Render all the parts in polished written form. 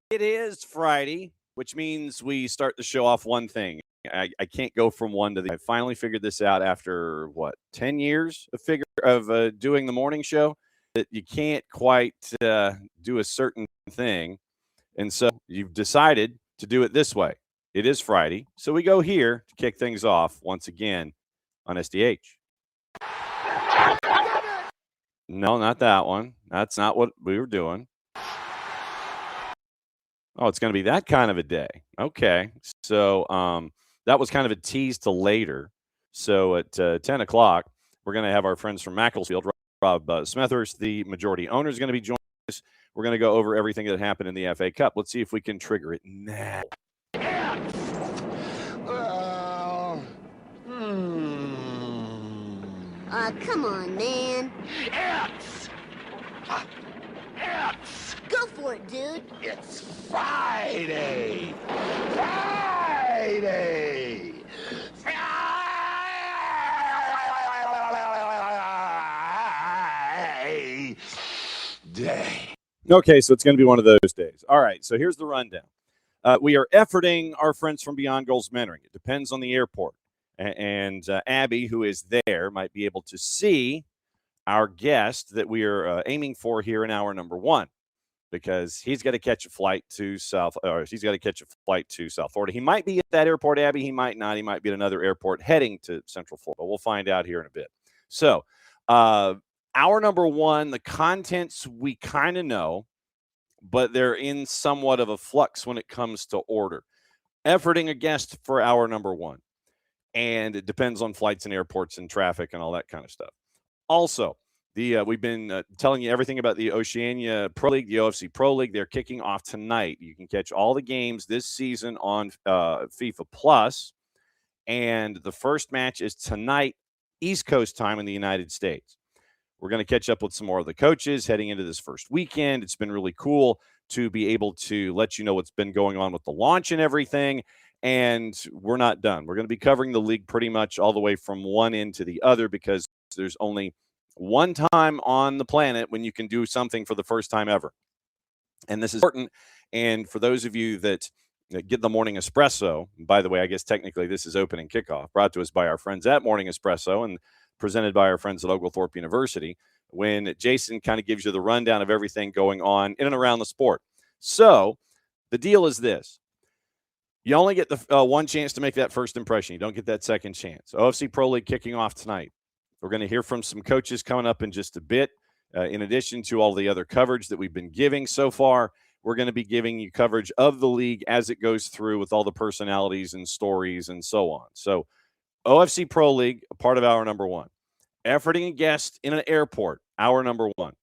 It is Friday, which means we start the show off one thing. I can't go from one to the. I finally figured this out after 10 years of doing the morning show, that you can't quite do a certain thing, and so you've decided to do it this way. It is Friday, so we go here to kick things off once again on SDH. No, not that one. That's not what we were doing. Oh, it's going to be that kind of a day. Okay. So that was kind of a tease to later. So at 10 o'clock, we're going to have our friends from Macclesfield, Rob Smethurst, the majority owner, is going to be joining us. We're going to go over everything that happened in the FA Cup. Let's see if we can trigger it now. Come on, man. Go for it, dude. It's Friday! Friday! Friday! Okay, so it's going to be one of those days. All right, so here's the rundown. We are efforting our friends from Beyond Goals Mentoring. It depends on the airport. And Abby, who is there, might be able to see our guest that we are aiming for here in hour number one, because he's got to catch a flight to South Florida. He might be at that airport, Abby. He might not. He might be at another airport heading to Central Florida. We'll find out here in a bit. So hour number one, the contents we kind of know, but they're in somewhat of a flux when it comes to order. Efforting a guest for hour number one. And it depends on flights and airports and traffic and all that kind of stuff. Also, we've been telling you everything about the Oceania Pro League, the OFC Pro League. They're kicking off tonight. You can catch all the games this season on FIFA Plus. And the first match is tonight, East Coast time in the United States. We're going to catch up with some more of the coaches heading into this first weekend. It's been really cool to be able to let you know what's been going on with the launch and everything. And we're not done. We're going to be covering the league pretty much all the way from one end to the other, because there's only one time on the planet when you can do something for the first time ever. And this is important. And for those of you that get the morning espresso, by the way, I guess technically this is opening kickoff, brought to us by our friends at Morning Espresso and presented by our friends at Oglethorpe University, when Jason kind of gives you the rundown of everything going on in and around the sport. So the deal is this. You only get the one chance to make that first impression. You don't get that second chance. OFC Pro League kicking off tonight. We're going to hear from some coaches coming up in just a bit. In addition to all the other coverage that we've been giving so far, we're going to be giving you coverage of the league as it goes through with all the personalities and stories and so on. So OFC Pro League, a part of hour number one. Efforting a guest in an airport, hour number one.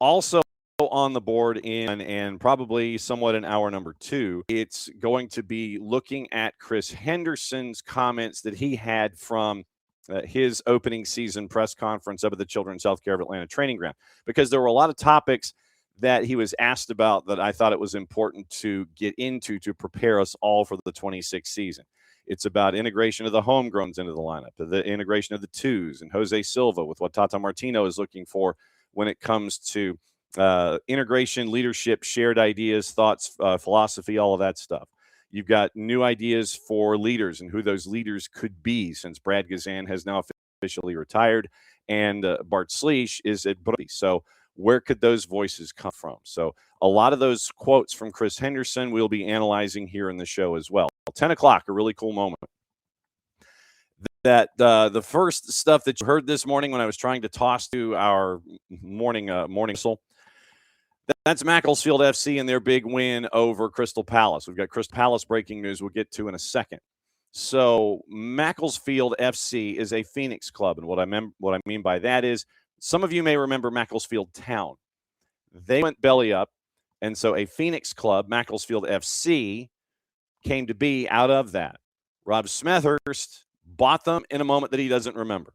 Also on the board and probably somewhat in hour number two, it's going to be looking at Chris Henderson's comments that he had from his opening season press conference up at the Children's Healthcare of Atlanta training ground, because there were a lot of topics that he was asked about that I thought it was important to get into to prepare us all for the 26th season. It's about integration of the homegrowns into the lineup, the integration of the twos, and Jose Silva with what Tata Martino is looking for when it comes to integration, leadership, shared ideas, thoughts, philosophy, all of that stuff. You've got new ideas for leaders and who those leaders could be, since Brad Gazan has now officially retired and Bart Sleesh is at Brody. So where could those voices come from? So a lot of those quotes from Chris Henderson we'll be analyzing here in the show as well. 10 o'clock, a really cool moment. That the first stuff that you heard this morning when I was trying to toss to our morning whistle, that's Macclesfield FC and their big win over Crystal Palace. We've got Crystal Palace breaking news we'll get to in a second. So Macclesfield FC is a Phoenix club, and what I mean by that is, some of you may remember Macclesfield Town. They went belly up, and so a Phoenix club, Macclesfield FC, came to be out of that. Rob Smethurst bought them in a moment that he doesn't remember.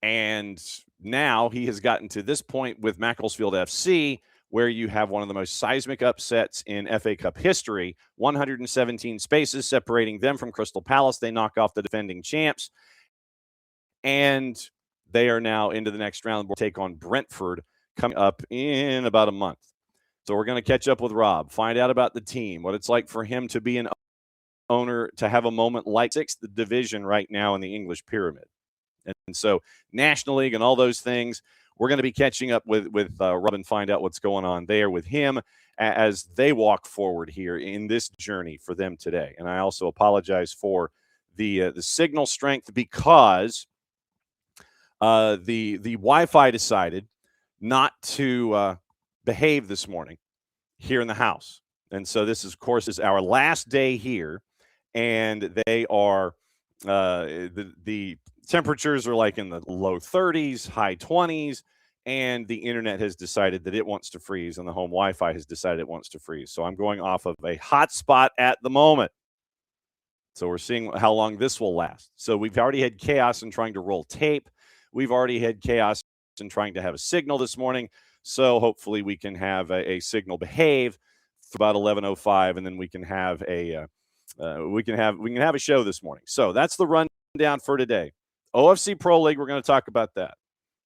And now he has gotten to this point with Macclesfield FC, where you have one of the most seismic upsets in FA Cup history, 117 spaces separating them from Crystal Palace. They knock off the defending champs, and they are now into the next round. We'll take on Brentford coming up in about a month. So we're going to catch up with Rob, find out about the team, what it's like for him to be an owner, to have a moment like sixth division right now in the English pyramid. And so National League and all those things, we're going to be catching up with Rob and find out what's going on there with him as they walk forward here in this journey for them today. And I also apologize for the signal strength because the Wi-Fi decided not to behave this morning here in the house. And so this, of course, is our last day here, and they are the temperatures are like in the low 30s, high 20s, and the internet has decided that it wants to freeze, and the home Wi-Fi has decided it wants to freeze. So I'm going off of a hotspot at the moment. So we're seeing how long this will last. So we've already had chaos in trying to roll tape. We've already had chaos in trying to have a signal this morning. So hopefully we can have a signal behave for about 11:05, and then we can have a show this morning. So that's the rundown for today. OFC Pro League, we're going to talk about that.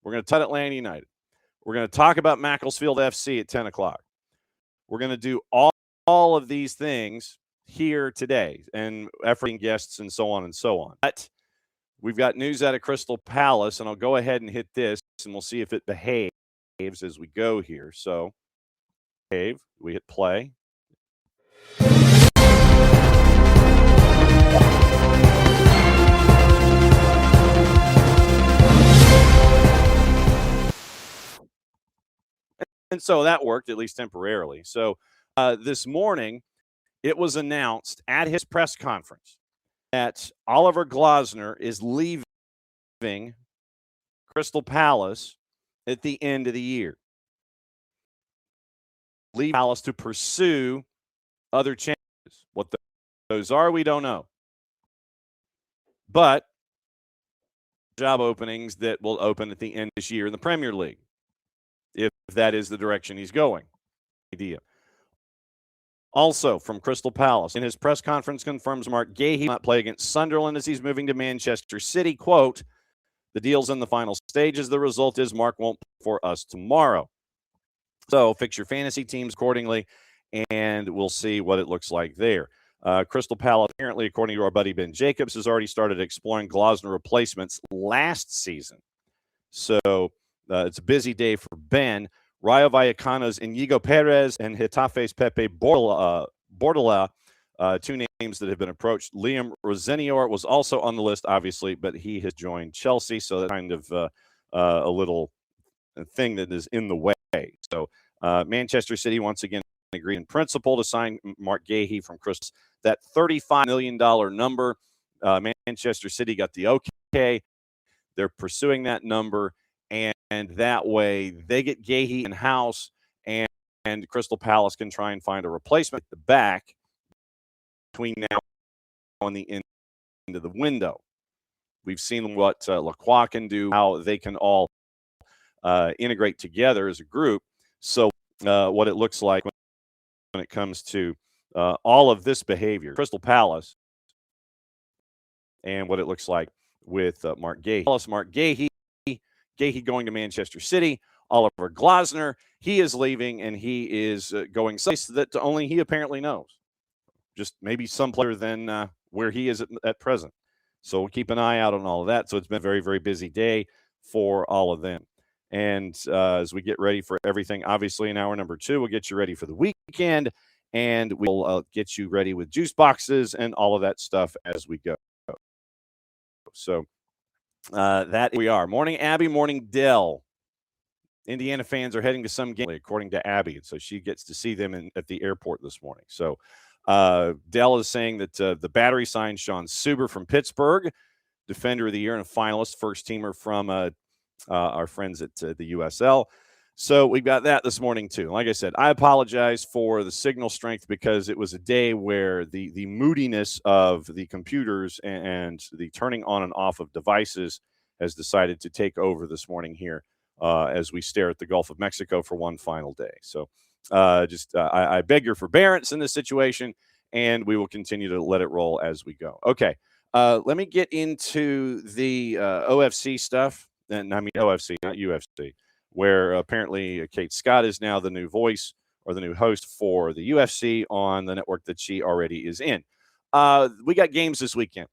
We're going to touch Atlanta United. We're going to talk about Macclesfield FC at 10 o'clock. We're going to do all of these things here today and efforting guests and so on and so on. But we've got news out of Crystal Palace, and I'll go ahead and hit this, and we'll see if it behaves as we go here. So, we hit play. And so that worked, at least temporarily. So this morning, it was announced at his press conference that Oliver Glasner is leaving Crystal Palace at the end of the year. Leave Palace to pursue other chances. What those are, we don't know. But job openings that will open at the end of this year in the Premier League, if that is the direction he's going. Idea. Also from Crystal Palace, in his press conference, confirms Mark Gahey will not play against Sunderland as he's moving to Manchester City. Quote, the deal's in the final stages. The result is Mark won't play for us tomorrow. So fix your fantasy teams accordingly, and we'll see what it looks like there. Crystal Palace, apparently, according to our buddy Ben Jacobs, has already started exploring Glasner replacements last season. So it's a busy day for Ben. Rayo Vallecano's Inigo Perez and Getafe's Pepe Bordala, two names that have been approached. Liam Rosenior was also on the list, obviously, but he has joined Chelsea, so that's kind of a little thing that is in the way. So Manchester City, once again, agreed in principle to sign Mark Gahey from Crystal. That $35 million number, Manchester City got the okay. They're pursuing that number, and that way they get Gahey in-house, and Crystal Palace can try and find a replacement at the back between now and the end of the window. We've seen what Lacroix can do, how they can all integrate together as a group. So what it looks like when it comes to all of this behavior, Crystal Palace, and what it looks like with Mark Gahey. Mark Gahey going to Manchester City. Oliver Glasner, he is leaving, and he is going someplace that only he apparently knows. Just maybe some player than where he is at present. So we'll keep an eye out on all of that. So it's been a very, very busy day for all of them. And as we get ready for everything, obviously in hour number 2, we'll get you ready for the weekend, and we'll get you ready with juice boxes and all of that stuff as we go. So that we are. Morning, Abby. Morning, Dell. Indiana fans are heading to some game, according to Abby, and so she gets to see them at the airport this morning. So Dell is saying that the Battery signed Sean Suber from Pittsburgh, Defender of the Year and a finalist, first teamer from our friends at the USL. So we've got that this morning too. Like I said, I apologize for the signal strength because it was a day where the moodiness of the computers and the turning on and off of devices has decided to take over this morning here as we stare at the Gulf of Mexico for one final day. So I beg your forbearance in this situation, and we will continue to let it roll as we go. Okay, let me get into the OFC stuff. And I mean OFC, not UFC, where apparently Kate Scott is now the new voice or the new host for the UFC on the network that she already is in. We got games this weekend.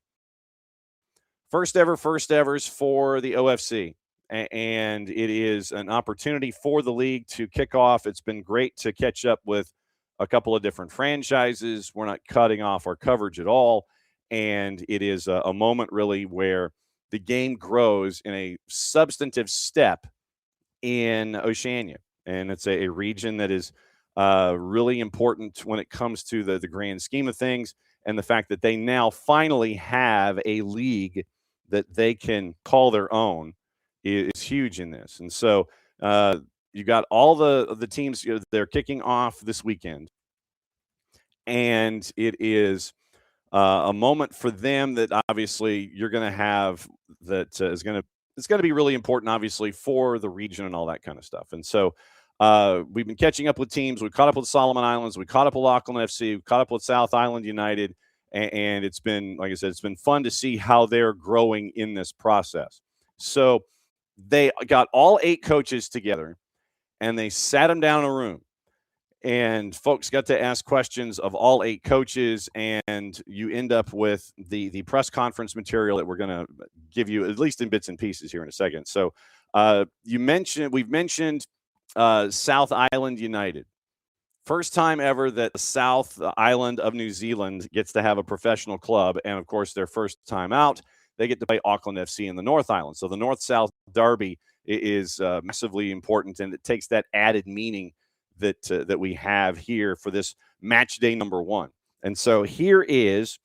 First evers for the OFC. And it is an opportunity for the league to kick off. It's been great to catch up with a couple of different franchises. We're not cutting off our coverage at all. And it is a moment really where the game grows in a substantive step in Oceania, and it's a region that is really important when it comes to the grand scheme of things, and the fact that they now finally have a league that they can call their own is huge in this. And so you got all the teams, they're kicking off this weekend, and it is a moment for them that obviously you're going to have that is going to it's going to be really important, obviously, for the region and all that kind of stuff. And so we've been catching up with teams. We caught up with Solomon Islands. We caught up with Auckland FC. We caught up with South Island United. And it's been, like I said, it's been fun to see how they're growing in this process. So they got all 8 coaches together, and they sat them down in a room. And folks got to ask questions of all 8 coaches, and you end up with the press conference material that we're going to give you, at least in bits and pieces, here in a second. So we've mentioned South Island United. First time ever that the South Island of New Zealand gets to have a professional club, and of course, their first time out, they get to play Auckland FC in the North Island. So the North-South derby is massively important, and it takes that added meaning that we have here for this match day number 1. And so here is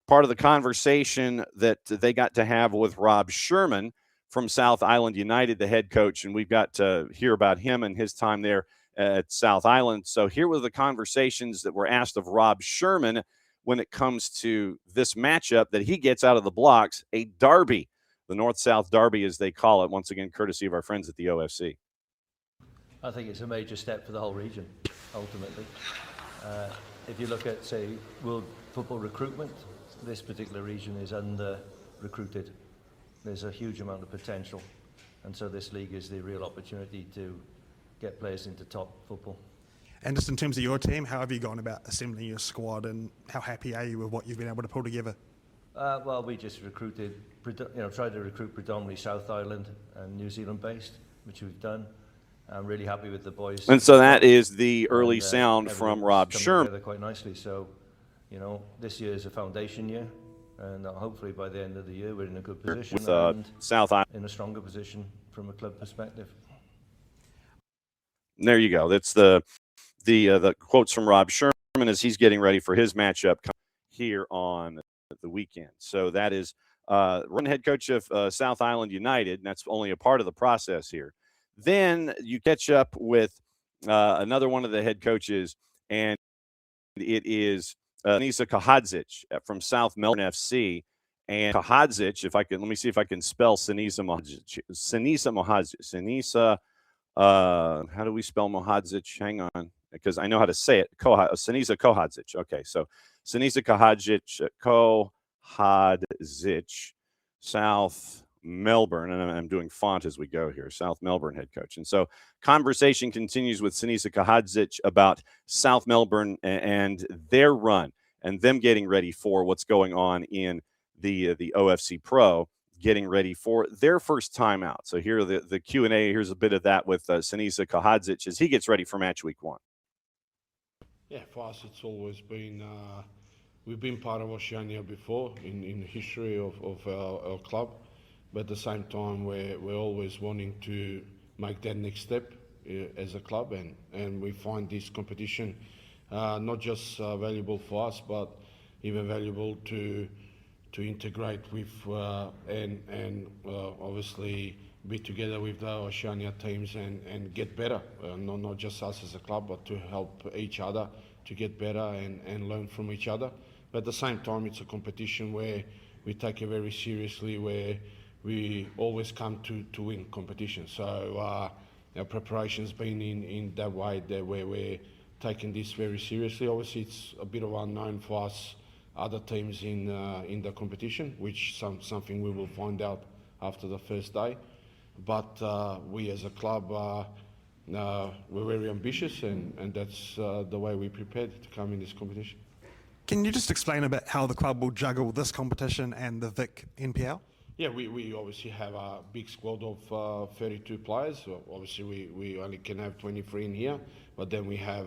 part of the conversation that they got to have with Rob Sherman from South Island United, the head coach, and we've got to hear about him and his time there at South Island. So here were the conversations that were asked of Rob Sherman when it comes to this matchup that he gets out of the blocks, a derby, the North-South derby as they call it, once again courtesy of our friends at the OFC. I think it's a major step for the whole region, ultimately. If you look at, say, world football recruitment, this particular region is under-recruited. There's a huge amount of potential, and so this league is the real opportunity to get players into top football. And just in terms of your team, how have you gone about assembling your squad, and how happy are you with what you've been able to pull together? Well, we just recruited, tried to recruit predominantly South Island and New Zealand based, which we've done. I'm really happy with the boys. And so that is the early sound from Rob Sherman. Quite nicely. So, this year is a foundation year, and hopefully by the end of the year we're in a good position with and South Island in a stronger position from a club perspective. There you go. That's the quotes from Rob Sherman as he's getting ready for his matchup here on the weekend. So that is run head coach of South Island United, and that's only a part of the process here. Then you catch up with another one of the head coaches, and it is Sinisa Kahadzic from South Melbourne FC. And Kahadzic, let me see if I can spell Sinisa Mohadzic. How do we spell Mohadzic? Hang on, because I know how to say it. Sinisa Kohadzic. Okay, so Sinisa Kohadzic, South Melbourne, and I'm doing font as we go here, South Melbourne head coach. And so conversation continues with Sinisa Kahadzic about South Melbourne and their run and them getting ready for what's going on in the OFC Pro, getting ready for their first time out. So here the Q&A, here's a bit of that with Sinisa Kahadzic as he gets ready for match week 1. Yeah, for us it's always been, we've been part of Oceania before in the history of our club. But at the same time, we're always wanting to make that next step as a club, and we find this competition not just valuable for us, but even valuable to integrate with and obviously be together with the Oceania teams and get better. Not just us as a club, but to help each other to get better and learn from each other. But at the same time, it's a competition where we take it very seriously, where we always come to win competition. So our preparation's been in that way, where we're taking this very seriously. Obviously, it's a bit of unknown for us, other teams in the competition, which something we will find out after the first day. But we as a club, we're very ambitious, and that's the way we prepared to come in this competition. Can you just explain a bit how the club will juggle this competition and the Vic NPL? Yeah, we obviously have a big squad of 32 players. So obviously, we only can have 23 in here, but then we have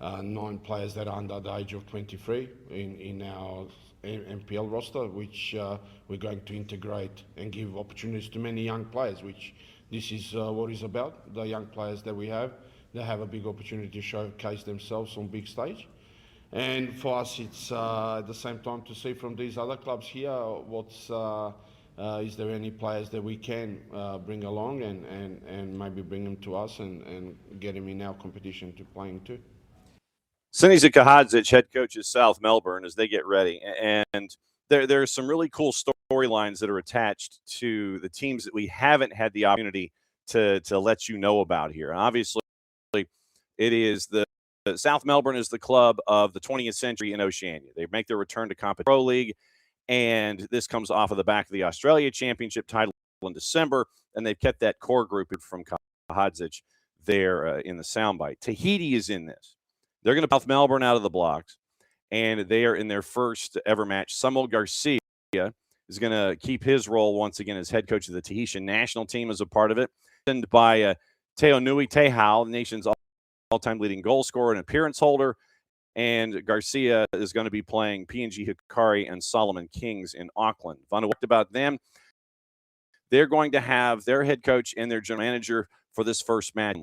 9 players that are under the age of 23 in our NPL roster, which we're going to integrate and give opportunities to many young players, which this is what it's about. The young players that we have, they have a big opportunity to showcase themselves on big stage. And for us, it's at the same time to see from these other clubs here, is there any players that we can bring along and maybe bring them to us and get them in our competition to playing too. Sinisa Kahadzic, head coach of South Melbourne, as they get ready. And there are some really cool storylines that are attached to the teams that we haven't had the opportunity to let you know about here. Obviously, it is South Melbourne is the club of the 20th century in Oceania. They make their return to Competition Pro League, and this comes off of the back of the Australia Championship title in December, and they've kept that core group from Kahadzic there in the soundbite. Tahiti is in this. They're going to South Melbourne out of the blocks, and they are in their first ever match. Samuel Garcia is going to keep his role once again as head coach of the Tahitian national team as a part of it. And by Teo Nui Tehau, the nation's all-time leading goal scorer and appearance holder. And Garcia is going to be playing PNG Hikari and Solomon Kings in Auckland. Vanuatu about them. They're going to have their head coach and their general manager for this first match.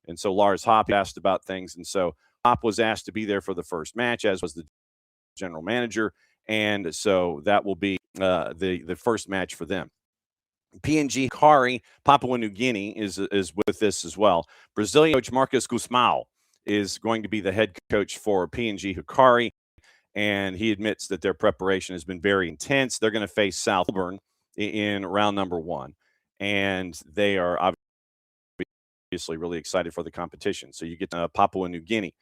And so Lars Hopp asked about things. And so Hopp was asked to be there for the first match, as was the general manager. And so that will be the first match for them. PNG Hikari, Papua New Guinea, is with this as well. Brazilian coach Marcos Guzmão is going to be the head coach for PNG Hikari, and he admits that their preparation has been very intense. They're going to face South Melbourne in round number 1, and they are obviously really excited for the competition. So you get Papua New Guinea.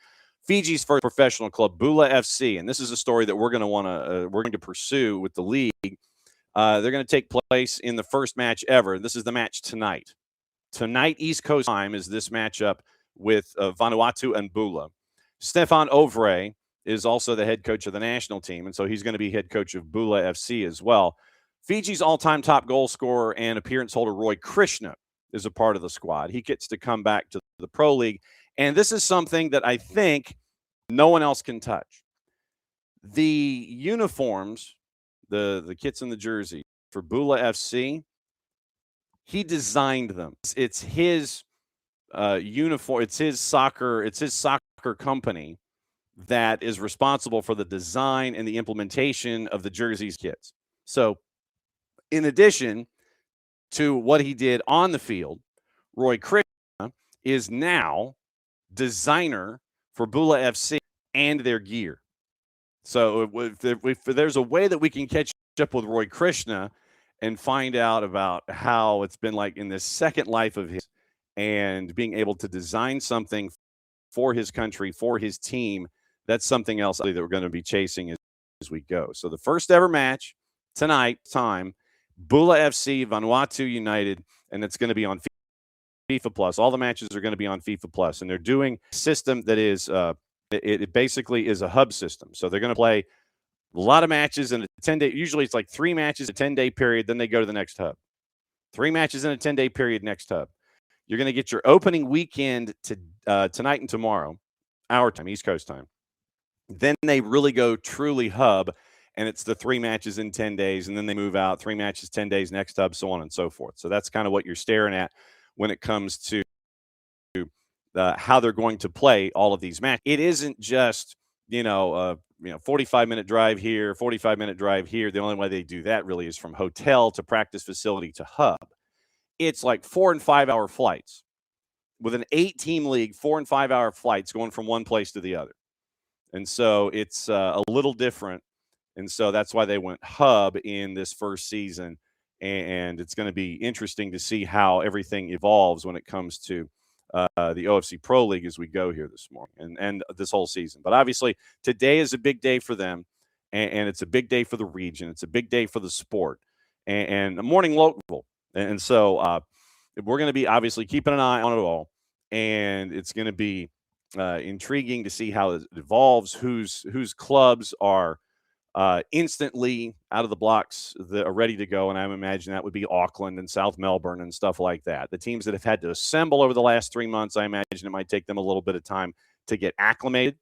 Fiji's first professional club, Bula FC, and this is a story that we're going to pursue with the league. They're going to take place in the first match ever. This is the match tonight. Tonight, East Coast time, is this matchup with Vanuatu and Bula. Stefan Ovre is also the head coach of the national team, and so he's going to be head coach of Bula FC as well. Fiji's all-time top goal scorer and appearance holder, Roy Krishna, is a part of the squad. He gets to come back to the Pro League, and this is something that I think no one else can touch. The uniforms, the kits and the jersey for Bula FC, he designed them. It's his uniform. It's his soccer company that is responsible for the design and the implementation of the jerseys kits. So in addition to what he did on the field, Roy Krishna is now designer for Bula FC and their gear. So if there's a way that we can catch up with Roy Krishna and find out about how it's been like in this second life of his and being able to design something for his country, for his team, that's something else that we're going to be chasing as we go. So the first ever match tonight, Bula FC, Vanuatu United, and it's going to be on FIFA Plus. All the matches are going to be on FIFA Plus, and they're doing a system that is it basically is a hub system. So they're going to play a lot of matches in a 10-day. Usually it's like 3 matches, a 10-day period. Then they go to the next hub. 3 matches in a 10-day period, next hub. You're going to get your opening weekend tonight and tomorrow, our time, East Coast time. Then they really go truly hub, and it's the 3 matches in 10 days, and then they move out, 3 matches, 10 days, next hub, so on and so forth. So that's kind of what you're staring at when it comes to how they're going to play all of these matches. It isn't just, 45-minute drive here, 45-minute drive here. The only way they do that really is from hotel to practice facility to hub. it's like 4 and 5 hour flights. With an 8-team league, 4 and 5 hour flights going from one place to the other. And so it's a little different. And so that's why they went hub in this first season. And it's going to be interesting to see how everything evolves when it comes to the OFC Pro League as we go here this morning and this whole season. But obviously, today is a big day for them, and it's a big day for the region. It's a big day for the sport, and a morning local. And so we're going to be obviously keeping an eye on it all, and it's going to be intriguing to see how it evolves, whose clubs are instantly out of the blocks that are ready to go. And I imagine that would be Auckland and South Melbourne and stuff like that. The teams that have had to assemble over the last 3 months, I imagine it might take them a little bit of time to get acclimated.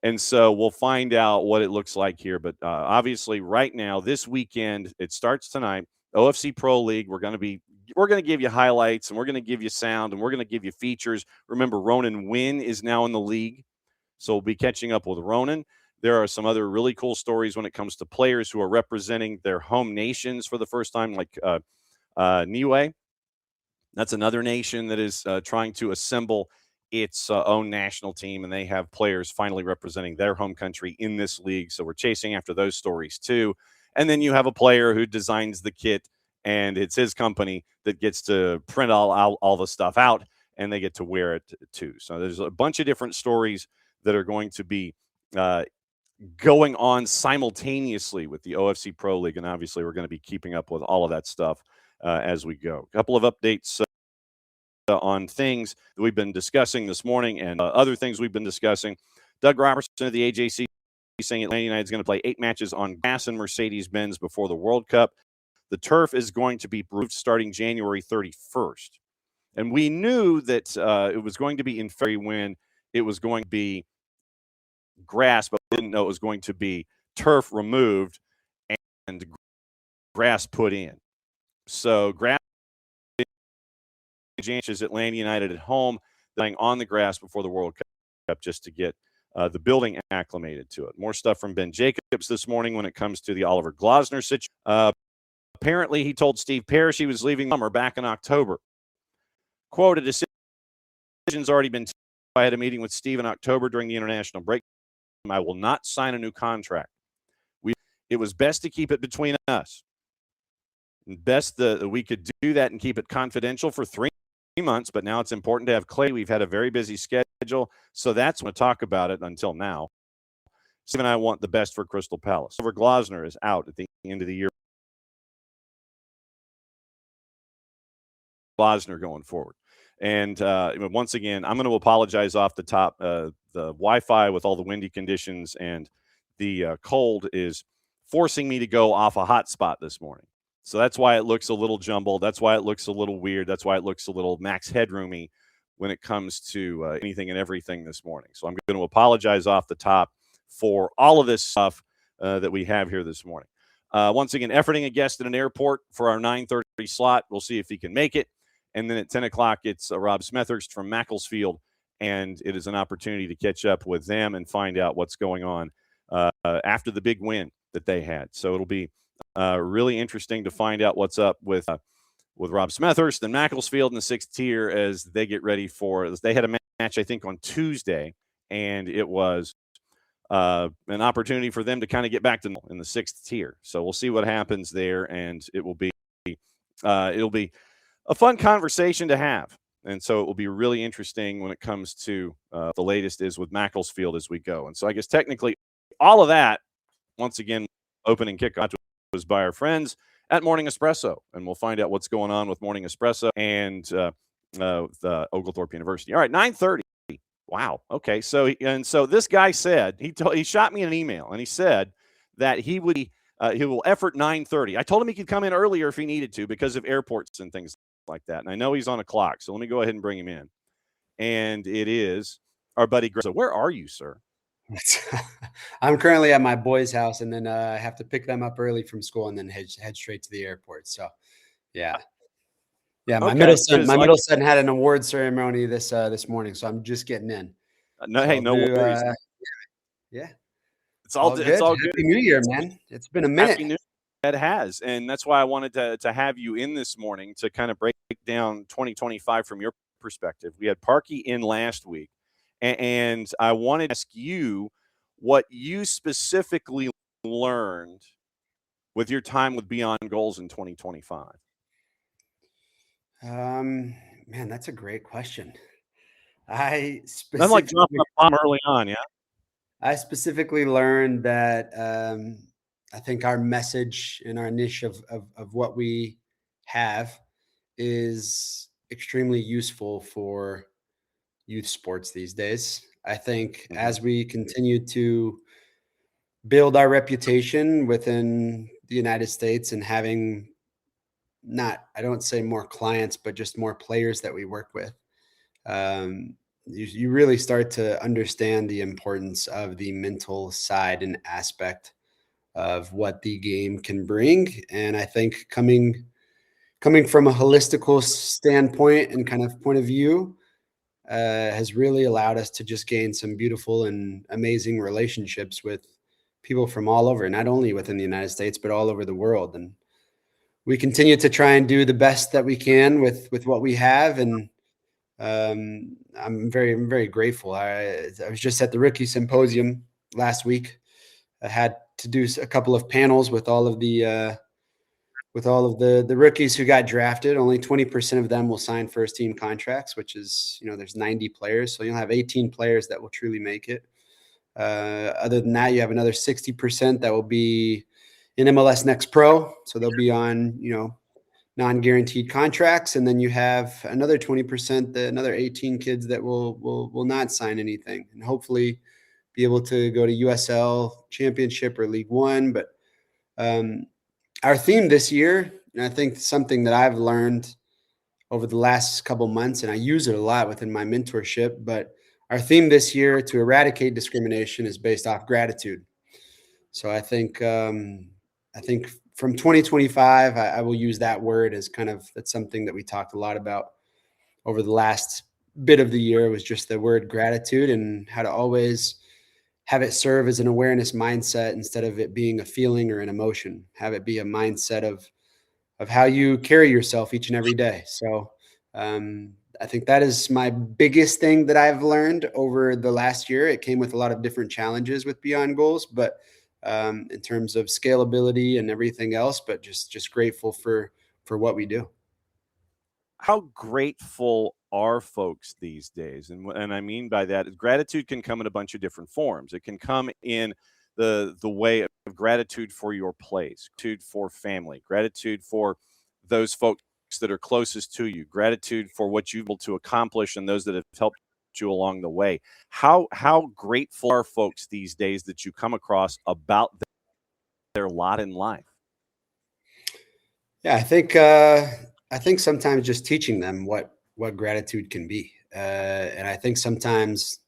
And so we'll find out what it looks like here. But obviously right now, this weekend, it starts tonight, OFC Pro League. We're going to give you highlights, and we're going to give you sound, and we're going to give you features. Remember, Ronan Wynn is now in the league, so we'll be catching up with Ronan. There are some other really cool stories when it comes to players who are representing their home nations for the first time, like Niue. That's another nation that is trying to assemble its own national team, and they have players finally representing their home country in this league. So we're chasing after those stories too. And then you have a player who designs the kit, and it's his company that gets to print all the stuff out, and they get to wear it too. So there's a bunch of different stories that are going to be going on simultaneously with the OFC Pro League, and obviously we're going to be keeping up with all of that stuff as we go. A couple of updates on things that we've been discussing this morning and other things we've been discussing. Doug Robertson of the AJC saying Atlanta United is going to play 8 matches on grass and Mercedes-Benz before the World Cup. The turf is going to be approved starting January 31st. And we knew that it was going to be in February when it was going to be grass, but we didn't know it was going to be turf removed and grass put in. So grass is Atlanta United at home, playing on the grass before the World Cup just to get the building acclimated to it. More stuff from Ben Jacobs this morning when it comes to the Oliver Glasner situation. Apparently, he told Steve Parrish he was leaving summer back in October. Quote, a decision's already been taken. I had a meeting with Steve in October during the international break. I will not sign a new contract. It was best to keep it between us. Best that we could do that and keep it confidential for 3 months, but now it's important to have clarity. We've had a very busy schedule, so that's when to talk about it until now. Steve and I want the best for Crystal Palace. Oliver Glasner is out at the end of the year. Glasner going forward. And once again, I'm going to apologize off the top. The Wi-Fi with all the windy conditions and the cold is forcing me to go off a hotspot this morning. So that's why it looks a little jumbled. That's why it looks a little weird. That's why it looks a little max headroomy when it comes to anything and everything this morning. So I'm going to apologize off the top for all of this stuff that we have here this morning. Once again, efforting a guest at an airport for our 9:30 slot. We'll see if he can make it. And then at 10 o'clock, it's Rob Smethurst from Macclesfield, and it is an opportunity to catch up with them and find out what's going on after the big win that they had. So it'll be really interesting to find out what's up with Rob Smethurst and Macclesfield in the 6th tier as they get ready for – they had a match, I think, on Tuesday, and it was an opportunity for them to kind of get back to in the 6th tier. So we'll see what happens there, and it'll be a fun conversation to have. And so it will be really interesting when it comes to the latest is with Macclesfield as we go. And so I guess technically all of that, once again, opening kickoff was by our friends at Morning Espresso. And we'll find out what's going on with Morning Espresso and the Oglethorpe University. All right, 9:30. Wow. Okay. So this guy said, he shot me an email, and he said that he will effort 9:30. I told him he could come in earlier if he needed to because of airports and things like that. And I know he's on a clock, so let me go ahead and bring him in. And it is our buddy Garza. Where are you, sir? I'm currently at my boys' house, and then I have to pick them up early from school and then head straight to the airport. So, yeah. My okay. middle son had an award ceremony this morning, so I'm just getting in. No worries. Yeah. It's all good. Happy New Year, man. It's been a minute. has. And that's why I wanted to have you in this morning to kind of break down 2025 from your perspective. We had Parky in last week, and I wanted to ask you what you specifically learned with your time with Beyond Goals in 2025. Man, that's a great question. I Nothing like specifically, dropping a bomb early on, yeah? I specifically learned that I think our message and our niche of what we have is extremely useful for youth sports these days. I think as we continue to build our reputation within the United States and having I don't say more clients, but just more players that we work with, you really start to understand the importance of the mental side and aspect of what the game can bring. And I think coming from a holistical standpoint and kind of point of view, has really allowed us to just gain some beautiful and amazing relationships with people from all over, not only within the United States, but all over the world. And we continue to try and do the best that we can with what we have. And I'm very grateful. I was just at the Rookie Symposium last week. I had to do a couple of panels with all of the rookies who got drafted. Only 20% of them will sign first team contracts, which is, there's 90 players. So you'll have 18 players that will truly make it. Other than that, you have another 60% that will be in MLS Next Pro. So they'll be on, non-guaranteed contracts. And then you have another 20%, another 18 kids that will not sign anything and hopefully be able to go to USL Championship or League One. But our theme this year, and I think something that I've learned over the last couple months, and I use it a lot within my mentorship, but our theme this year to eradicate discrimination is based off gratitude. So I think from 2025, I will use that word as that's something that we talked a lot about over the last bit of the year, was just the word gratitude and how to always have it serve as an awareness mindset instead of it being a feeling or an emotion. Have it be a mindset of how you carry yourself each and every day. So I think that is my biggest thing that I've learned over the last year. It came with a lot of different challenges with Beyond Goals, but in terms of scalability and everything else, but just grateful for what we do. How grateful are folks these days? And I mean by that is gratitude can come in a bunch of different forms. It can come in the way of gratitude for your place, gratitude for family, gratitude for those folks that are closest to you, gratitude for what you've been able to accomplish and those that have helped you along the way. How grateful are folks these days that you come across about their lot in life? Yeah, I think sometimes just teaching them what gratitude can be. And I think sometimes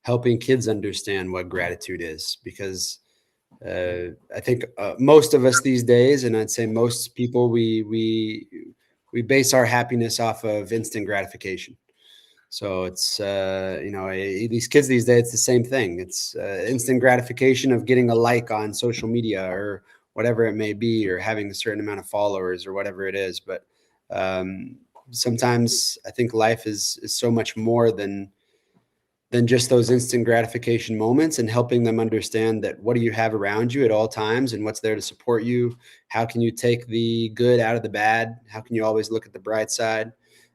helping kids understand what gratitude is, because I think most of us these days, and I'd say most people, we base our happiness off of instant gratification. So it's, these kids these days, it's the same thing. It's instant gratification of getting a like on social media or whatever it may be, or having a certain amount of followers or whatever it is. But sometimes I think life is so much more than just those instant gratification moments, and helping them understand that what do you have around you at all times and what's there to support you? How can you take the good out of the bad? How can you always look at the bright side?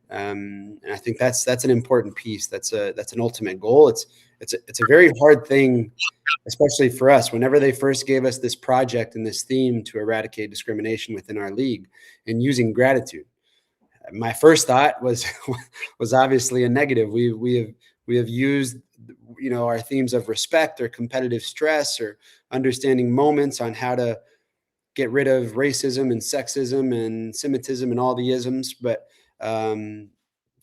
And I think that's an important piece. That's an ultimate goal. It's a very hard thing, especially for us. Whenever they first gave us this project and this theme to eradicate discrimination within our league and using gratitude, my first thought was obviously a negative. We have used, our themes of respect or competitive stress or understanding moments on how to get rid of racism and sexism and Semitism and all the isms, but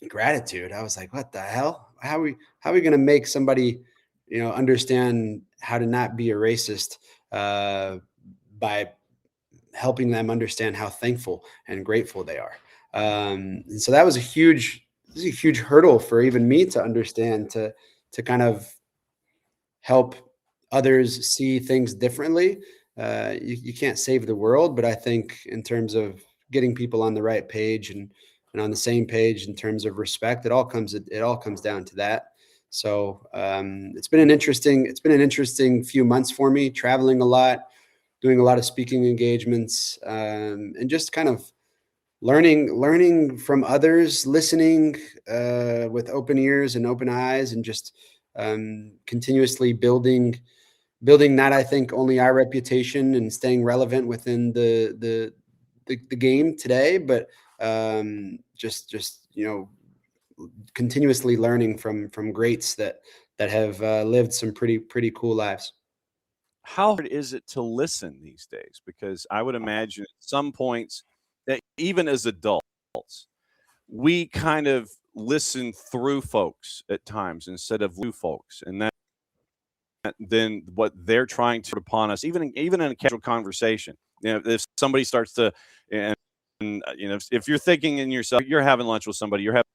gratitude, I was like, what the hell? How are we going to make somebody, understand how to not be a racist by helping them understand how thankful and grateful they are? And so that was a huge hurdle for even me to understand, to kind of help others see things differently. you can't save the world, but I think in terms of getting people on the right page and on the same page in terms of respect, it all comes down to that. So it's been an interesting few months for me, traveling a lot, doing a lot of speaking engagements, and just kind of learning from others, listening with open ears and open eyes, and just continuously building not, I think, only our reputation and staying relevant within the game today, but just continuously learning from greats that have lived some pretty cool lives. How hard is it to listen these days? Because I would imagine at some points that even as adults, we kind of listen through folks at times instead of with folks, and that then what they're trying to put upon us, even in a casual conversation. If somebody starts to, and if you're thinking in yourself, you're having lunch with somebody, you're having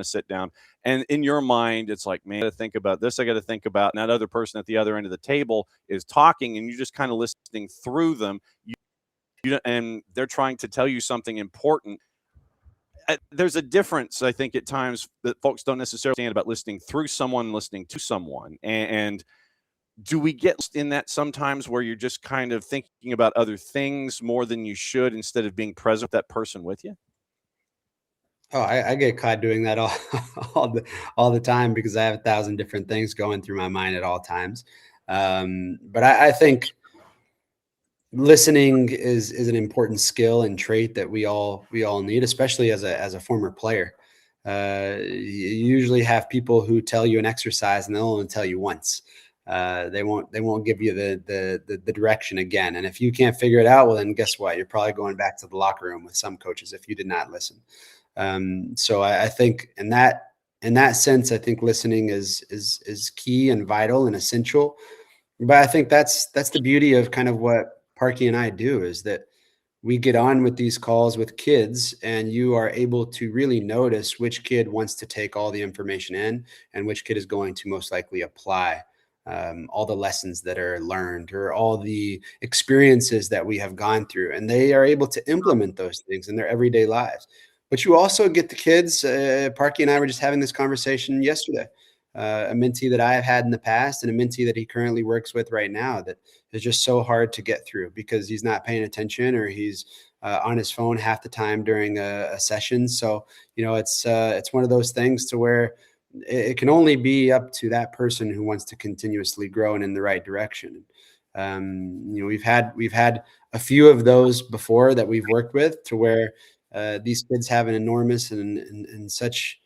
a sit down, and in your mind it's like, man, I got to think about this, I got to think about, and that other person at the other end of the table is talking, and you're just kind of listening through them, and they're trying to tell you something important. There's a difference, I think, at times that folks don't necessarily understand about listening through someone, listening to someone, and do we get in that sometimes where you're just kind of thinking about other things more than you should instead of being present with that person with you? Oh, I get caught doing that all the time because I have 1,000 different things going through my mind at all times. But I think listening is an important skill and trait that we all need, especially as a former player. You usually have people who tell you an exercise and they'll only tell you once. They won't give you the direction again. And if you can't figure it out, well, then guess what? You're probably going back to the locker room with some coaches if you did not listen. So I think in that sense, I think listening is key and vital and essential. But I think that's the beauty of kind of what Parky and I do, is that we get on with these calls with kids, and you are able to really notice which kid wants to take all the information in and which kid is going to most likely apply all the lessons that are learned or all the experiences that we have gone through, and they are able to implement those things in their everyday lives. But you also get the kids. Parky and I were just having this conversation yesterday. A mentee that I have had in the past and a mentee that he currently works with right now that is just so hard to get through because he's not paying attention or he's on his phone half the time during a session. So, it's one of those things to where it can only be up to that person who wants to continuously grow and in the right direction. We've had a few of those before that we've worked with to where these kids have an enormous and such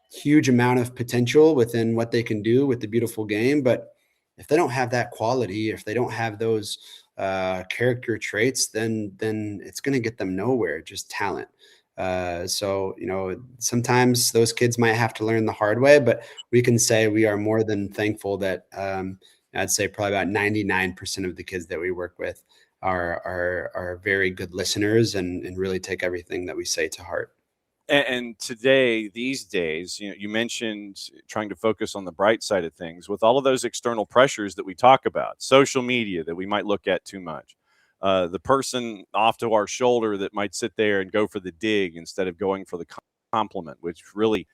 huge amount of potential within what they can do with the beautiful game. But if they don't have that quality, if they don't have those character traits, then it's going to get them nowhere, just talent. So, sometimes those kids might have to learn the hard way, but we can say we are more than thankful that I'd say probably about 99% of the kids that we work with are very good listeners and really take everything that we say to heart. And today, these days, you mentioned trying to focus on the bright side of things with all of those external pressures that we talk about, social media that we might look at too much, the person off to our shoulder that might sit there and go for the dig instead of going for the compliment, which really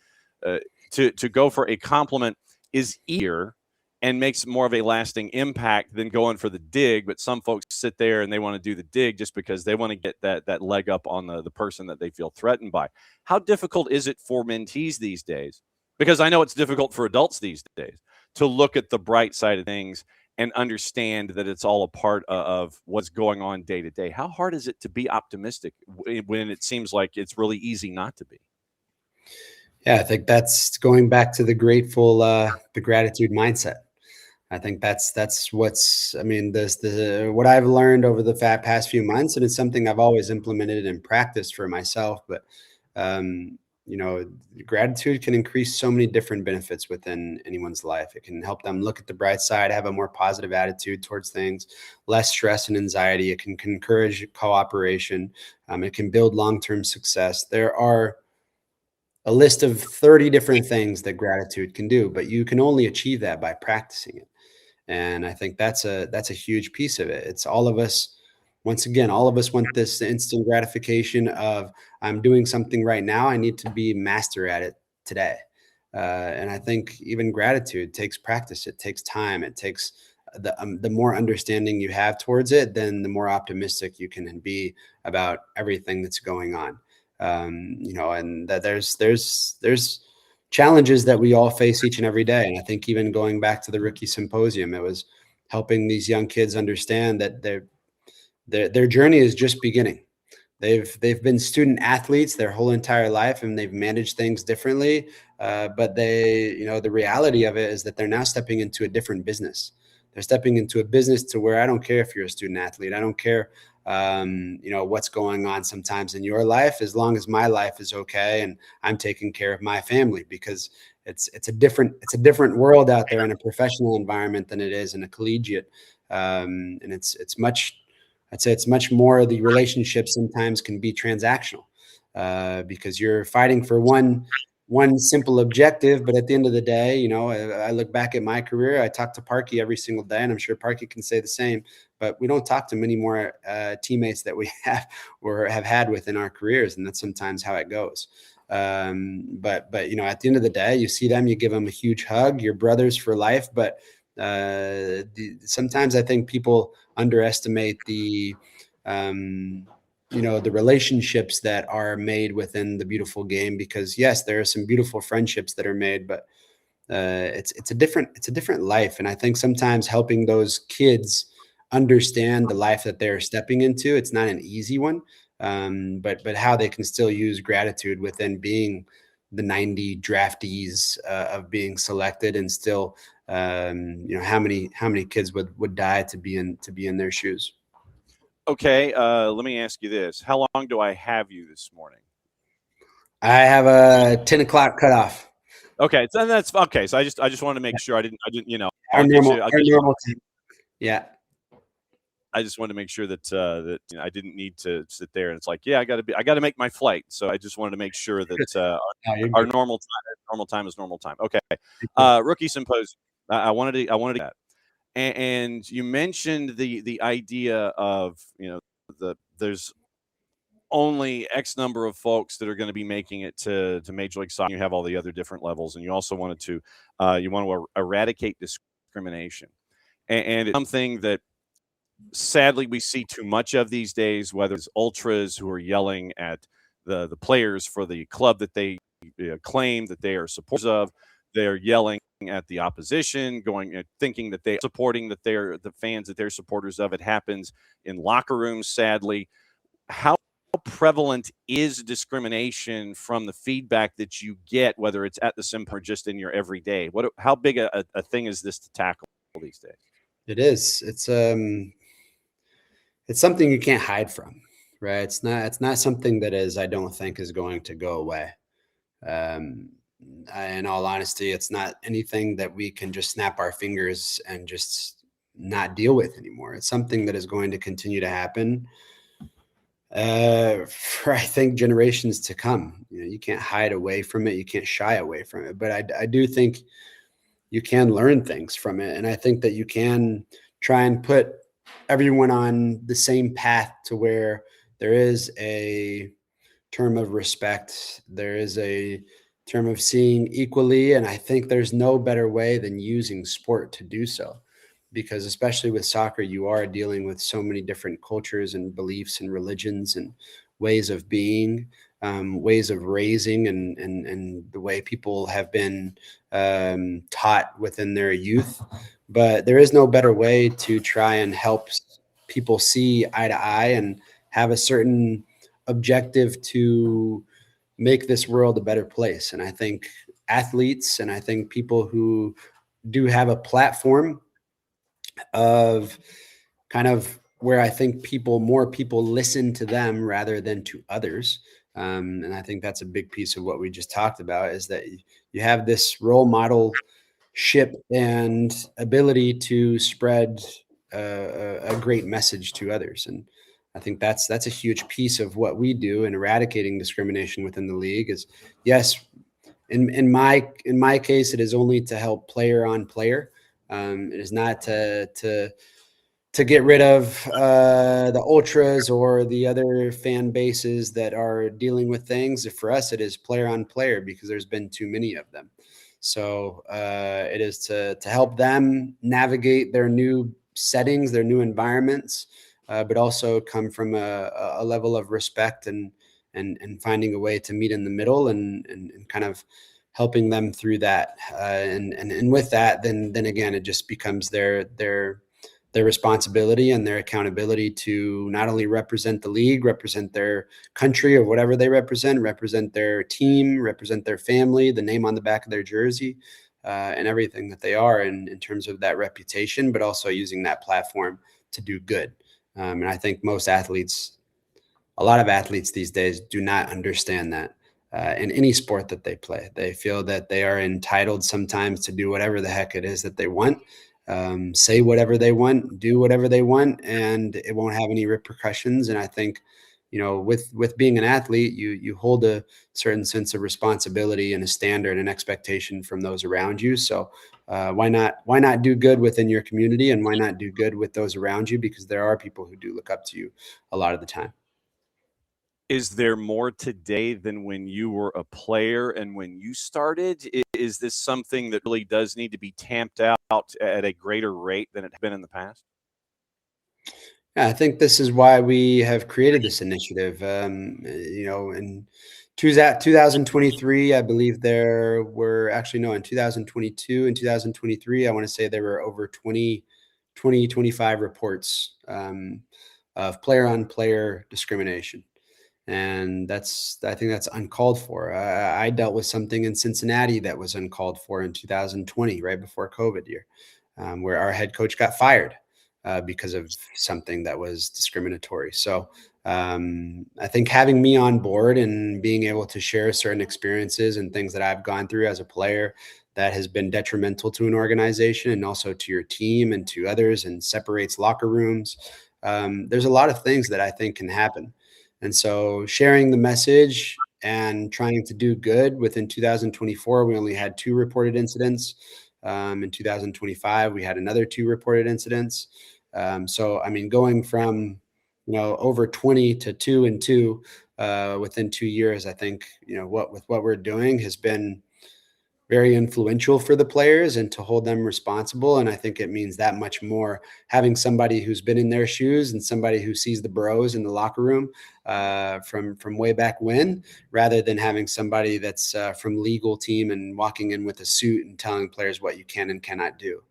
to go for a compliment is easier and makes more of a lasting impact than going for the dig. But some folks sit there and they want to do the dig just because they want to get that leg up on the person that they feel threatened by. How difficult is it for mentees these days? Because I know it's difficult for adults these days to look at the bright side of things and understand that it's all a part of what's going on day to day. How hard is it to be optimistic when it seems like it's really easy not to be? Yeah, I think that's going back to the gratitude mindset. I think that's what's, what I've learned over the past few months, and it's something I've always implemented and practiced for myself. But, gratitude can increase so many different benefits within anyone's life. It can help them look at the bright side, have a more positive attitude towards things, less stress and anxiety. It can encourage cooperation. It can build long-term success. There are a list of 30 different things that gratitude can do, but you can only achieve that by practicing it. And I think that's a huge piece of it. It's all of us. Once again, all of us want this instant gratification of, I'm doing something right now, I need to be master at it today. And I think even gratitude takes practice. It takes time. It takes the more understanding you have towards it, then the more optimistic you can be about everything that's going on. And that there's challenges that we all face each and every day. And I think even going back to the Rookie Symposium, it was helping these young kids understand that their journey is just beginning. They've been student athletes their whole entire life, and they've managed things differently. But the reality of it is that they're now stepping into a different business. They're stepping into a business to where I don't care if you're a student athlete. I don't care, what's going on sometimes in your life, as long as my life is okay and I'm taking care of my family, because it's a different world out there in a professional environment than it is in a collegiate. And I'd say it's much more, the relationship sometimes can be transactional, because you're fighting for one simple objective. But at the end of the day, I look back at my career, I talk to Parky every single day, and I'm sure Parky can say the same, but we don't talk to many more teammates that we have or have had within our careers. And that's sometimes how it goes. But at the end of the day, you see them, you give them a huge hug, you're brothers for life. But sometimes I think people underestimate the relationships that are made within the beautiful game, because yes, there are some beautiful friendships that are made, but it's a different life. And I think sometimes helping those kids understand the life that they're stepping into, it's not an easy one, but how they can still use gratitude within being the 90 draftees of being selected, and still how many kids would die to be in their shoes. Okay, let me ask you this: how long do I have you this morning? I have a 10 o'clock cutoff. Okay, so that's okay. So I just wanted to make sure I didn't Our normal time. Yeah. I just wanted to make sure that I didn't need to sit there and it's like, yeah, I got to make my flight. So I just wanted to make sure that our normal time is normal time. Okay, Rookie Symposium. I wanted to that, and you mentioned the idea of there's only X number of folks that are going to be making it to Major League Soccer. You have all the other different levels, and you also wanted to eradicate discrimination, and it's something that sadly we see too much of these days, whether it's ultras who are yelling at the players for the club that they claim that they are supporters of. They're yelling at the opposition, thinking that they are supporting, that they're the fans that they're supporters of. It happens in locker rooms, sadly. How prevalent is discrimination from the feedback that you get, whether it's at the symposium or just in your everyday? How big a thing is this to tackle these days? It is. It's something you can't hide from, right? It's not something that I don't think is going to go away. In all honesty, it's not anything that we can just snap our fingers and just not deal with anymore. It's something that is going to continue to happen for, I think, generations to come. You can't hide away from it. You can't shy away from it. But I do think you can learn things from it. And I think that you can try and put everyone on the same path to where there is a term of respect. There is a term of seeing equally. And I think there's no better way than using sport to do so, because especially with soccer, you are dealing with so many different cultures and beliefs and religions and ways of being, ways of raising, and the way people have been taught within their youth. But there is no better way to try and help people see eye to eye and have a certain objective to make this world a better place. And I think athletes, and I think people who do have a platform of kind of where I think more people listen to them rather than to others. And I think that's a big piece of what we just talked about, is that you have this role model ship and ability to spread a great message to others. And I think that's a huge piece of what we do in eradicating discrimination within the league. Is, yes, in my case, it is only to help player on player. It is not to get rid of the ultras or the other fan bases that are dealing with things. For us, it is player on player because there's been too many of them. So it is to help them navigate their new settings, their new environments, but also come from a level of respect and finding a way to meet in the middle and kind of helping them through that. And with that, then again, it just becomes their responsibility and their accountability to not only represent the league, represent their country or whatever they represent their team, represent their family, the name on the back of their jersey, and everything that they are in terms of that reputation, but also using that platform to do good. And I think a lot of athletes these days do not understand that. In any sport that they play, they feel that they are entitled sometimes to do whatever the heck it is that they want. Say whatever they want, do whatever they want, and it won't have any repercussions. And I think, with being an athlete, you hold a certain sense of responsibility and a standard and expectation from those around you. So why not do good within your community, and why not do good with those around you? Because there are people who do look up to you a lot of the time. Is there more today than when you were a player and when you started? Is this something that really does need to be tamped out at a greater rate than it had been in the past? Yeah, I think this is why we have created this initiative. In 2023, I believe there were in 2022 and 2023, I want to say there were over 25 reports of player on player discrimination. And I think that's uncalled for. I dealt with something in Cincinnati that was uncalled for in 2020, right before COVID year, where our head coach got fired because of something that was discriminatory. So I think having me on board and being able to share certain experiences and things that I've gone through as a player that has been detrimental to an organization and also to your team and to others and separates locker rooms. There's a lot of things that I think can happen. And so sharing the message and trying to do good. Within 2024, we only had 2 reported incidents. In 2025, we had another 2 reported incidents. So, I mean, going from, over 20 to 2 and 2 within 2 years, I think, with what we're doing has been very influential for the players and to hold them responsible. And I think it means that much more having somebody who's been in their shoes and somebody who sees the bros in the locker room from way back when, rather than having somebody that's from legal team and walking in with a suit and telling players what you can and cannot do.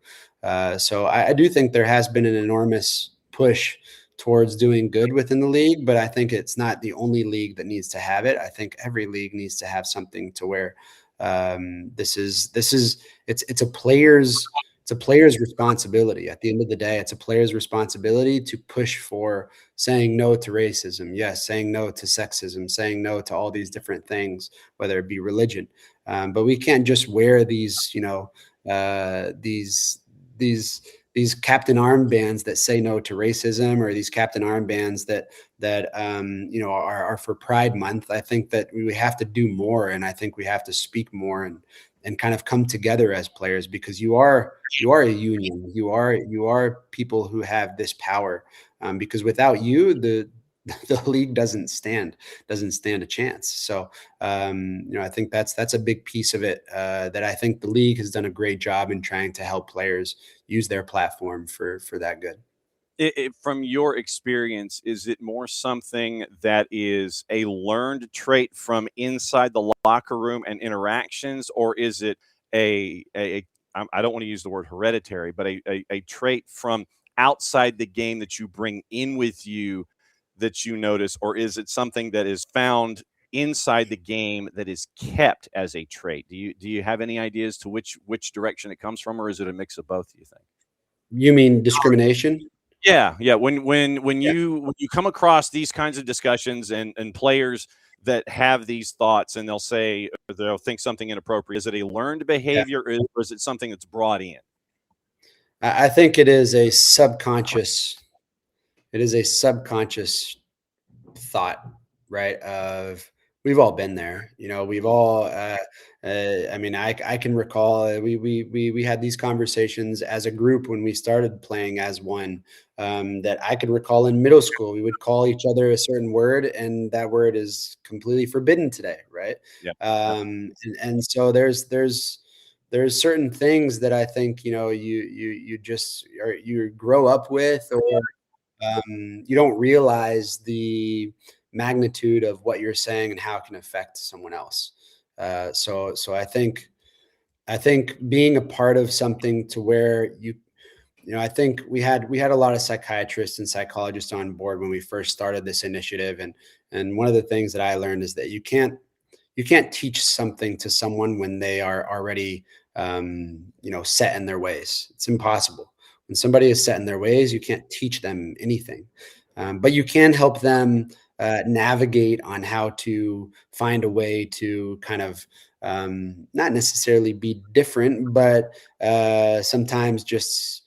So I do think there has been an enormous push towards doing good within the league, but I think it's not the only league that needs to have it. I think every league needs to have something to where it's a player's responsibility. At the end of the day, it's a player's responsibility to push for saying no to racism. Yes. Saying no to sexism, saying no to all these different things, whether it be religion. But we can't just wear these, these captain armbands that say no to racism, or these captain armbands that are for Pride Month. I think that we have to do more, and I think we have to speak more and kind of come together as players, because you are a union. You are people who have this power. Because without you, the league doesn't stand a chance. So I think that's a big piece of it, that I think the league has done a great job in trying to help players use their platform for that good. From your experience, is it more something that is a learned trait from inside the locker room and interactions, or is it I don't want to use the word hereditary, but a trait from outside the game that you bring in with you that you notice, or is it something that is found inside the game that is kept as a trait? Do you have any ideas to which direction it comes from, or is it a mix of both, do you think? You mean discrimination? Yeah. When you come across these kinds of discussions and players that have these thoughts and they'll think something inappropriate, is it a learned behavior, or is it something that's brought in? I think it is a subconscious. It is a subconscious thought, right? Of we've all been there. You know, we've all. I mean, I can recall we had these conversations as a group when we started playing as one. That I could recall in middle school, we would call each other a certain word, and that word is completely forbidden today, right? Yeah. And so there's certain things that I think, you know, you just you grow up with, or you don't realize the magnitude of what you're saying and how it can affect someone else. So I think being a part of something to where you know, I think we had a lot of psychiatrists and psychologists on board when we first started this initiative, and one of the things that I learned is that you can't teach something to someone when they are already you know, set in their ways. It's impossible. When somebody is set in their ways, you can't teach them anything, but you can help them navigate on how to find a way to kind of not necessarily be different, but sometimes just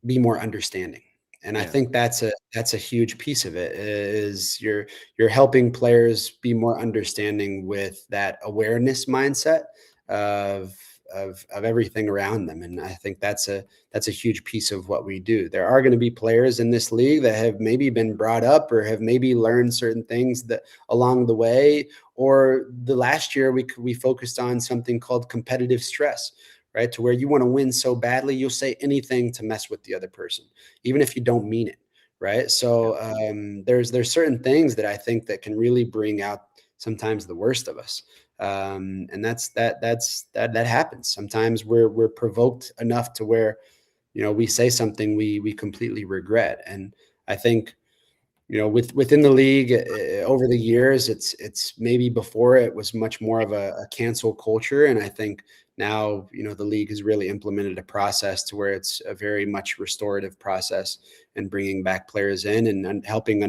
be more understanding. And I Yeah. think that's a huge piece of it, is you're helping players be more understanding with that awareness mindset of of everything around them. And I think that's a huge piece of what we do. There are going to be players in this league that have maybe been brought up or have maybe learned certain things that along the way, or the last year we focused on something called competitive stress, right? To where you want to win so badly, you'll say anything to mess with the other person, even if you don't mean it, right? So there's certain things that I think that can really bring out sometimes the worst of us, and that happens. Sometimes we're provoked enough to where, you know, we say something we completely regret, and I think, you know, within the league over the years, it's maybe before it was much more of a cancel culture, and I think now, you know, the league has really implemented a process to where it's a very much restorative process, and bringing back players in, and helping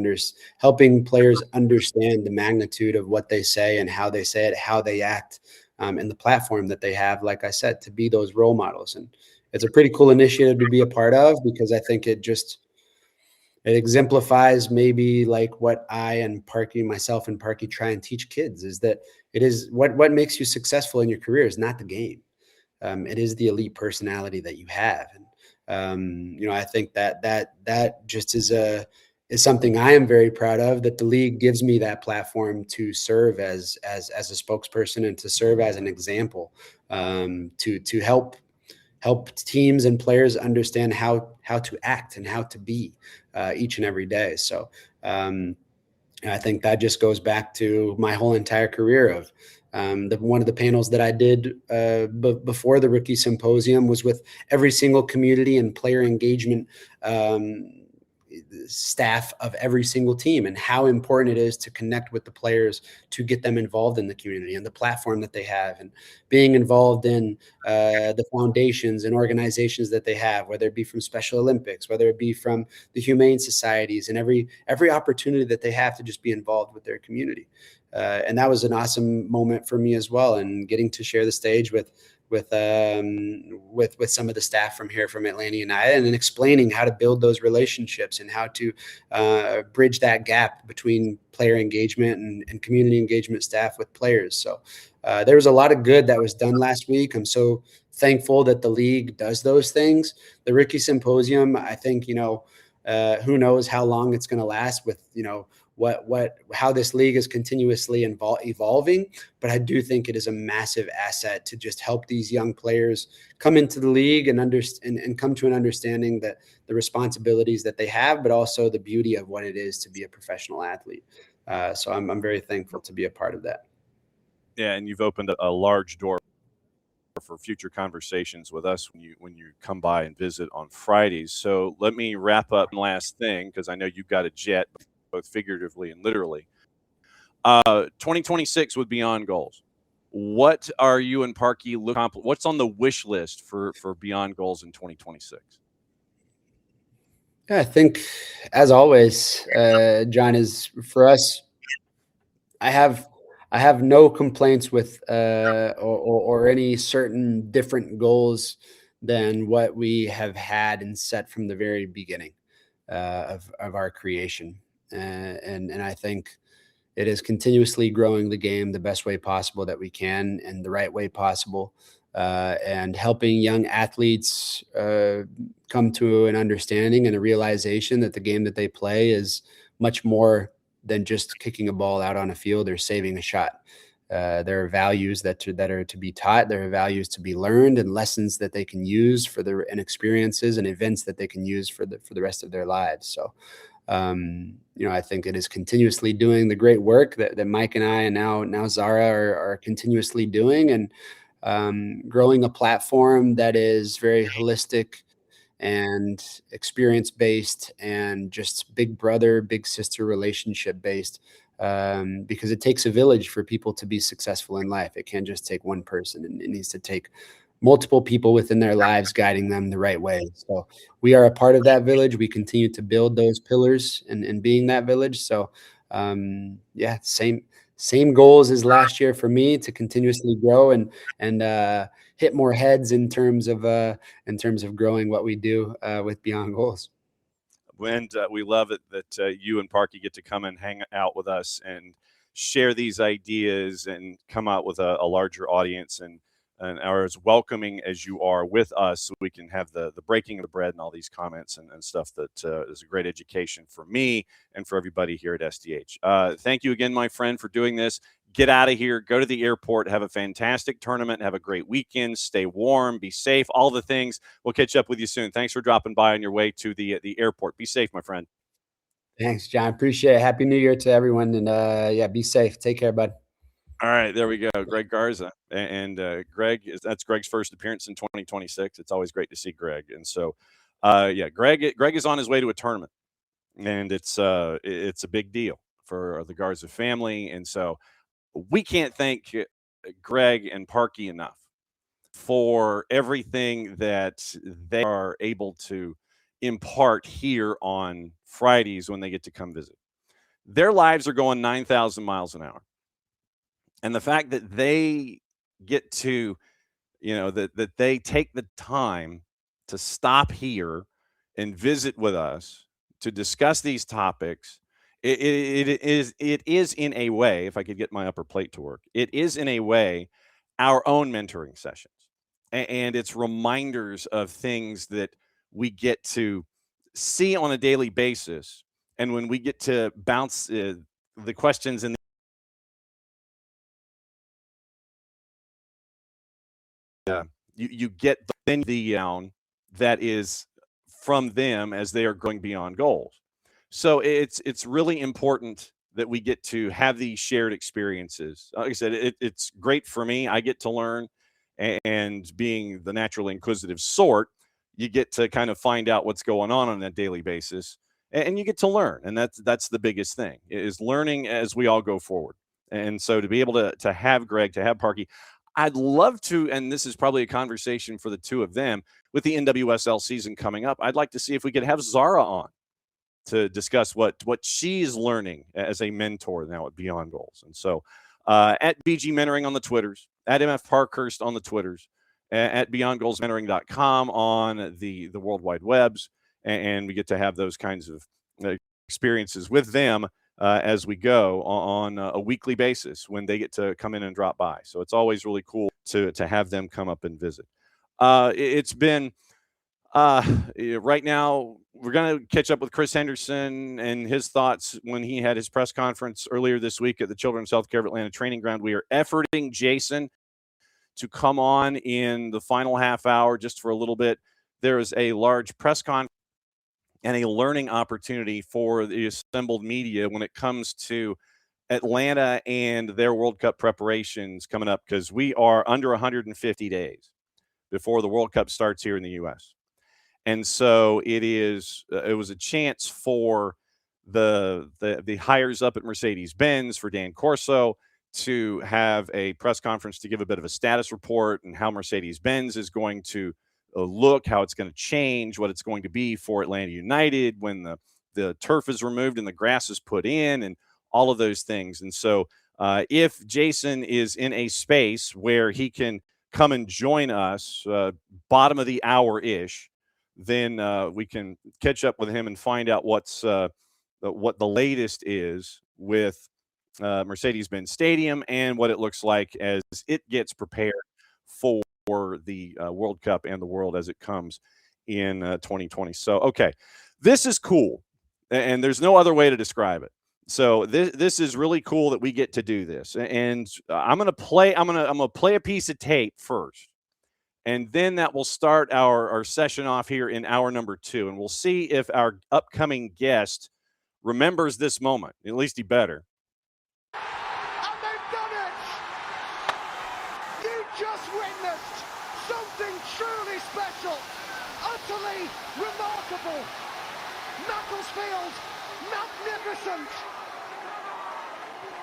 players understand the magnitude of what they say and how they say it, how they act, and the platform that they have, like I said, to be those role models. And it's a pretty cool initiative to be a part of, because I think it exemplifies maybe like what I and myself and Parky try and teach kids, is that it is what makes you successful in your career is not the game. It is the elite personality that you have. And you know, I think that just is something I am very proud of, that the league gives me that platform to serve as a spokesperson and to serve as an example, to help teams and players understand how to act and how to be each and every day. So I think that just goes back to my whole entire career of one of the panels that I did before the Rookie Symposium was with every single community and player engagement staff of every single team, and how important it is to connect with the players to get them involved in the community and the platform that they have, and being involved in the foundations and organizations that they have, whether it be from Special Olympics, whether it be from the humane societies, and every opportunity that they have to just be involved with their community. And that was an awesome moment for me as well, and getting to share the stage with some of the staff from here from Atlanta United, and then explaining how to build those relationships and how to bridge that gap between player engagement and community engagement staff with players. So there was a lot of good that was done last week. I'm so thankful that the league does those things. The Rookie Symposium, I think, you know, who knows how long it's going to last with, you know, how this league is continuously evolving. But I do think it is a massive asset to just help these young players come into the league and come to an understanding that the responsibilities that they have, but also the beauty of what it is to be a professional athlete. So I'm very thankful to be a part of that. Yeah, and you've opened a large door for future conversations with us when you come by and visit on Fridays. So let me wrap up last thing, because I know you've got a jet, both figuratively and literally. 2026 with Beyond Goals. What are you and Parky what's on the wish list for Beyond Goals in 2026? Yeah, I think, as always, John, is for us, I have no complaints with or any certain different goals than what we have had and set from the very beginning of our creation. And I think it is continuously growing the game the best way possible that we can and the right way possible, and helping young athletes come to an understanding and a realization that the game that they play is much more than just kicking a ball out on a field or saving a shot. There are values that are to be taught. There are values to be learned and lessons that they can use and experiences and events that they can use for the rest of their lives. So, I think it is continuously doing the great work that Mike and I and now Zara are continuously doing, and growing a platform that is very holistic and experience based and just big brother, big sister relationship based, because it takes a village for people to be successful in life. It can't just take one person, and it needs to take multiple people within their lives guiding them the right way. So we are a part of that village. We continue to build those pillars and being that village. So yeah, same goals as last year for me, to continuously grow and hit more heads in terms of growing what we do with Beyond Goals. And we love it that you and Parky get to come and hang out with us and share these ideas and come out with a larger audience and are as welcoming as you are with us, so we can have the breaking of the bread and all these comments and stuff that is a great education for me and for everybody here at SDH. Thank you again, my friend, for doing this. Get out of here, go to the airport, have a fantastic tournament, have a great weekend, stay warm, be safe, all the things. We'll catch up with you soon. Thanks for dropping by on your way to the airport. Be safe, my friend. Thanks, John. Appreciate it. Happy New Year to everyone. And yeah, be safe. Take care, bud. All right, there we go. Greg Garza. And that's Greg's first appearance in 2026. It's always great to see Greg. And so, yeah, Greg is on his way to a tournament, and it's a big deal for the Garza family. And so we can't thank Greg and Parky enough for everything that they are able to impart here on Fridays when they get to come visit. Their lives are going 9,000 miles an hour. And the fact that they get to, that they take the time to stop here and visit with us to discuss these topics, it is in a way, if I could get my upper plate to work, it is in a way our own mentoring sessions. And it's reminders of things that we get to see on a daily basis. And when we get to bounce the questions in you get the down that is from them as they are growing beyond goals. So it's really important that we get to have these shared experiences. Like I said, it's great for me. I get to learn, and being the naturally inquisitive sort, you get to kind of find out what's going on a daily basis, and you get to learn. And that's the biggest thing, is learning as we all go forward. And so to be able to have Greg, to have Parky, I'd love to, and this is probably a conversation for the two of them, with the NWSL season coming up, I'd like to see if we could have Zara on to discuss what she's learning as a mentor now at Beyond Goals. And so at BG Mentoring on the Twitters, at MF Parkhurst on the Twitters, at BeyondGoalsMentoring.com on the World Wide Webs, and we get to have those kinds of experiences with them as we go on a weekly basis when they get to come in and drop by. So it's always really cool to have them come up and visit. It's been right now, we're going to catch up with Chris Henderson and his thoughts when he had his press conference earlier this week at the Children's Healthcare of Atlanta Training Ground. We are efforting Jason to come on in the final half hour just for a little bit. There is a large press conference and a learning opportunity for the assembled media when it comes to Atlanta and their World Cup preparations coming up, because we are under 150 days before the World Cup starts here in the U.S. And so it was a chance for the hires up at Mercedes-Benz, for Dan Corso, to have a press conference to give a bit of a status report and how Mercedes-Benz is going to look, how it's going to change, what it's going to be for Atlanta United when the turf is removed and the grass is put in, and all of those things. And so if Jason is in a space where he can come and join us bottom of the hour-ish, then we can catch up with him and find out what the latest is with Mercedes-Benz Stadium and what it looks like as it gets prepared for the World Cup and the world as it comes in 2020. So, okay, this is cool, and there's no other way to describe it. So this is really cool that we get to do this, and I'm gonna play a piece of tape first, and then that will start our session off here in hour number 2, and we'll see if our upcoming guest remembers this moment. At least he better. And they've done it! You just witnessed something truly special, utterly remarkable. Macclesfield, magnificent.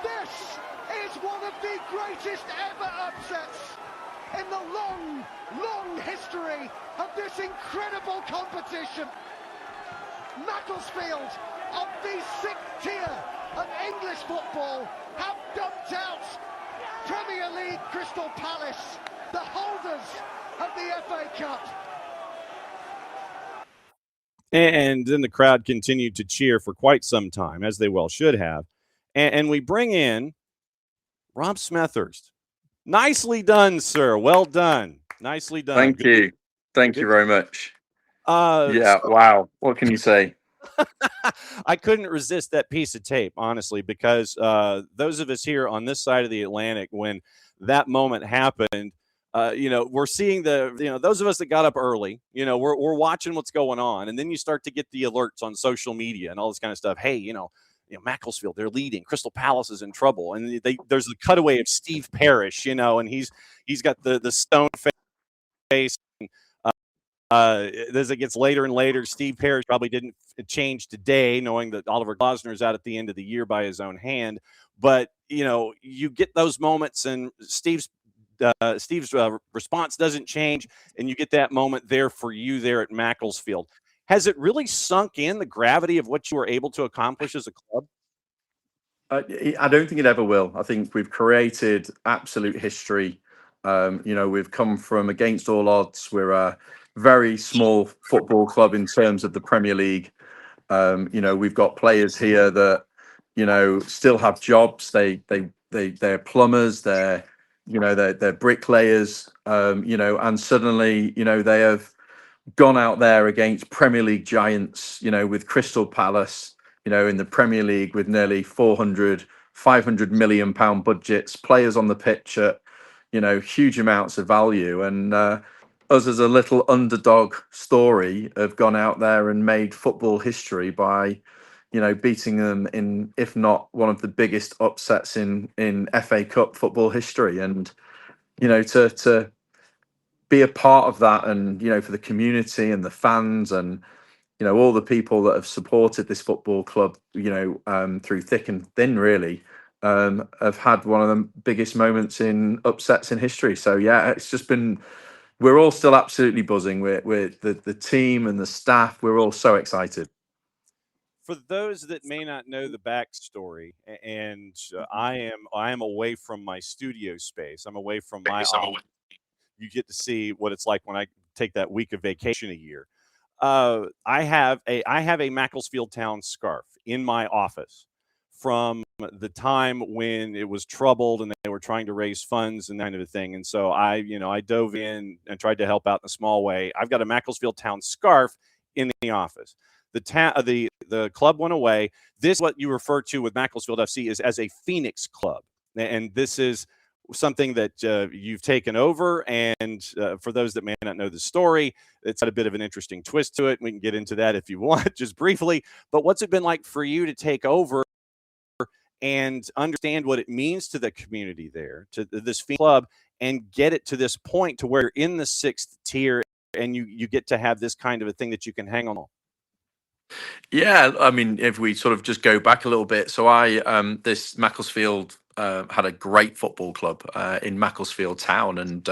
This is one of the greatest ever upsets in the long, long history of this incredible competition. Macclesfield, of the 6th tier of English football, have dumped out Premier League Crystal Palace, the holders of the FA Cup. And then the crowd continued to cheer for quite some time, as they well should have. And we bring in Rob Smethurst. Nicely done, sir. Well done. Nicely done. Thank you. Thank you very much. Wow. What can you say? I couldn't resist that piece of tape, honestly, because those of us here on this side of the Atlantic, when that moment happened, we're seeing those of us that got up early, we're watching what's going on. And then you start to get the alerts on social media and all this kind of stuff. Hey, Macclesfield, they're leading. Crystal Palace is in trouble. And there's the cutaway of Steve Parrish, and he's got the stone face. As it gets later and later, Steve Parrish probably didn't change today, knowing that Oliver Glasner's out at the end of the year by his own hand. But, you get those moments, and Steve's response doesn't change, and you get that moment there for you there at Macclesfield. Has it really sunk in, the gravity of what you were able to accomplish as a club? I don't think it ever will. I think we've created absolute history. We've come from against all odds. We're a very small football club in terms of the Premier League. We've got players here that, still have jobs. They're plumbers. They're bricklayers. And suddenly, they have gone out there against Premier League giants, with Crystal Palace, in the Premier League with nearly 500 million pound budgets, players on the pitch at, huge amounts of value. And us as a little underdog story have gone out there and made football history by, beating them in, if not one of the biggest upsets in FA Cup football history. And, to be a part of that, and for the community and the fans and all the people that have supported this football club through thick and thin, really have had one of the biggest moments in upsets in history. So it's just been, we're all still absolutely buzzing. We're the team and the staff, we're all so excited. For those that may not know the backstory, and I am away from my studio space. I'm away from my office. You get to see what it's like when I take that week of vacation a year. I have a Macclesfield Town scarf in my office from the time when it was troubled and they were trying to raise funds and that kind of a thing. And so I dove in and tried to help out in a small way. I've got a Macclesfield Town scarf in the office. The club went away. This, what you refer to with Macclesfield FC, is as a Phoenix club. And this is something that you've taken over. And for those that may not know the story, it's got a bit of an interesting twist to it. We can get into that if you want, just briefly. But what's it been like for you to take over and understand what it means to the community there, to this club, and get it to this point to where you're in the 6th tier and you get to have this kind of a thing that you can hang on? Yeah, I mean, if we sort of just go back a little bit. So this Macclesfield had a great football club in Macclesfield Town, and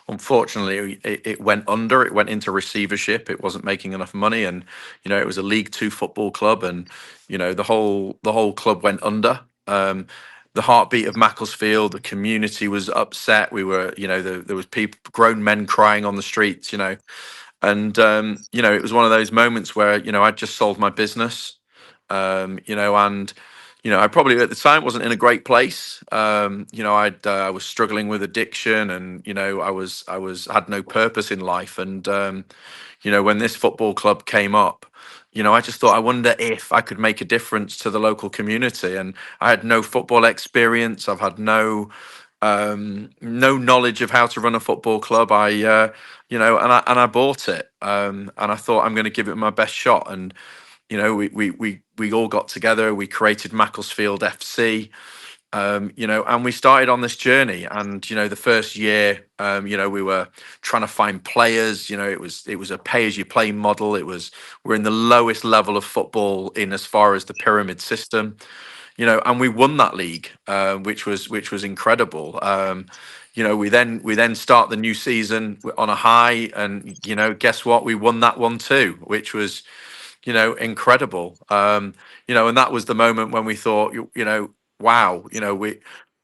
unfortunately it went under. It went into receivership. It wasn't making enough money, and it was a League Two football club, and the whole club went under. The heartbeat of Macclesfield, the community was upset. We were, there was people, grown men crying on the streets, and it was one of those moments where I'd just sold my business, and I probably at the time wasn't in a great place. I was struggling with addiction, and I had no purpose in life. And when this football club came up, I just thought, I wonder if I could make a difference to the local community. And I had no football experience. I've had no knowledge of how to run a football club. And I bought it, and I thought, I'm going to give it my best shot. And we all got together. We created Macclesfield FC, and we started on this journey. And the first year, we were trying to find players. It was a pay as you play model. We're in the lowest level of football in as far as the pyramid system. And we won that league, which was incredible. We then start the new season on a high, and guess what? We won that one too, which was incredible. And that was the moment when we thought, wow,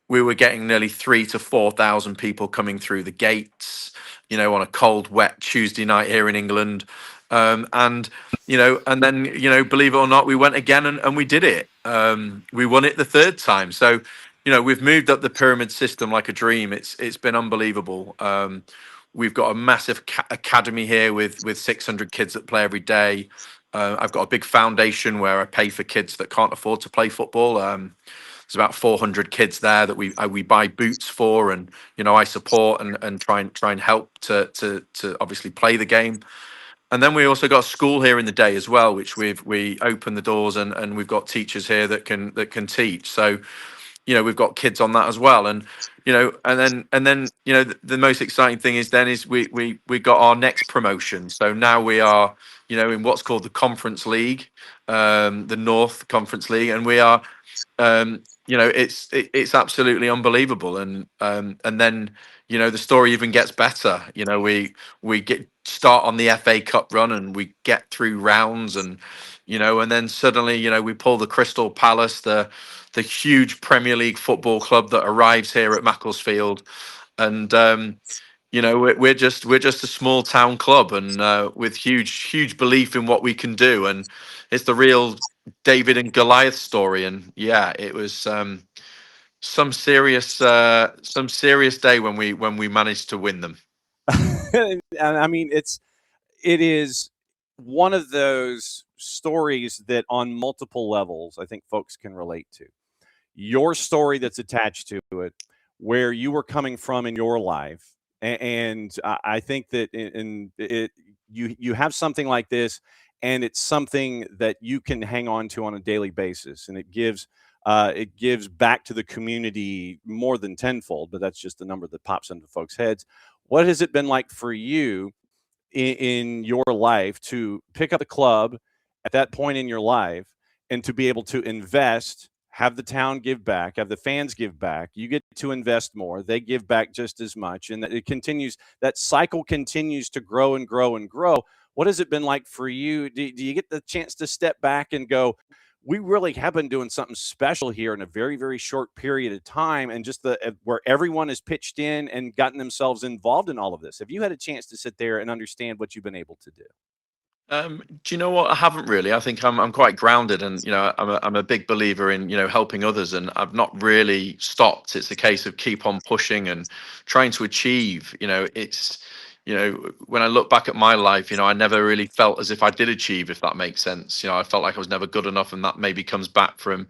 we were getting nearly 3,000 to 4,000 people coming through the gates, on a cold, wet Tuesday night here in England. And then, believe it or not, we went again, and we did it. We won it the third time. So, we've moved up the pyramid system like a dream. It's been unbelievable. We've got a massive academy here with 600 kids that play every day. I've got a big foundation where I pay for kids that can't afford to play football. There's about 400 kids there that we buy boots for, and I support and try and help to obviously play the game. And then we also got a school here in the day as well, which we open the doors, and we've got teachers here that can teach. So we've got kids on that as well. And and then the most exciting thing is we got our next promotion. So now we are in what's called the Conference League, the North Conference League, and we are it's absolutely unbelievable. And then the story even gets better. We start on the FA Cup run, and we get through rounds, and and then suddenly we pull the Crystal Palace, the huge Premier League football club that arrives here at Macclesfield. And we're just a small town club, and with huge belief in what we can do. And it's the real David and Goliath story. And yeah, it was some serious day when we managed to win them. And I mean, it is one of those stories that on multiple levels, I think folks can relate to. Your story that's attached to it, where you were coming from in your life, and I think that you have something like this, and it's something that you can hang on to on a daily basis, and it gives back to the community more than tenfold. But that's just the number that pops into folks' heads. What has it been like for you in your life to pick up a club at that point in your life, and to be able to invest, have the town give back, have the fans give back, you get to invest more, they give back just as much, and that cycle continues to grow and grow and grow. What has it been like for you? Do you get the chance to step back and go, we really have been doing something special here in a very, very short period of time, and just where everyone has pitched in and gotten themselves involved in all of this? Have you had a chance to sit there and understand what you've been able to do? Do you know what? I haven't really. I think I'm quite grounded, and I'm a big believer in helping others, and I've not really stopped. It's a case of keep on pushing and trying to achieve. It's when I look back at my life, I never really felt as if I did achieve, if that makes sense. I felt like I was never good enough, and that maybe comes back from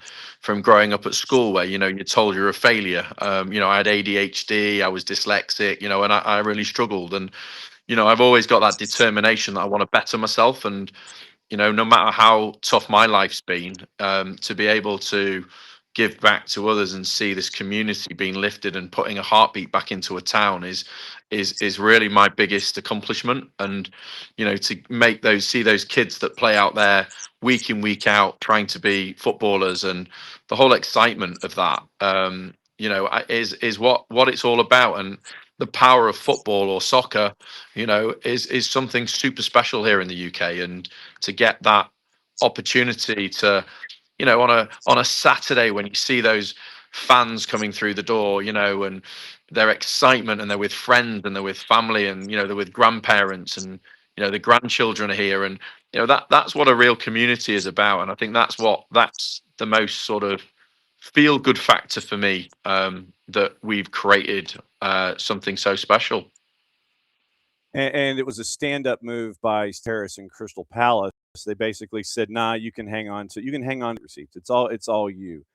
growing up at school, where you're told you're a failure. I had ADHD, I was dyslexic, and I really struggled. And I've always got that determination that I want to better myself. And no matter how tough my life's been, to be able to give back to others and see this community being lifted and putting a heartbeat back into a town is really my biggest accomplishment. And to see those kids that play out there week in, week out, trying to be footballers, and the whole excitement of that is what it's all about. And the power of football or soccer is something super special here in the UK. And to get that opportunity to on a Saturday, when you see those fans coming through the door, and their excitement, and they're with friends, and they're with family, and they're with grandparents, and the grandchildren are here, and that's what a real community is about. And I think that's the most sort of feel good factor for me, that we've created something so special. And it was a stand-up move by Terrace and Crystal Palace. They basically said, "Nah, you can hang on to receipts. It's all you."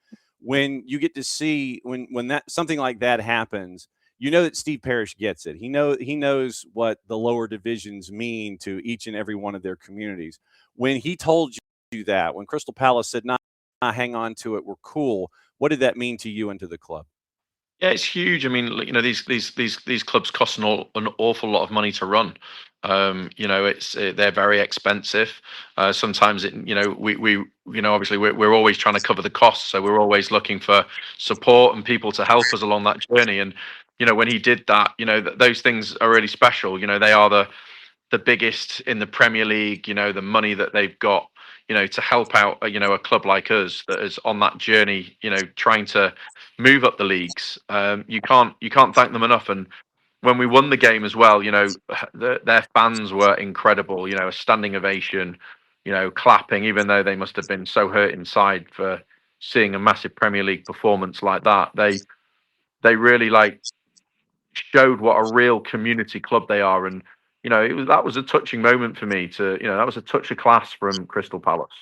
When you get to see when that something like that happens, you know that Steve Parrish gets it. He knows what the lower divisions mean to each and every one of their communities. When he told you that, when Crystal Palace said, "Nah, hang on to it, we're cool," what did that mean to you and to the club? Yeah, it's huge. I mean, you know, these clubs cost an awful lot of money to run. You know, they're very expensive. Sometimes you know, we you know, obviously we're always trying to cover the costs, so we're always looking for support and people to help us along that journey. And you know, when he did that, you know, those things are really special. You know, they are the biggest in the Premier League. You know, the money that they've got, you know, to help out, you know, a club like us that is on that journey, you know, trying to move up the leagues. You can't thank them enough. And when we won the game as well, you know, their fans were incredible. You know, a standing ovation, you know, clapping, even though they must have been so hurt inside for seeing a massive Premier League performance like that. They really like showed what a real community club they are. And you know, that was a touching moment for me. That was a touch of class from Crystal Palace.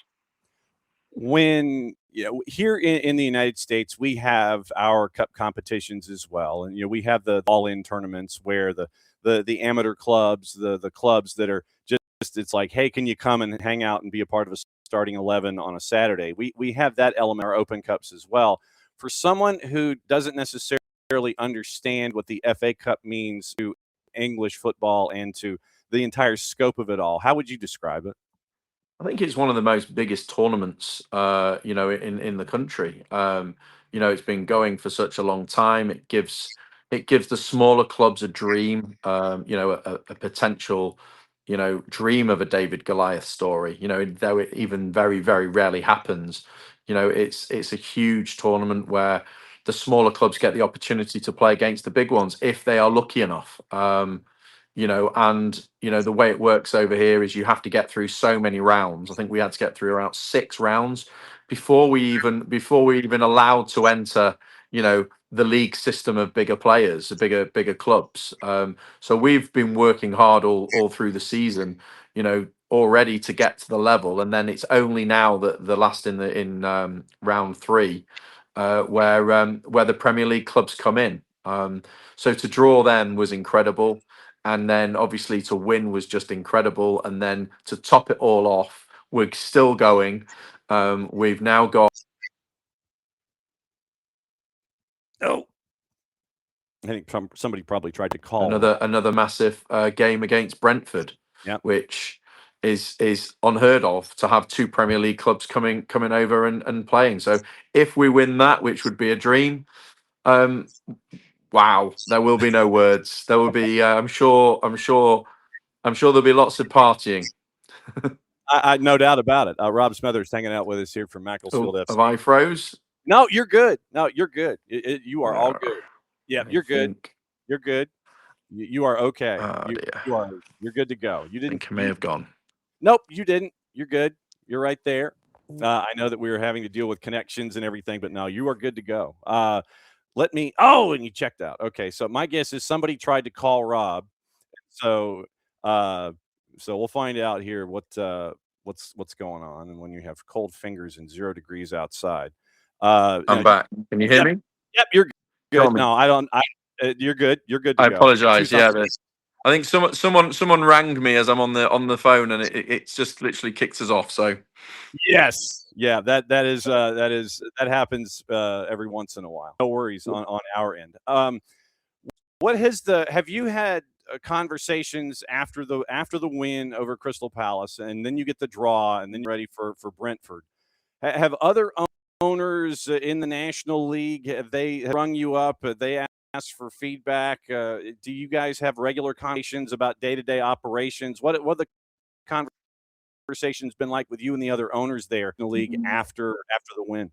When here in the United States, we have our cup competitions as well, and we have the all-in tournaments where the amateur clubs, the clubs that are just, it's like, hey, can you come and hang out and be a part of a starting 11 on a Saturday? We have that element, our Open Cups as well. For someone who doesn't necessarily understand what the FA Cup means to English football and to the entire scope of it all, how would you describe it? I think it's one of the most biggest tournaments, you know, in the country. You know, it's been going for such a long time. It gives the smaller clubs a dream. You know, a potential, you know, dream of a David Goliath story. You know, though it even very very rarely happens. You know, it's a huge tournament where the smaller clubs get the opportunity to play against the big ones if they are lucky enough. You know, and you know the way it works over here is you have to get through so many rounds. I think we had to get through around 6 rounds before we even allowed to enter, you know, the league system of bigger players, the bigger clubs. So we've been working hard all through the season, you know, already to get to the level, and then it's only now that the last in round 3 where the Premier League clubs come in. So to draw them was incredible. And then obviously to win was just incredible. And then to top it all off, we're still going. We've now got. Oh, I think somebody probably tried to call another massive game against Brentford, which is unheard of, to have 2 Premier League clubs coming over and playing. So if we win that, which would be a dream, wow, there will be no words. There will be, I'm sure there'll be lots of partying. I no doubt about it. Rob Smethurst hanging out with us here from Macclesfield FC. Have I froze? No, you're good. No, you're good. You are all good. Yeah, you're good. You're good. You are okay. You're good to go. You didn't. I think I may have gone. Nope, you didn't. You're good. You're right there. I know that we were having to deal with connections and everything, but no, you are good to go. And you checked out. Okay, so my guess is somebody tried to call Rob. So we'll find out here what's going on, and when you have cold fingers and 0 degrees outside. I'm back. Can you hear me? Yep, you're good. No, I don't. You're good. You're good to I go. apologize. Yeah, I think someone rang me as I'm on the phone, and it's just literally kicked us off. So yes, yeah, that happens every once in a while. No worries on our end. Have you had conversations after the win over Crystal Palace, and then you get the draw, and then you're ready for Brentford? Have other owners in the National League, have they rung you up? Have they asked for feedback? Do you guys have regular conversations about day-to-day operations? What the conversations been like with you and the other owners there in the league after the win?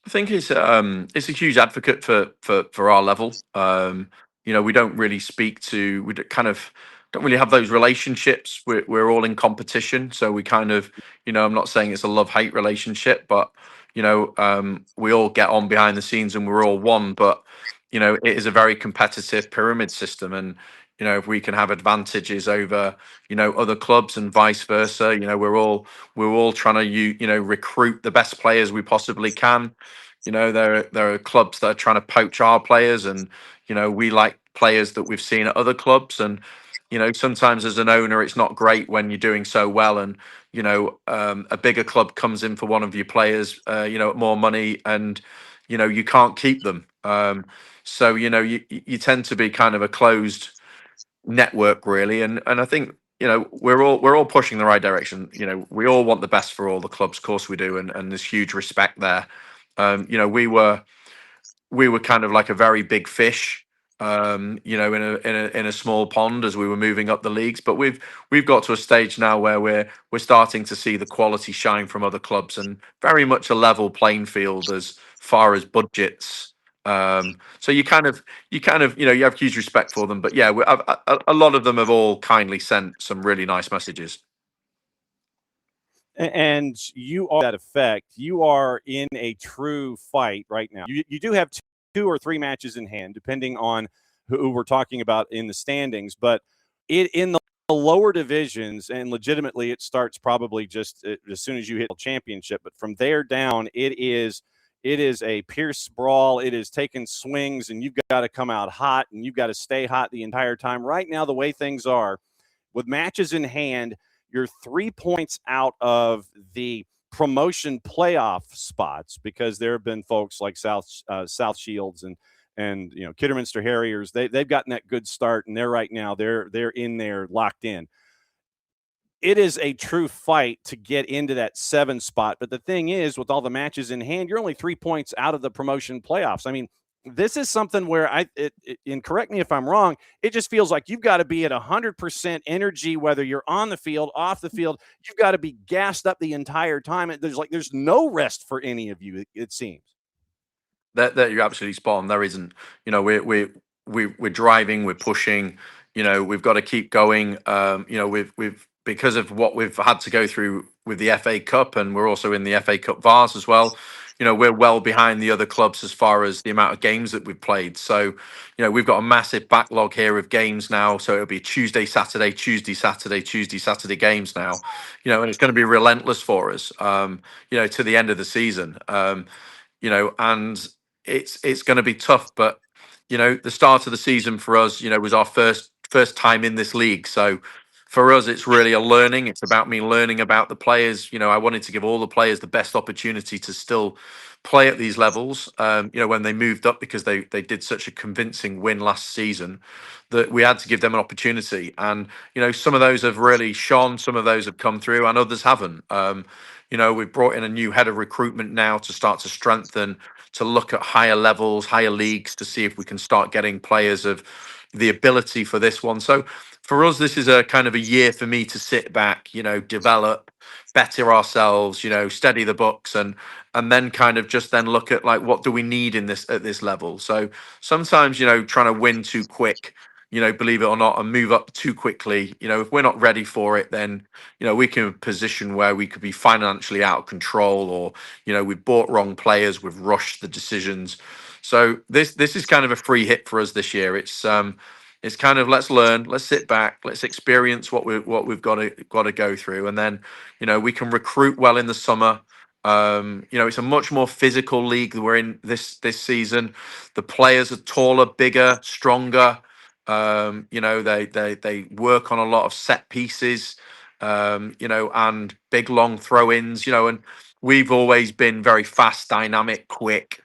I think it's a huge advocate for our level. You know, we don't really we don't really have those relationships. We're all in competition, so we kind of, you know, I'm not saying it's a love-hate relationship, but we all get on behind the scenes and we're all one, but it is a very competitive pyramid system, and if we can have advantages over other clubs and vice versa, we're all trying to recruit the best players we possibly can. There are clubs that are trying to poach our players, and we like players that we've seen at other clubs. And sometimes as an owner, it's not great when you're doing so well, and a bigger club comes in for one of your players, at more money, and you can't keep them. So you tend to be kind of a closed network, really. And I think we're all pushing the right direction. We all want the best for all the clubs, of course we do, and there's huge respect there. We were kind of like a very big fish, in a small pond as we were moving up the leagues. But we've got to a stage now where we're starting to see the quality shine from other clubs, and very much a level playing field as far as budgets. So you have huge respect for them. But yeah, a lot of them have all kindly sent some really nice messages. And you are that effect. You are in a true fight right now. You do have two or three matches in hand, depending on who we're talking about in the standings. But in the lower divisions, and legitimately, it starts probably just as soon as you hit the championship. But from there down, it is a pierce brawl. It is taking swings, and you've got to come out hot, and you've got to stay hot the entire time. Right now, the way things are, with matches in hand, you're 3 points out of the promotion playoff spots, because there have been folks like South Shields and Kidderminster Harriers. They've gotten that good start, and right now they're in there locked in. It is a true fight to get into that 7 spot. But the thing is, with all the matches in hand, you're only 3 points out of the promotion playoffs. I mean, this is something where and correct me if I'm wrong, it just feels like you've got to be at 100% energy, whether you're on the field, off the field. You've got to be gassed up the entire time. There's no rest for any of you, it seems. That you're absolutely spot on. There isn't. We're driving, we're pushing. We've got to keep going. We've because of what we've had to go through with the FA Cup, and we're also in the FA Cup Vars as well. We're well behind the other clubs as far as the amount of games that we've played. So, we've got a massive backlog here of games now. So it'll be Tuesday, Saturday, Tuesday, Saturday, Tuesday, Saturday games now. And it's going to be relentless for us. To the end of the season. And it's going to be tough. But the start of the season for us, was our first time in this league. So for us, it's really a learning. It's about me learning about the players. I wanted to give all the players the best opportunity to still play at these levels. When they moved up, because they did such a convincing win last season, that we had to give them an opportunity. And some of those have really shone, some of those have come through, and others haven't. We've brought in a new head of recruitment now to start to strengthen, to look at higher levels, higher leagues, to see if we can start getting players of the ability for this one. So for us, this is a kind of a year for me to sit back, develop, better ourselves, steady the books, and then kind of just then look at, like, what do we need at this level. So sometimes, trying to win too quick, believe it or not, and move up too quickly, if we're not ready for it, then we can position where we could be financially out of control, or we've bought wrong players, we've rushed the decisions. So this is kind of a free hit for us this year. It's kind of, let's learn, let's sit back, let's experience what we've got to go through, and then we can recruit well in the summer. It's a much more physical league that we're in this season. The players are taller, bigger, stronger. They work on a lot of set pieces, and big long throw-ins. And we've always been very fast, dynamic, quick.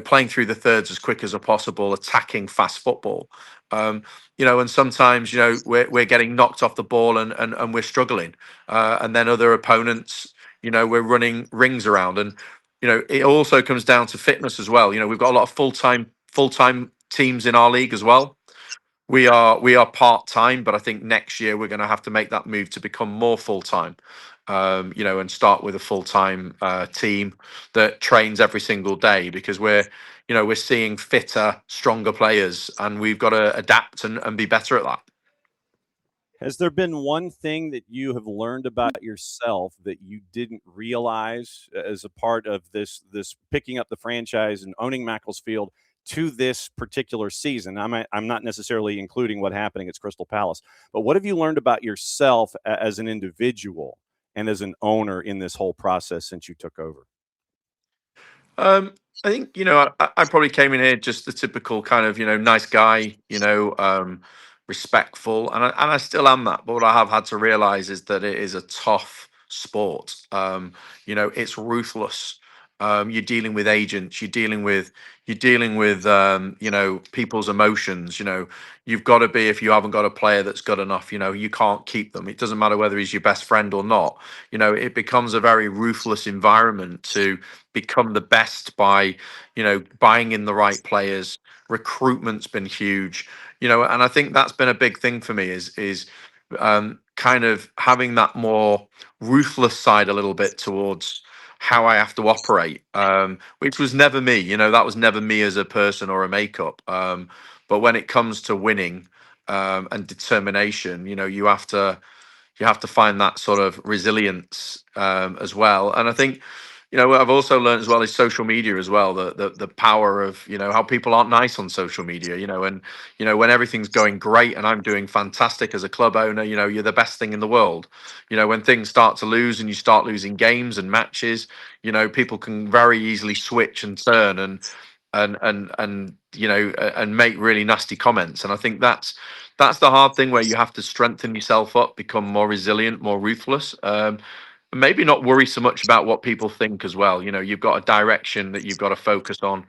Playing through the thirds as quick as possible, attacking fast football. And sometimes, we're getting knocked off the ball and we're struggling. And then other opponents, we're running rings around. And, it also comes down to fitness as well. We've got a lot of full-time teams in our league as well. We are part-time, but I think next year we're going to have to make that move to become more full-time. And start with a full-time team that trains every single day, because we're seeing fitter, stronger players, and we've got to adapt and be better at that. Has there been one thing that you have learned about yourself that you didn't realize as a part of this picking up the franchise and owning Macclesfield to this particular season? I'm not necessarily including what happening at Crystal Palace, but what have you learned about yourself as an individual and as an owner in this whole process since you took over? I think, I probably came in here just the typical kind of, nice guy, respectful, and I still am that. But what I have had to realize is that it is a tough sport. It's ruthless. You're dealing with agents. You're dealing with people's emotions. You've got to be, if you haven't got a player that's good enough, you can't keep them. It doesn't matter whether he's your best friend or not. It becomes a very ruthless environment to become the best by, buying in the right players. Recruitment's been huge, and I think that's been a big thing for me is kind of having that more ruthless side a little bit towards how I have to operate, which was never me. That was never me as a person or a makeup. But when it comes to winning and determination, you have to find that sort of resilience as well. And I think, what I've also learned as well is social media as well, the power of, how people aren't nice on social media, and, when everything's going great and I'm doing fantastic as a club owner, you're the best thing in the world. When things start to lose and you start losing games and matches, people can very easily switch and turn and make really nasty comments. And I think that's the hard thing, where you have to strengthen yourself up, become more resilient, more ruthless, and maybe not worry so much about what people think as well. You've got a direction that you've got to focus on,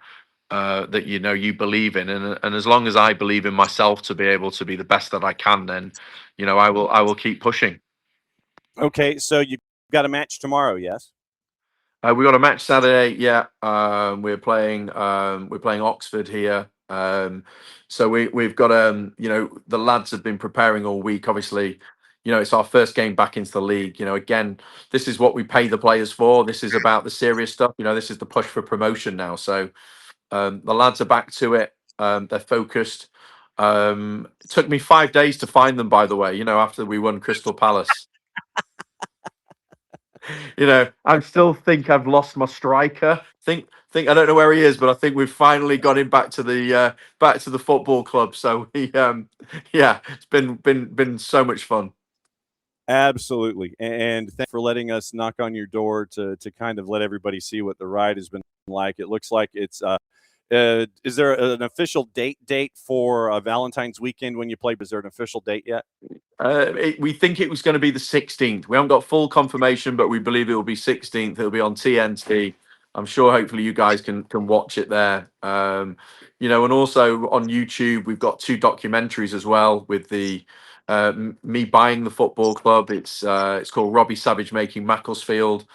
that you believe in, and as long as I believe in myself to be able to be the best that I can, then I will keep pushing. Okay, so you've got a match tomorrow, yes? We got a match Saturday. Yeah, we're playing Oxford here. So we've got the lads have been preparing all week. Obviously, it's our first game back into the league. Again, this is what we pay the players for. This is about the serious stuff. This is the push for promotion now. So the lads are back to it. They're focused. It took me 5 days to find them, by the way. After we won Crystal Palace. I still think I've lost my striker. Think I don't know where he is, but I think we've finally got him back to the football club. So it's been so much fun. Absolutely. And thanks for letting us knock on your door to kind of let everybody see what the ride has been like. It looks like it's is there an official date for Valentine's weekend when you play? Is there an official date yet? We think it was going to be the 16th. We haven't got full confirmation, but we believe it will be 16th. It'll be on TNT. I'm sure hopefully you guys can watch it there. And also on YouTube, we've got 2 documentaries as well with the me buying the football club. It's called Robbie Savage Making Macclesfield.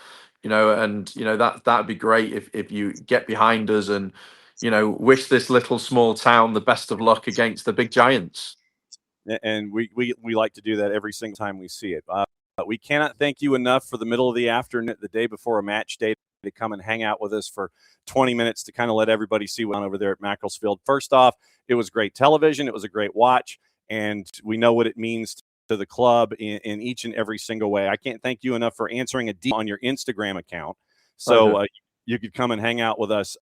That'd be great if you get behind us and wish this little small town the best of luck against the big giants. And we like to do that every single time we see it. We cannot thank you enough for the middle of the afternoon, the day before a match day, to come and hang out with us for 20 minutes to kind of let everybody see what's on over there at Macclesfield. First off, it was great television. It was a great watch, and we know what it means to the club in each and every single way. I can't thank you enough for answering a DM on your Instagram account, so you could come and hang out with us.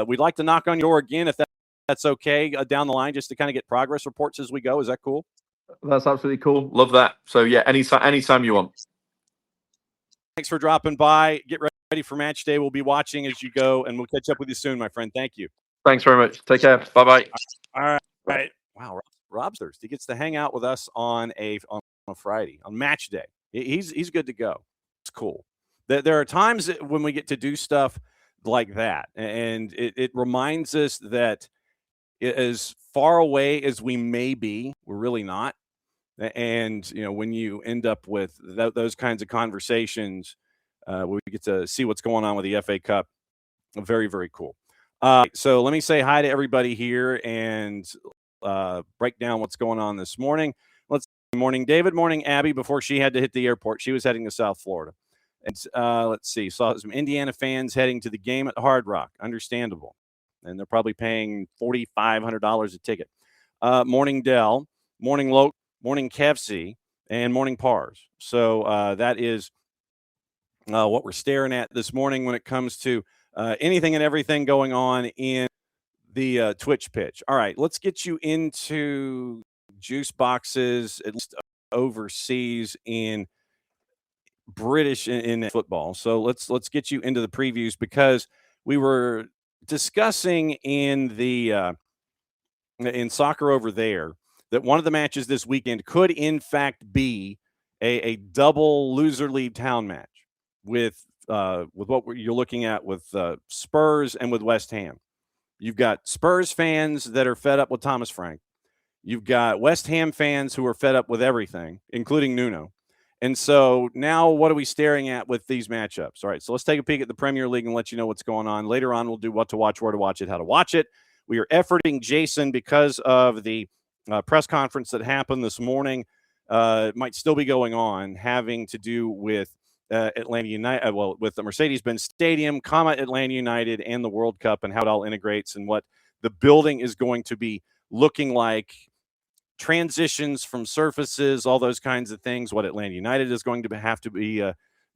We'd like to knock on your door again if that's okay down the line, just to kind of get progress reports as we go. Is that cool? That's absolutely cool. Love that. So yeah, anytime you want. Thanks for dropping by. Get ready for match day. We'll be watching as you go, and we'll catch up with you soon, my friend. Thank you. Thanks very much. Take care. Bye-bye. All right. Wow, Rob's Thursday. He gets to hang out with us on a Friday, on match day. He's good to go. It's cool. There are times when we get to do stuff like that, and it reminds us that as far away as we may be, we're really not. And when you end up with those kinds of conversations, we get to see what's going on with the FA Cup. Very, very cool. So let me say hi to everybody here and break down what's going on this morning. Morning, David. Morning, Abby. Before she had to hit the airport, she was heading to South Florida. And let's see, saw some Indiana fans heading to the game at Hard Rock. Understandable. And they're probably paying $4,500 a ticket. Morning, Dell. Morning, Loke. Morning, Kevsey. and morning pars. So that is what we're staring at this morning when it comes to anything and everything going on in the Twitch pitch. All right, let's get you into juice boxes, at least overseas in British in football. So let's get you into the previews, because we were discussing in the in soccer over there that one of the matches this weekend could in fact be a double loser leave town match with what you're looking at with Spurs and with West Ham. You've got Spurs fans that are fed up with Thomas Frank. You've got West Ham fans who are fed up with everything, including Nuno. And so now what are we staring at with these matchups? All right, so let's take a peek at the Premier League and let you know what's going on. Later on, we'll do what to watch, where to watch it, how to watch it. We are efforting Jason because of the press conference that happened this morning. It might still be going on, having to do with Atlanta United, with the Mercedes-Benz Stadium, Atlanta United, and the World Cup, and how it all integrates and what the building is going to be looking like, transitions from surfaces, all those kinds of things, what Atlanta United is going to have to be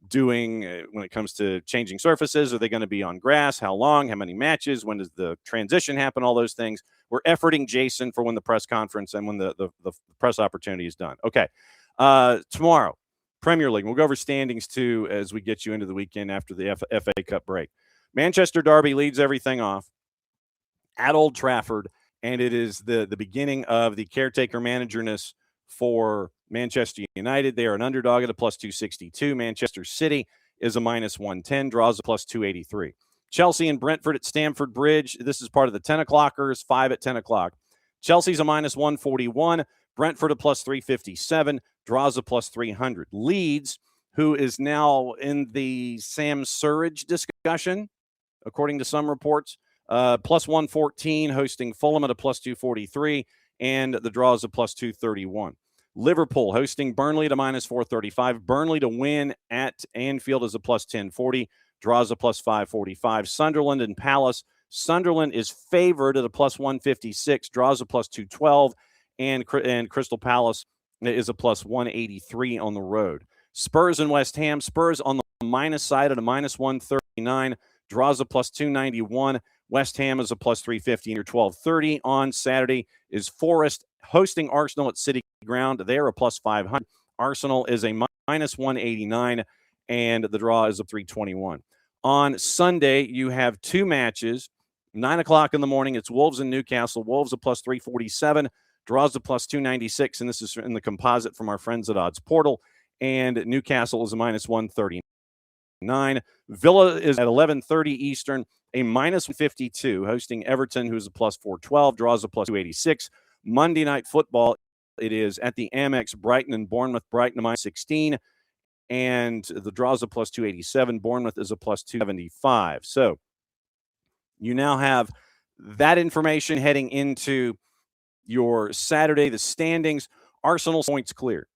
doing when it comes to changing surfaces. Are they going to be on grass? How long? How many matches? When does the transition happen? All those things. We're efforting Jason for when the press conference and when the press opportunity is done. Okay. Tomorrow, Premier League. We'll go over standings too as we get you into the weekend after the FA Cup break. Manchester Derby leads everything off at Old Trafford, and it is the beginning of the caretaker managerness for Manchester United. They are an underdog at a plus 262. Manchester City is a minus 110, draws a plus 283. Chelsea and Brentford at Stamford Bridge. This is part of the 10 o'clockers, 5 at 10 o'clock. Chelsea's a minus 141. Brentford a plus 357. Draws a plus 300. Leeds, who is now in the Sam Surridge discussion, according to some reports, plus 114, hosting Fulham at a plus 243, and the draw is a plus 231. Liverpool hosting Burnley at a minus 435. Burnley to win at Anfield is a plus 1040, draws a plus 545. Sunderland and Palace. Sunderland is favored at a plus 156, draws a plus 212, and Crystal Palace is a plus 183 on the road. Spurs and West Ham. Spurs on the minus side at a minus 139, draws a plus 291. West Ham is a plus 350 near 12:30. On Saturday is Forest hosting Arsenal at City Ground. They are a plus 500. Arsenal is a minus 189, and the draw is a 321. On Sunday, you have two matches. 9 o'clock in the morning, it's Wolves and Newcastle. Wolves a plus 347, draws a plus 296, and this is in the composite from our friends at Odds Portal. And Newcastle is a minus 139. Villa is at 11:30 Eastern, a minus 52, hosting Everton, who's a plus 412, draws a plus 286. Monday Night Football, it is at the Amex, Brighton and Bournemouth. Brighton a minus 16, and the draws a plus 287. Bournemouth is a plus 275. So you now have that information heading into your Saturday. The standings, Arsenal points cleared.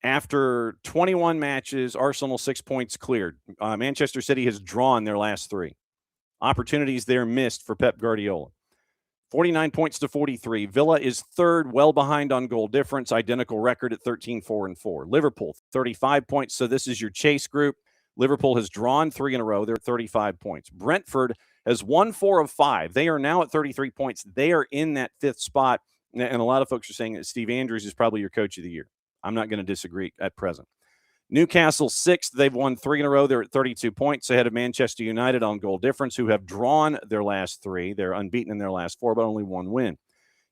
After 21 matches, Arsenal 6 points cleared. Manchester City has drawn their last 3. Opportunities there missed for Pep Guardiola. 49 points to 43. Villa is third, well behind on goal difference, identical record at 13-4-4. Liverpool, 35 points. So this is your chase group. Liverpool has drawn 3 in a row. They're at 35 points. Brentford has won 4 of 5. They are now at 33 points. They are in that 5th spot. And a lot of folks are saying that Steve Andrews is probably your coach of the year. I'm not going to disagree at present. Newcastle 6th. They've won 3 in a row. They're at 32 points ahead of Manchester United on goal difference, who have drawn their last 3. They're unbeaten in their last 4, but only 1 win.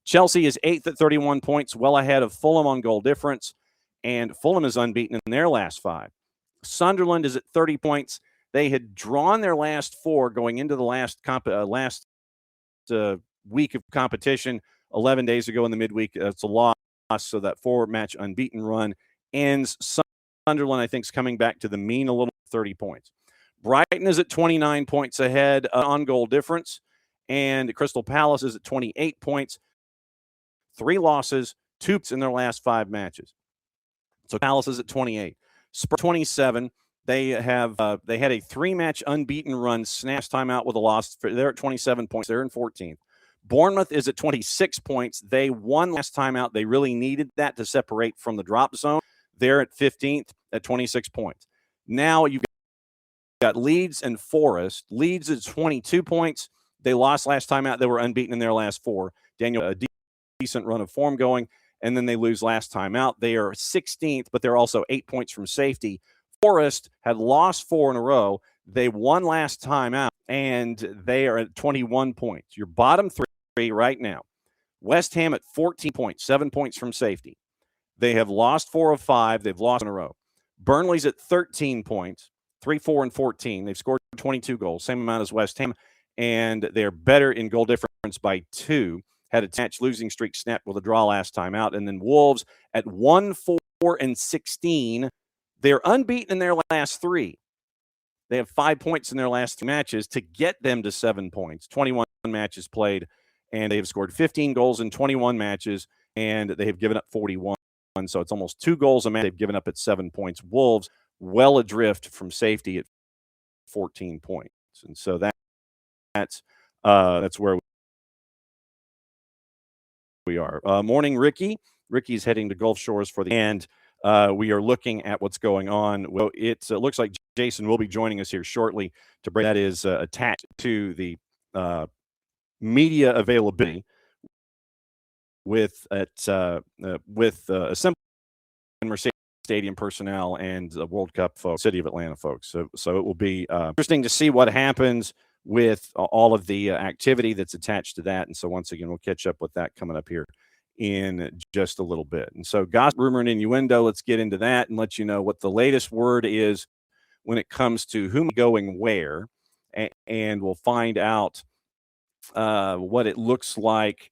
Chelsea is 8th at 31 points, well ahead of Fulham on goal difference, and Fulham is unbeaten in their last 5. Sunderland is at 30 points. They had drawn their last 4 going into the last week of competition 11 days ago in the midweek. It's a loss, so that 4-match unbeaten run ends. Sunderland, I think, is coming back to the mean a little, 30 points. Brighton is at 29 points ahead on goal difference, and Crystal Palace is at 28 points. 3 losses, 2 in their last 5 matches. So Palace is at 28. Spurs 27. They had a 3-match unbeaten run, snatched time out with a loss. They're at 27 points. They're in 14th. Bournemouth is at 26 points. They won last time out. They really needed that to separate from the drop zone. They're at 15th at 26 points. Now you've got Leeds and Forest. Leeds is 22 points. They lost last time out. They were unbeaten in their last 4. Daniel, a decent run of form going, and then they lose last time out. They are 16th, but they're also 8 points from safety. Forest had lost 4 in a row. They won last time out, and they are at 21 points. Your bottom 3 right now. West Ham at 14 points, 7 points from safety. They have lost 4 of 5. They've lost in a row. Burnley's at 13 points, 3, 4, and 14. They've scored 22 goals, same amount as West Ham, and they're better in goal difference by 2. Had a match losing streak snapped with a draw last time out. And then Wolves at 1, 4, and 16. They're unbeaten in their last 3. They have 5 points in their last 3 matches to get them to 7 points. 21 matches played, and they have scored 15 goals in 21 matches, and they have given up 41. So it's almost 2 goals a match they've given up at 7 points. Wolves well adrift from safety at 14 points. And so that's where we are. Morning, Ricky. Ricky's heading to Gulf Shores for the end. We are looking at what's going on. Well, it looks like Jason will be joining us here shortly to break. That is attached to the media availability with assembly and Mercedes Stadium personnel and World Cup folks, City of Atlanta folks. So it will be interesting to see what happens with all of the activity that's attached to that. And so once again, we'll catch up with that coming up here in just a little bit. And so gossip, rumor, and innuendo, let's get into that and let you know what the latest word is when it comes to whom going where. And we'll find out what it looks like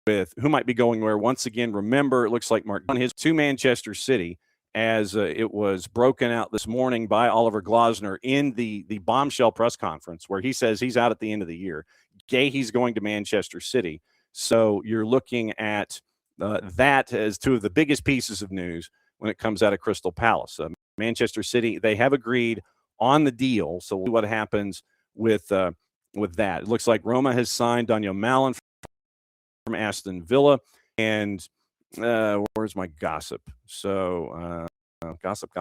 with who might be going where. Once again, remember, it looks like Mark on his to Manchester City as it was broken out this morning by Oliver Glasner in the bombshell press conference where he says he's out at the end of the year. He's going to Manchester City. So you're looking at that as 2 of the biggest pieces of news when it comes out of Crystal Palace. Manchester City, they have agreed on the deal. So we'll see what happens with that. It looks like Roma has signed Daniel Mallon from Aston Villa. And where's my gossip? So gossip.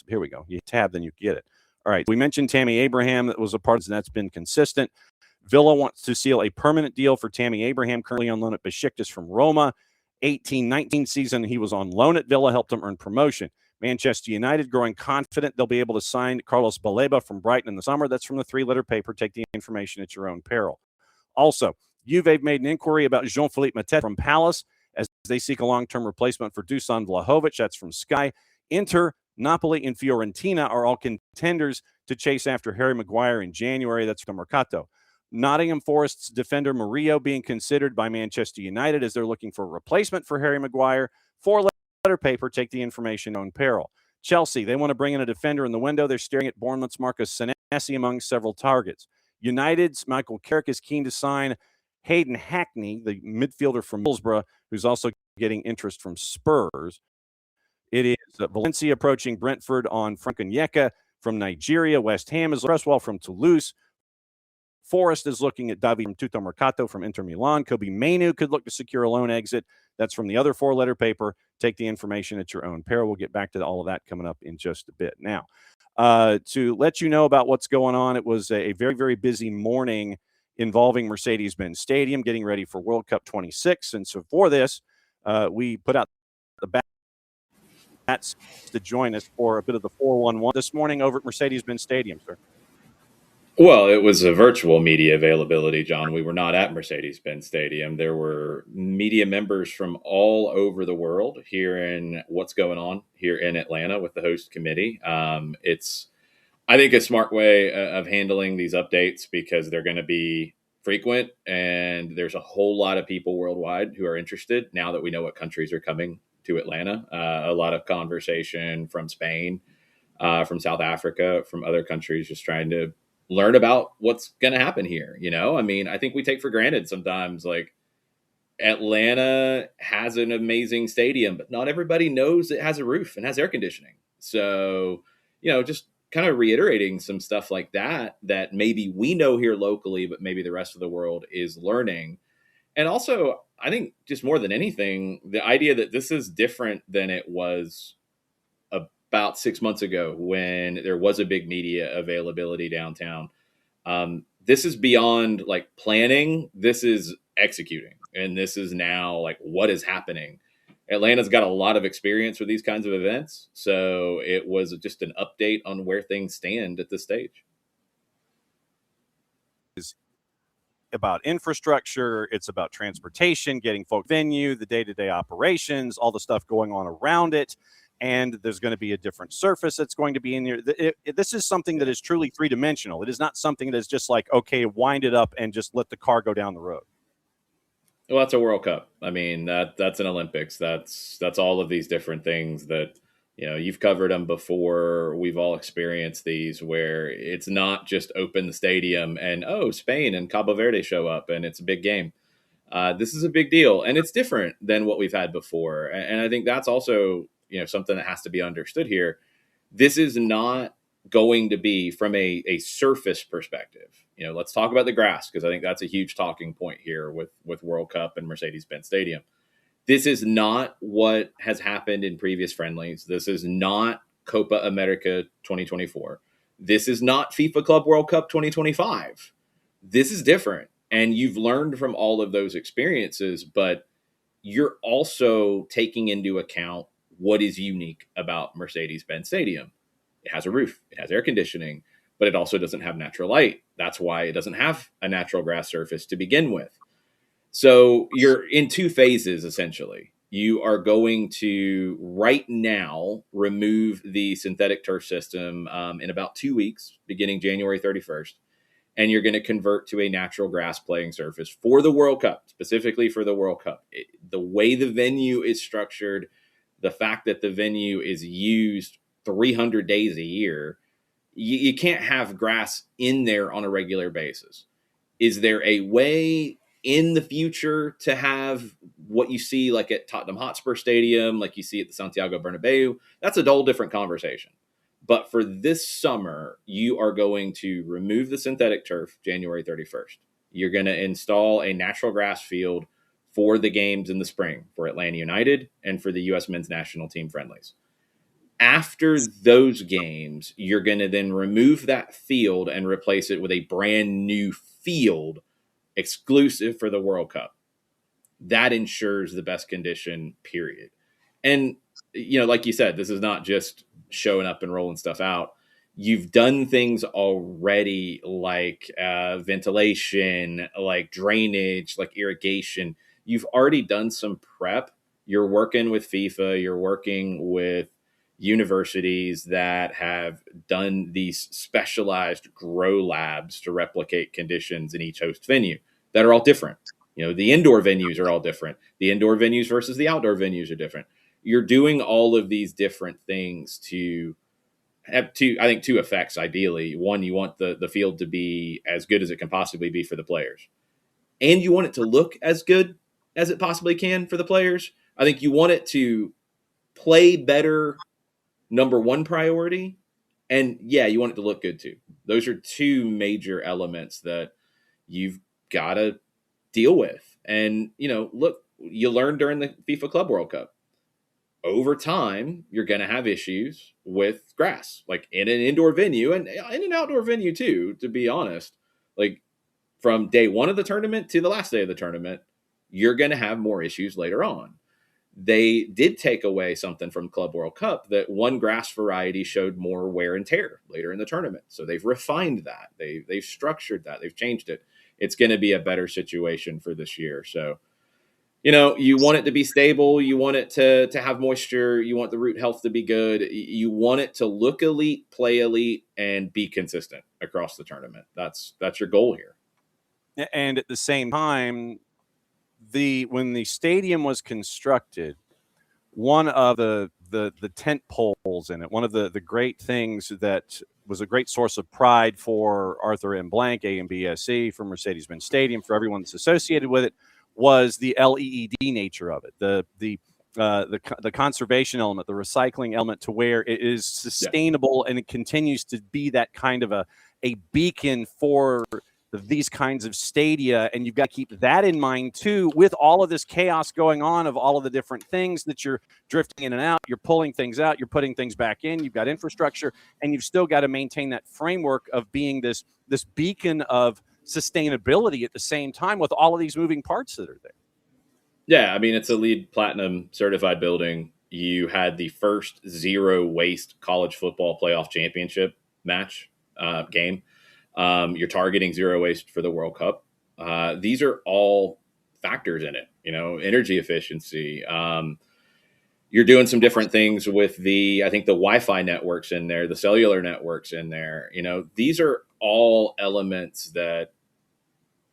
Here we go. You tab, then you get it. All right. We mentioned Tammy Abraham. That was a part, and that's been consistent. Villa wants to seal a permanent deal for Tammy Abraham, currently on loan at Besiktas from Roma. 18-19 season, he was on loan at Villa, helped him earn promotion. Manchester United growing confident they'll be able to sign Carlos Baleba from Brighton in the summer. That's from the 3-letter paper. Take the information at your own peril. Also, Juve made an inquiry about Jean-Philippe Mateta from Palace as they seek a long-term replacement for Dusan Vlahovic. That's from Sky. Inter, Napoli, and Fiorentina are all contenders to chase after Harry Maguire in January. That's from Mercato. Nottingham Forest's defender Murillo being considered by Manchester United as they're looking for a replacement for Harry Maguire. 4-letter paper, take the information on peril. Chelsea, they want to bring in a defender in the window. They're staring at Bournemouth's Marcus Senesi among several targets. United's Michael Carrick is keen to sign Hayden Hackney, the midfielder from Middlesbrough, who's also getting interest from Spurs. It is Valencia approaching Brentford on Frank Onyeka from Nigeria. West Ham is Cresswell from Toulouse. Forest is looking at David from Tuto Mercato from Inter Milan. Kobe Mainu could look to secure a loan exit. That's from the other 4-letter paper. Take the information at your own peril. We'll get back to all of that coming up in just a bit. Now, to let you know about what's going on, it was a very, very busy morning involving Mercedes-Benz Stadium, getting ready for World Cup 26. And so for this, we put out the bats to join us for a bit of the 411 this morning over at Mercedes-Benz Stadium, sir. Well, it was a virtual media availability, John. We were not at Mercedes-Benz Stadium. There were media members from all over the world hearing what's going on here in Atlanta with the host committee. It's, I think, a smart way of handling these updates because they're going to be frequent and there's a whole lot of people worldwide who are interested now that we know what countries are coming to Atlanta. A lot of conversation from Spain, from South Africa, from other countries, just trying to learn about what's going to happen here. You know, I mean, I think we take for granted sometimes, like, Atlanta has an amazing stadium, but not everybody knows it has a roof and has air conditioning. So, you know, just kind of reiterating some stuff like that maybe we know here locally, but maybe the rest of the world is learning. And also, I think just more than anything, the idea that this is different than it was about 6 months ago when there was a big media availability downtown. This is beyond like planning. This is executing. And this is now like what is happening. Atlanta's got a lot of experience with these kinds of events. So it was just an update on where things stand at this stage. Is about infrastructure. It's about transportation, getting folk venue, the day-to-day operations, all the stuff going on around it. And there's going to be a different surface that's going to be in here. This is something that is truly three-dimensional. It is not something that is just like, okay, wind it up and just let the car go down the road. Well, that's a World Cup. I mean, that's an Olympics. That's all of these different things that, you know, you've covered them before. We've all experienced these where it's not just open the stadium and, oh, Spain and Cabo Verde show up and it's a big game. This is a big deal, and it's different than what we've had before. And I think that's also, you know, something that has to be understood here. This is not going to be from a surface perspective. You know, let's talk about the grass, because I think that's a huge talking point here with World Cup and Mercedes-Benz Stadium. This is not what has happened in previous friendlies. This is not Copa America 2024. This is not FIFA Club World Cup 2025. This is different. And you've learned from all of those experiences, but you're also taking into account what is unique about Mercedes-Benz Stadium. It has a roof, it has air conditioning, but it also doesn't have natural light. That's why it doesn't have a natural grass surface to begin with. So you're in two phases, essentially. You are going to, right now, remove the synthetic turf system in about 2 weeks, beginning January 31st. And you're going to convert to a natural grass playing surface for the World Cup, specifically for the World Cup. The way the venue is structured, the fact that the venue is used 300 days a year, you can't have grass in there on a regular basis. Is there a way in the future to have what you see like at Tottenham Hotspur Stadium, like you see at the Santiago Bernabeu? That's a whole different conversation. But for this summer, you are going to remove the synthetic turf January 31st. You're going to install a natural grass field for the games in the spring for Atlanta United and for the U.S. men's national team friendlies. After those games, you're going to then remove that field and replace it with a brand new field exclusive for the World Cup. That ensures the best condition, period. And, you know, like you said, this is not just showing up and rolling stuff out. You've done things already like ventilation, like drainage, like irrigation. You've already done some prep. You're working with FIFA. You're working with universities that have done these specialized grow labs to replicate conditions in each host venue that are all different. You know, the indoor venues are all different. The indoor venues versus the outdoor venues are different. You're doing all of these different things to have two effects, ideally. One, you want the field to be as good as it can possibly be for the players. And you want it to look as good as it possibly can for the players. I think you want it to play better, number one priority. And yeah, you want it to look good too. Those are two major elements that you've got to deal with. And, you know, look, you learned during the FIFA Club World Cup. Over time, you're going to have issues with grass, like in an indoor venue and in an outdoor venue too, to be honest. Like from day one of the tournament to the last day of the tournament, you're going to have more issues later on. They did take away something from Club World Cup, that one grass variety showed more wear and tear later in the tournament. So they've refined that. They've structured that. They've changed it. It's going to be a better situation for this year. So, you know, you want it to be stable. You want it to have moisture. You want the root health to be good. You want it to look elite, play elite, and be consistent across the tournament. That's your goal here. And at the same time, when the stadium was constructed, one of the tent poles in it, one of the great things that was a great source of pride for Arthur M. Blank, AMBSE, for Mercedes-Benz Stadium, for everyone that's associated with it, was the LED nature of it. The the conservation element, the recycling element, to where it is sustainable and it continues to be that kind of a beacon for these kinds of stadia. And you've got to keep that in mind too, with all of this chaos going on of all of the different things that you're drifting in and out. You're pulling things out, you're putting things back in, you've got infrastructure, and you've still got to maintain that framework of being this beacon of sustainability at the same time with all of these moving parts that are there. Yeah, I mean, it's a LEED Platinum certified building. You had the first zero waste college football playoff championship match game. You're targeting zero waste for the World Cup. These are all factors in it, energy efficiency. You're doing some different things with I think the Wi-Fi networks in there, the cellular networks in there. These are all elements that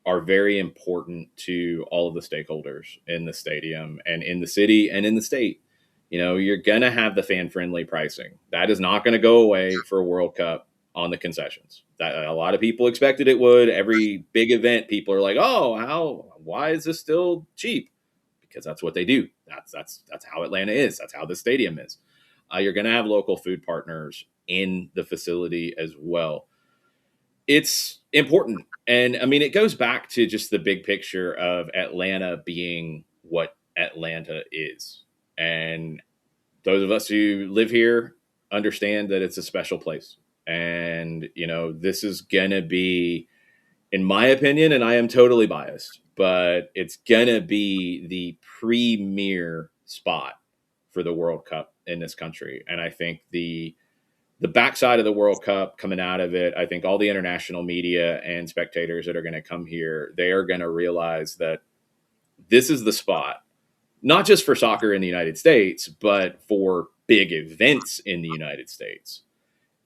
are very important to all of the stakeholders in the stadium and in the city and in the state. You're going to have the fan-friendly pricing. That is not going to go away for a World Cup on the concessions. That a lot of people expected it would. Every big event, people are like, "Oh, why is this still cheap?" Because that's what they do. That's how Atlanta is. That's how the stadium is. You're going to have local food partners in the facility as well. It's important. And I mean, it goes back to just the big picture of Atlanta being what Atlanta is. And those of us who live here understand that it's a special place. And, this is going to be, in my opinion, and I am totally biased, but it's going to be the premier spot for the World Cup in this country. And I think the backside of the World Cup coming out of it, I think all the international media and spectators that are going to come here, they are going to realize that this is the spot, not just for soccer in the United States, but for big events in the United States.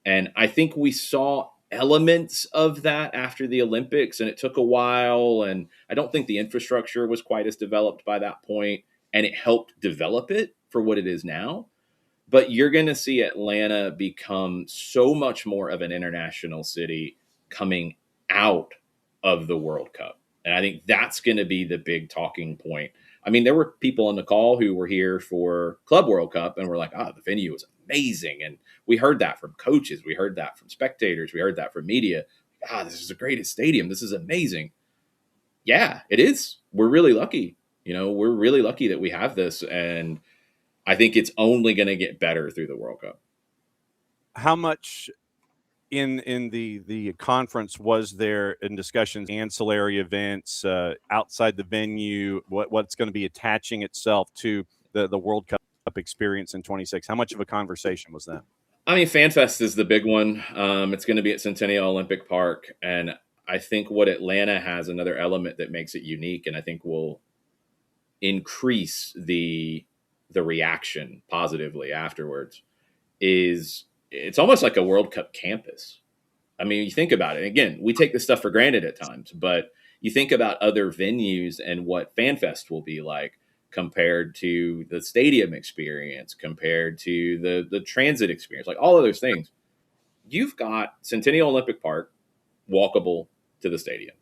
And I think we saw elements of that after the Olympics, and it took a while. And I don't think the infrastructure was quite as developed by that point, and it helped develop it for what it is now. But you're going to see Atlanta become so much more of an international city coming out of the World Cup. And I think that's going to be the big talking point. I mean, there were people on the call who were here for Club World Cup and were like, the venue was amazing. And we heard that from coaches. We heard that from spectators. We heard that from media. This is the greatest stadium. This is amazing. Yeah, it is. We're really lucky. We're really lucky that we have this. And I think it's only going to get better through the World Cup. How much in the conference was there in discussions, ancillary events outside the venue, what's going to be attaching itself to the World Cup experience in 26? How much of a conversation was that? I mean, FanFest is the big one. It's going to be at Centennial Olympic Park. And I think what Atlanta has, another element that makes it unique, and I think will increase the reaction positively afterwards, is it's almost like a World Cup campus. I mean, you think about it. Again, we take this stuff for granted at times, but you think about other venues and what FanFest will be like compared to the stadium experience, compared to the transit experience, like all of those things. You've got Centennial Olympic Park, walkable to the stadium.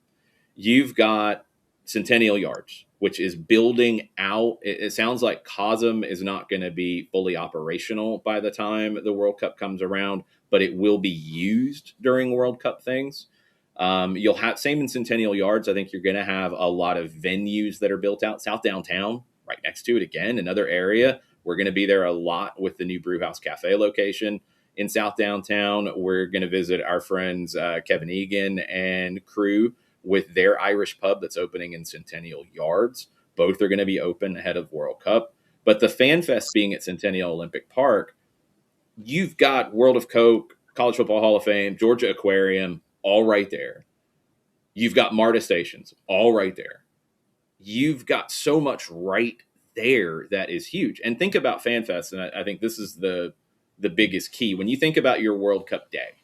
You've got Centennial Yards, which is building out. It sounds like COSM is not going to be fully operational by the time the World Cup comes around, but it will be used during World Cup things. You'll have, same in Centennial Yards, I think you're going to have a lot of venues that are built out. South Downtown, right next to it again, another area. We're going to be there a lot with the new Brewhouse Cafe location in South Downtown. We're going to visit our friends Kevin Egan and crew with their Irish pub that's opening in Centennial Yards. Both are going to be open ahead of World Cup. But the FanFest being at Centennial Olympic Park, you've got World of Coke, College Football Hall of Fame, Georgia Aquarium, all right there. You've got MARTA stations, all right there. You've got so much right there that is huge. And think about FanFest, and I think this is the biggest key. When you think about your World Cup day,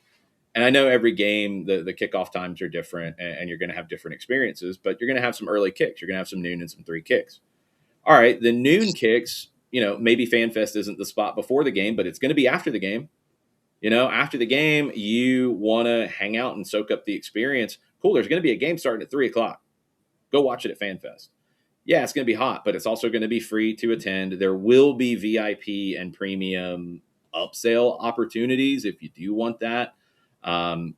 and I know every game, the kickoff times are different and you're going to have different experiences, but you're going to have some early kicks. You're going to have some noon and some 3 kicks. All right, the noon kicks, maybe FanFest isn't the spot before the game, but it's going to be after the game. After the game, you want to hang out and soak up the experience. Cool, there's going to be a game starting at 3 o'clock. Go watch it at FanFest. yeah, it's going to be hot, but it's also going to be free to attend. There will be VIP and premium upsell opportunities if you do want that,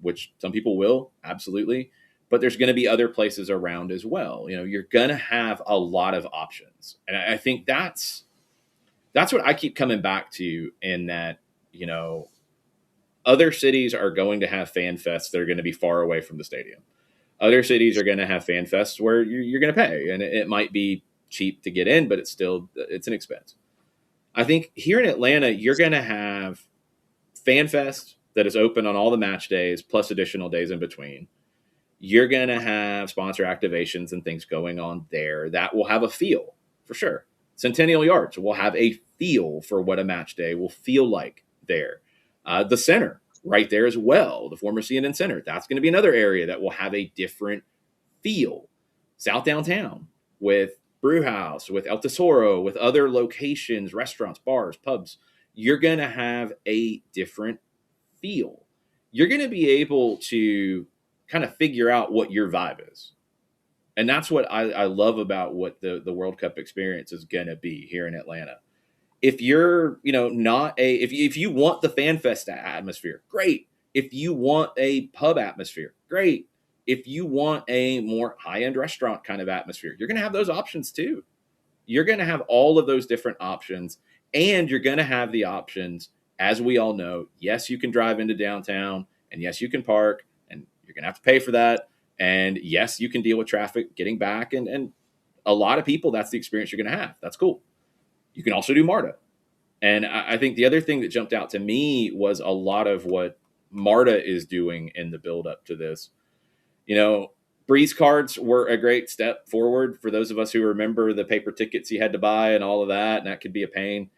which some people will, absolutely. But there's going to be other places around as well. You know, you're going to have a lot of options. And I think that's what I keep coming back to, in that, you know, other cities are going to have fan fests that are going to be far away from the stadium. Other cities are going to have fan fests where you're going to pay, and it might be cheap to get in, but it's an expense. I think here in Atlanta, you're going to have fan fest that is open on all the match days, plus additional days in between. You're going to have sponsor activations and things going on there that will have a feel, for sure. Centennial Yards will have a feel for what a match day will feel like there. The center right there as well, the former CNN Center, that's going to be another area that will have a different feel. South Downtown with Brewhouse, with El Tesoro, with other locations, restaurants, bars, pubs, you're going to have a different feel. You're going to be able to kind of figure out what your vibe is. And that's what I love about what the World Cup experience is going to be here in Atlanta. If you're, you know, if you want the fan fest atmosphere, great. If you want a pub atmosphere, great. If you want a more high-end restaurant kind of atmosphere, you're going to have those options too. You're going to have all of those different options, and you're going to have the options, as we all know. Yes, you can drive into downtown, and yes, you can park, and you're going to have to pay for that. And yes, you can deal with traffic getting back, and a lot of people, that's the experience you're going to have. That's cool. You can also do MARTA. And I think the other thing that jumped out to me was a lot of what MARTA is doing in the build up to this. You know, Breeze cards were a great step forward for those of us who remember the paper tickets you had to buy and all of that, and that could be a pain.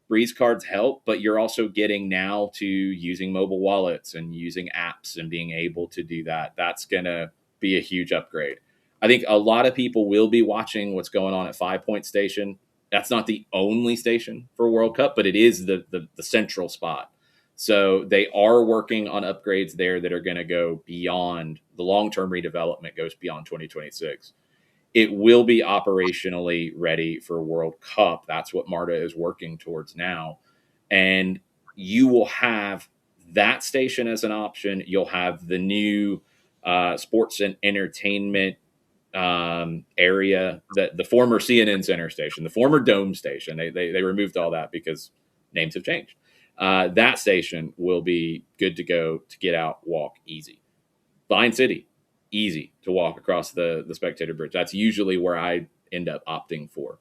Breeze cards help, but you're also getting now to using mobile wallets and using apps and being able to do that. That's going to be a huge upgrade. I think a lot of people will be watching what's going on at 5 Point Station. That's not the only station for World Cup, but it is the central spot. So they are working on upgrades there that are going to go beyond the long-term redevelopment, goes beyond 2026. It will be operationally ready for World Cup. That's what MARTA is working towards now. And you will have that station as an option. You'll have the new sports and entertainment area, that the former CNN Center station, the former Dome station, they removed all that because names have changed. That station will be good to go to get out, walk easy. Vine City, easy to walk across the spectator bridge. That's usually where I end up opting for.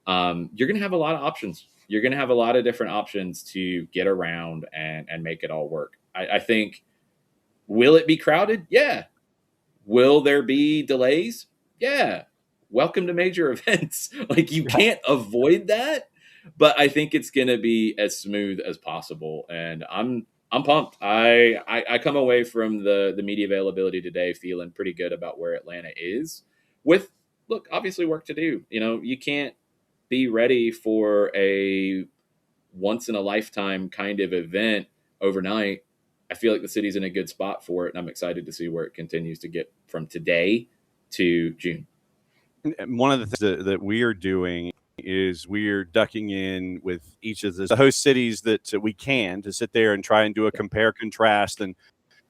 You're going to have a lot of options. You're going to have a lot of different options to get around and make it all work. I think, will it be crowded? Yeah. Will there be delays? Yeah. Welcome to major events. Like, you can't avoid that, but I think it's going to be as smooth as possible. And I'm pumped. I come away from the media availability today feeling pretty good about where Atlanta is, with, look, obviously work to do. You know, you can't be ready for a once in a lifetime kind of event overnight. I feel like the city's in a good spot for it, and I'm excited to see where it continues to get from today to June. One of the things that we are doing is we're ducking in with each of the host cities that we can, to sit there and try and do a compare contrast. And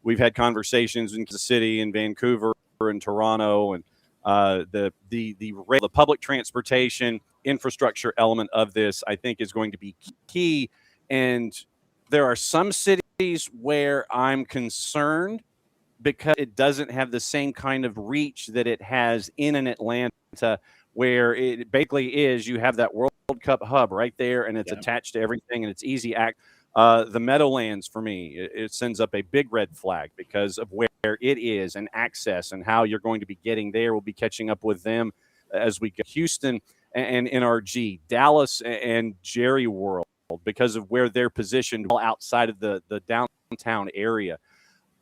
we've had conversations in Kansas City and Vancouver and Toronto, and the public transportation infrastructure element of this, I think, is going to be key. And there are some cities where I'm concerned because it doesn't have the same kind of reach that it has in an Atlanta, where it basically is, you have that World Cup hub right there, and it's attached to everything, and it's easy act. The Meadowlands, for me, it sends up a big red flag because of where it is and access, and how you're going to be getting there. We'll be catching up with them as we go. Houston and NRG, Dallas and Jerry World, because of where they're positioned outside of the downtown area.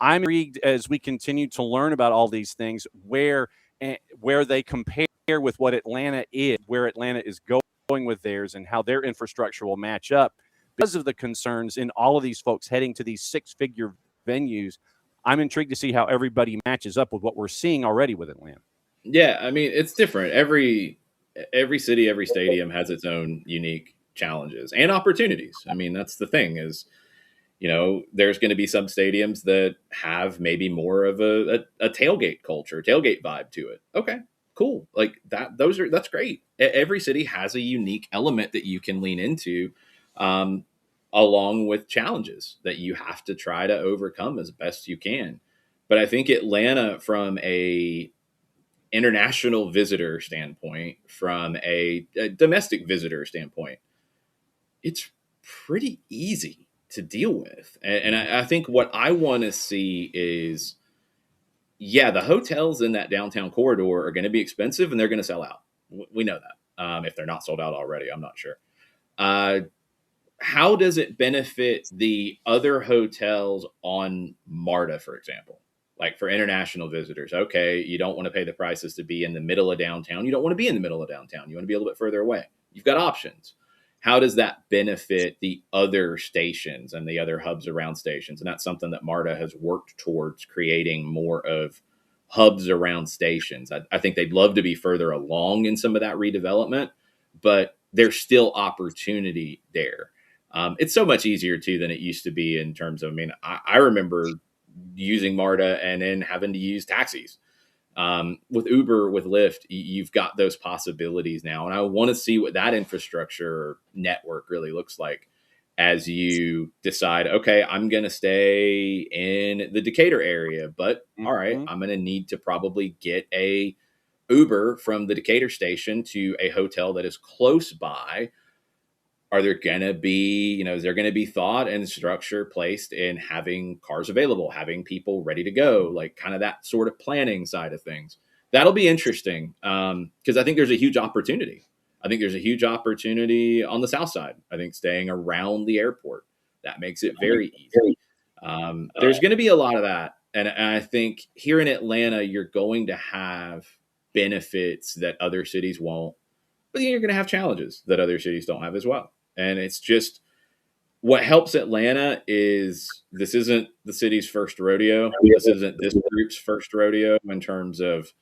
I'm intrigued as we continue to learn about all these things, where they compare with what Atlanta is, where Atlanta is going with theirs, and how their infrastructure will match up because of the concerns in all of these folks heading to these six-figure venues. I'm intrigued to see how everybody matches up with what we're seeing already with Atlanta. Yeah, I mean, it's different. Every every city, every stadium has its own unique challenges and opportunities. I mean, that's the thing is, there's going to be some stadiums that have maybe more of a tailgate culture, tailgate vibe to it. Okay, cool. Like that's great. Every city has a unique element that you can lean into, along with challenges that you have to try to overcome as best you can. But I think Atlanta, from a international visitor standpoint, from a domestic visitor standpoint, it's pretty easy to deal with. And I think what I want to see is, the hotels in that downtown corridor are going to be expensive and they're going to sell out. We know that. If they're not sold out already, I'm not sure. How does it benefit the other hotels on MARTA, for example? Like for international visitors, okay, you don't want to pay the prices to be in the middle of downtown. You don't want to be in the middle of downtown. You want to be a little bit further away. You've got options. How does that benefit the other stations and the other hubs around stations? And that's something that MARTA has worked towards, creating more of hubs around stations. I think they'd love to be further along in some of that redevelopment, but there's still opportunity there. It's so much easier too than it used to be in terms of, I remember using MARTA and then having to use taxis. With Uber, with Lyft, you've got those possibilities now. And I want to see what that infrastructure network really looks like as you decide, okay, I'm going to stay in the Decatur area, but all right, I'm going to need to probably get a Uber from the Decatur station to a hotel that is close by. Are there going to be, is there going to be thought and structure placed in having cars available, having people ready to go, like kind of that sort of planning side of things? That'll be interesting, because I think there's a huge opportunity. I think there's a huge opportunity on the south side. I think staying around the airport, that makes it very easy. There's going to be a lot of that. And I think here in Atlanta, you're going to have benefits that other cities won't, but then you're going to have challenges that other cities don't have as well. And it's just, what helps Atlanta is this isn't the city's first rodeo. This isn't this group's first rodeo in terms of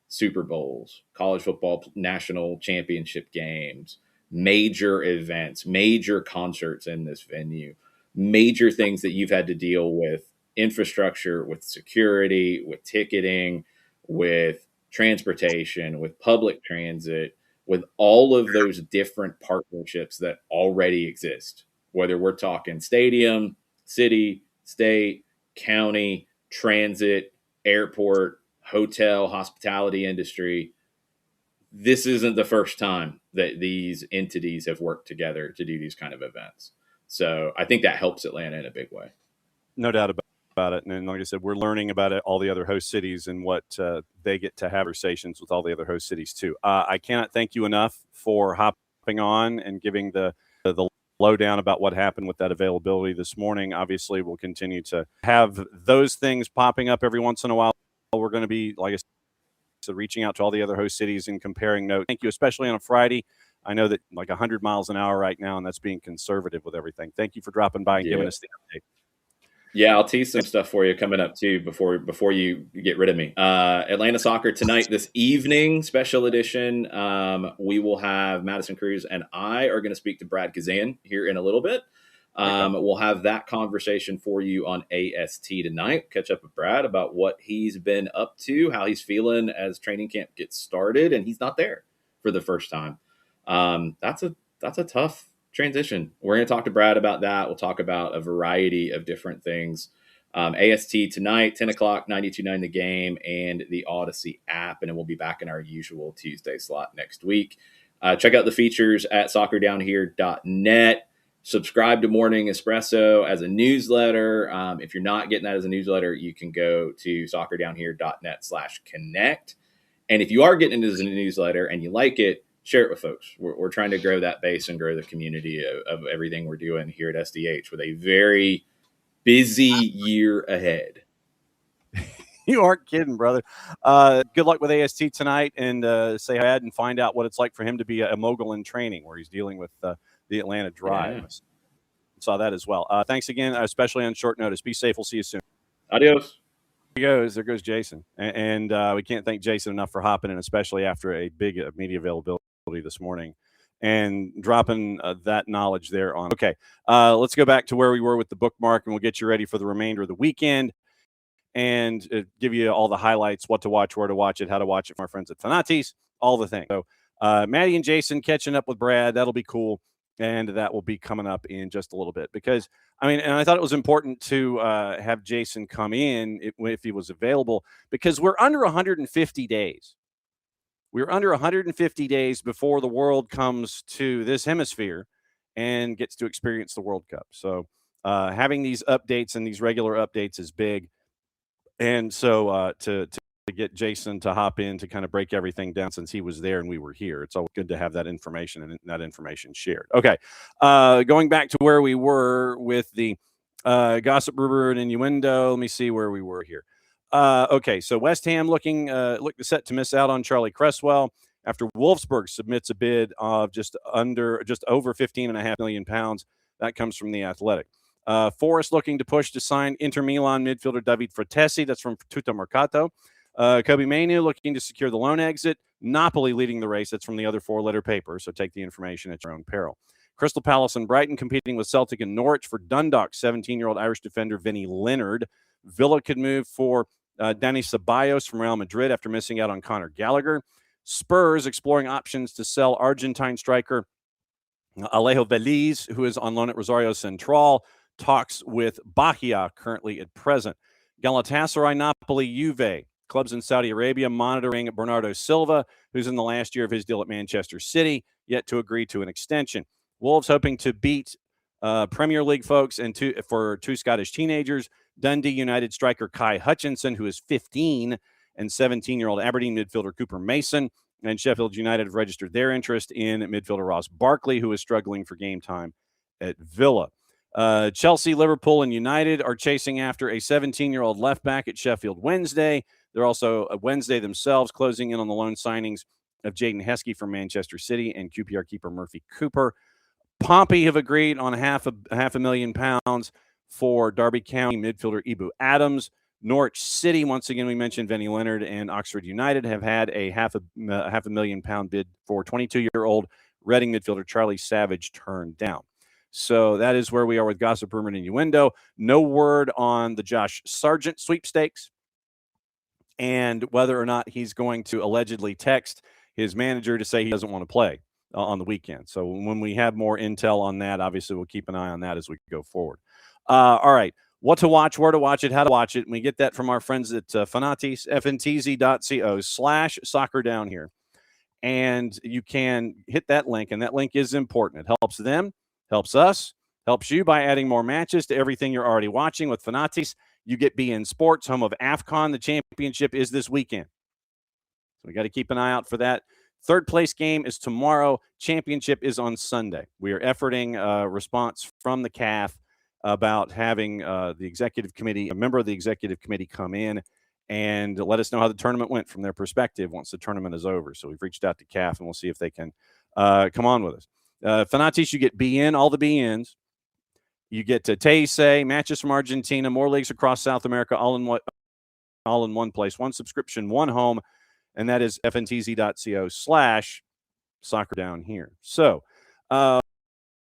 Super Bowls, college football national championship games, major events, major concerts in this venue, major things that you've had to deal with, infrastructure, with security, with ticketing, with transportation, with public transit, with all of those different partnerships that already exist, whether we're talking stadium, city, state, county, transit, airport, hotel, hospitality industry. This isn't the first time that these entities have worked together to do these kind of events. So I think that helps Atlanta in a big way. No doubt about it. And like I said, we're learning about it, all the other host cities and what they get to have conversations with all the other host cities too. I cannot thank you enough for hopping on and giving the lowdown about what happened with that availability this morning. Obviously, we'll continue to have those things popping up every once in a while. We're going to be, like I said, reaching out to all the other host cities and comparing notes. Thank you, especially on a Friday. I know that like 100 miles an hour right now, and that's being conservative with everything. Thank you for dropping by and giving us the update. Yeah, I'll tease some stuff for you coming up too before you get rid of me. Atlanta Soccer tonight, this evening, special edition. We will have Madison Cruz and I are going to speak to Brad Kazan here in a little bit. We'll have that conversation for you on AST tonight. Catch up with Brad about what he's been up to, how he's feeling as training camp gets started, and he's not there for the first time. That's a tough transition. We're going to talk to Brad about that. We'll talk about a variety of different things. AST tonight, 10 o'clock, 92.9 The Game, and the Odyssey app. And then we'll be back in our usual Tuesday slot next week. Check out the features at soccerdownhere.net. Subscribe to Morning Espresso as a newsletter. If you're not getting that as a newsletter, you can go to soccerdownhere.net/connect. And if you are getting it as a newsletter and you like it, share it with folks. We're trying to grow that base and grow the community of everything we're doing here at SDH with a very busy year ahead. You aren't kidding, brother. Good luck with AST tonight, and say hi and find out what it's like for him to be a mogul in training where he's dealing with the Atlanta Drive. Yeah. Saw that as well. Thanks again, especially on short notice. Be safe. We'll see you soon. Adios. There goes Jason. And we can't thank Jason enough for hopping in, especially after a big media availability this morning and dropping that knowledge there on. Okay, let's go back to where we were with the bookmark, and we'll get you ready for the remainder of the weekend and give you all the highlights, what to watch, where to watch it, how to watch it from our friends at Fanatis, all the things. So Maddie and Jason catching up with Brad, that'll be cool. And that will be coming up in just a little bit because, and I thought it was important to have Jason come in if he was available because we're under 150 days. We're under 150 days before the world comes to this hemisphere and gets to experience the World Cup. So having these updates and these regular updates is big. And so to get Jason to hop in to kind of break everything down since he was there and we were here. It's always good to have that information and that information shared. Okay. Going back to where we were with the gossip, rumor, and innuendo. Let me see where we were here. Okay. So West Ham looking set to miss out on Charlie Cresswell after Wolfsburg submits a bid of just over £15.5 million. That comes from The Athletic. Forest looking to push to sign Inter Milan midfielder David Fratesi. That's from Tutto Mercato. Kobe Mainu looking to secure the loan exit. Napoli leading the race. That's from the other four-letter paper, so take the information at your own peril. Crystal Palace and Brighton competing with Celtic and Norwich for Dundalk 17-year-old Irish defender Vinny Leonard. Villa could move for Dani Ceballos from Real Madrid after missing out on Conor Gallagher. Spurs exploring options to sell Argentine striker Alejo Veliz, who is on loan at Rosario Central. Talks with Bahia currently at present. Galatasaray, Napoli, Juve. Clubs in Saudi Arabia monitoring Bernardo Silva, who's in the last year of his deal at Manchester City, yet to agree to an extension. Wolves hoping to beat Premier League folks and for two Scottish teenagers, Dundee United striker Kai Hutchinson, who is 15, and 17-year-old Aberdeen midfielder Cooper Mason. And Sheffield United have registered their interest in midfielder Ross Barkley, who is struggling for game time at Villa. Chelsea, Liverpool, and United are chasing after a 17-year-old left back at Sheffield Wednesday. They're also Wednesday themselves closing in on the loan signings of Jaden Heskey from Manchester City and QPR keeper Murphy Cooper. Pompey have agreed on half a £500,000 for Derby County midfielder Ibu Adams. Norwich City, once again, we mentioned Vinny Leonard, and Oxford United have had a £500,000 bid for 22-year-old Reading midfielder Charlie Savage turned down. So that is where we are with gossip, rumor, and innuendo. No word on the Josh Sargent sweepstakes and whether or not he's going to allegedly text his manager to say he doesn't want to play on the weekend. So when we have more intel on that, obviously we'll keep an eye on that as we go forward. All right. What to watch, where to watch it, how to watch it. And we get that from our friends at Fanatis, fntz.co/soccer down here. And you can hit that link, and that link is important. It helps them, helps us, helps you by adding more matches to everything you're already watching with Fanatis. You get BN Sports, home of AFCON. The championship is this weekend. So we got to keep an eye out for that. Third place game is tomorrow. Championship is on Sunday. We are efforting a response from the CAF about having the executive committee, a member of the executive committee, come in and let us know how the tournament went from their perspective once the tournament is over. So we've reached out to CAF, and we'll see if they can come on with us. Fanatis, you get BN, all the BNs. You get Teise, matches from Argentina, more leagues across South America, all in one place, one subscription, one home, and that is fntz.co/soccer down here. So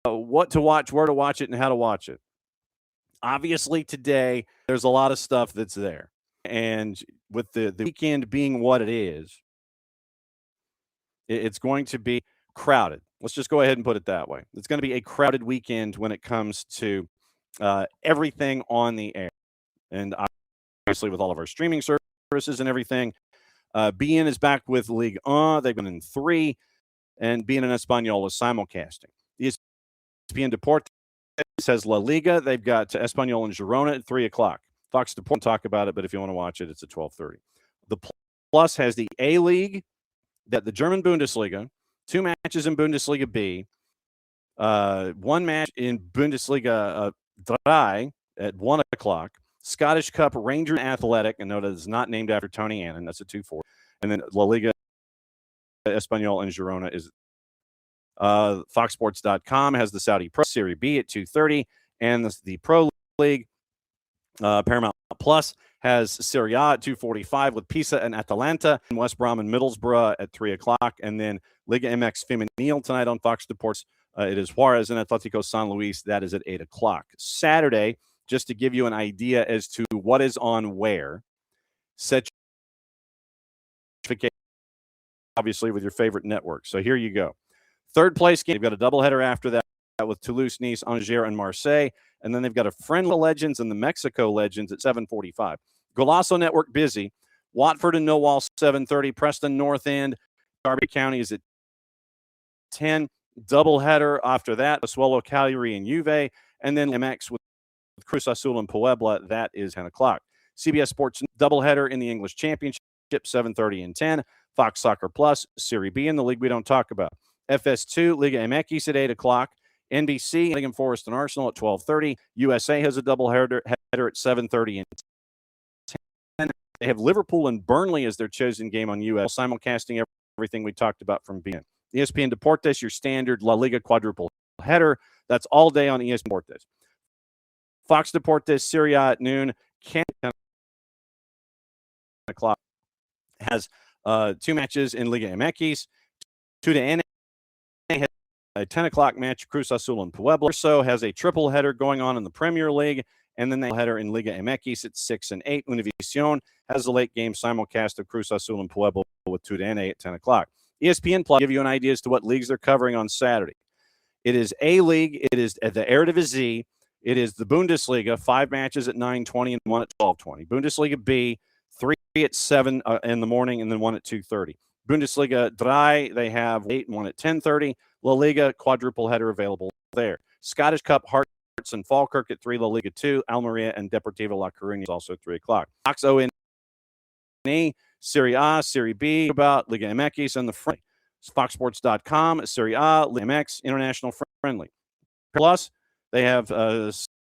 what to watch, where to watch it, and how to watch it. Obviously, today, there's a lot of stuff that's there. And with the weekend being what it is, it's going to be crowded. Let's just go ahead and put it that way. It's going to be a crowded weekend when it comes to everything on the air. And obviously, with all of our streaming services and everything, BN is back with Ligue 1. They've been in 3, and BN in Espanol is simulcasting. ESPN Deportes has La Liga. They've got Espanol and Girona at 3 o'clock. Fox Deportes talk about it, but if you want to watch it, it's at 12:30. The Plus has the A-League, the German Bundesliga, 2 matches in Bundesliga B, 1 match in Bundesliga 3 at 1 o'clock, Scottish Cup Ranger Athletic, and note that it's not named after Tony Annan, that's at 2:40, and then La Liga Espanol and Girona is FoxSports.com has the Saudi Pro Serie B at 2:30, and the Pro League Paramount Plus has Serie A at 2:45 with Pisa and Atalanta, and West Brom and Middlesbrough at 3 o'clock. And then Liga MX Femenil tonight on Fox Sports. It is Juarez and Atletico San Luis. That is at 8 o'clock. Saturday, just to give you an idea as to what is on where, set obviously with your favorite network. So here you go. Third place game, they've got a doubleheader after that with Toulouse, Nice, Angers, and Marseille. And then they've got a friendly Legends and the Mexico Legends at 7:45. Golasso Network busy. Watford and Millwall 7:30. Preston North End, Derby County is at 10. Doubleheader after that, Assuelo, Cagliari, and Juve. And then MX with Cruz Azul and Puebla. That is 10 o'clock. CBS Sports doubleheader in the English Championship, 7:30 and 10. Fox Soccer Plus, Serie B in the league we don't talk about. FS2, Liga MX at 8 o'clock. NBC, Nottingham Forest and Arsenal at 12:30. USA has a doubleheader at 7:30 and 10. They have Liverpool and Burnley as their chosen game on US, simulcasting everything we talked about from being. ESPN Deportes, your standard La Liga quadruple header. That's all day on ESPN Deportes. Fox Deportes, Serie A at noon. 10 o'clock has 2 matches in Liga MX. 2 to N. A 10 o'clock match, Cruz Azul and Puebla. Also has a triple header going on in the Premier League, and then they header in Liga MX at 6 and 8. Univision has a late game simulcast of Cruz Azul and Puebla with 2 to N at 10 o'clock. ESPN Plus give you an idea as to what leagues they're covering on Saturday. It is A League. It is the Eredivisie. It is the Bundesliga, 5 matches at 9:20 and 1 at 12:20. Bundesliga B, 3 at 7 in the morning and then 1 at 2:30. Bundesliga 3, they have 8 and 1 at 10:30. La Liga quadruple header available there. Scottish Cup, Hearts and Falkirk at 3. La Liga 2, Almeria and Deportivo La Coruña is also at 3 o'clock. Fox ONE, Serie A, Serie B, about Liga MX and the friendly. Foxsports.com, Serie A, Liga MX, international friendly. Plus, they have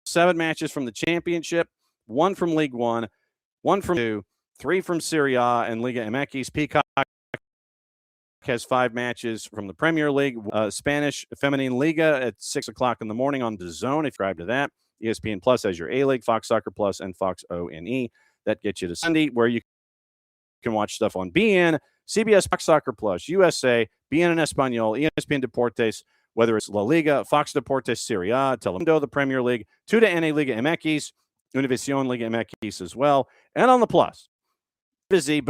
7 matches from the championship, 1 from League 1, 1 from 2, 3 from Serie A and Liga MX. Peacock has 5 matches from the Premier League. Spanish Feminine Liga at 6 o'clock in the morning on DAZN, if you subscribe to that. ESPN Plus has your A-League, Fox Soccer Plus, and Fox ONE. That gets you to Sunday, where you can watch stuff on BN, CBS, Fox Soccer Plus, USA, BN en Espanol, ESPN Deportes, whether it's La Liga, Fox Deportes, Serie A, Telemundo, the Premier League, 2 to NA Liga MX, Univision Liga MX as well. And on the Plus, busy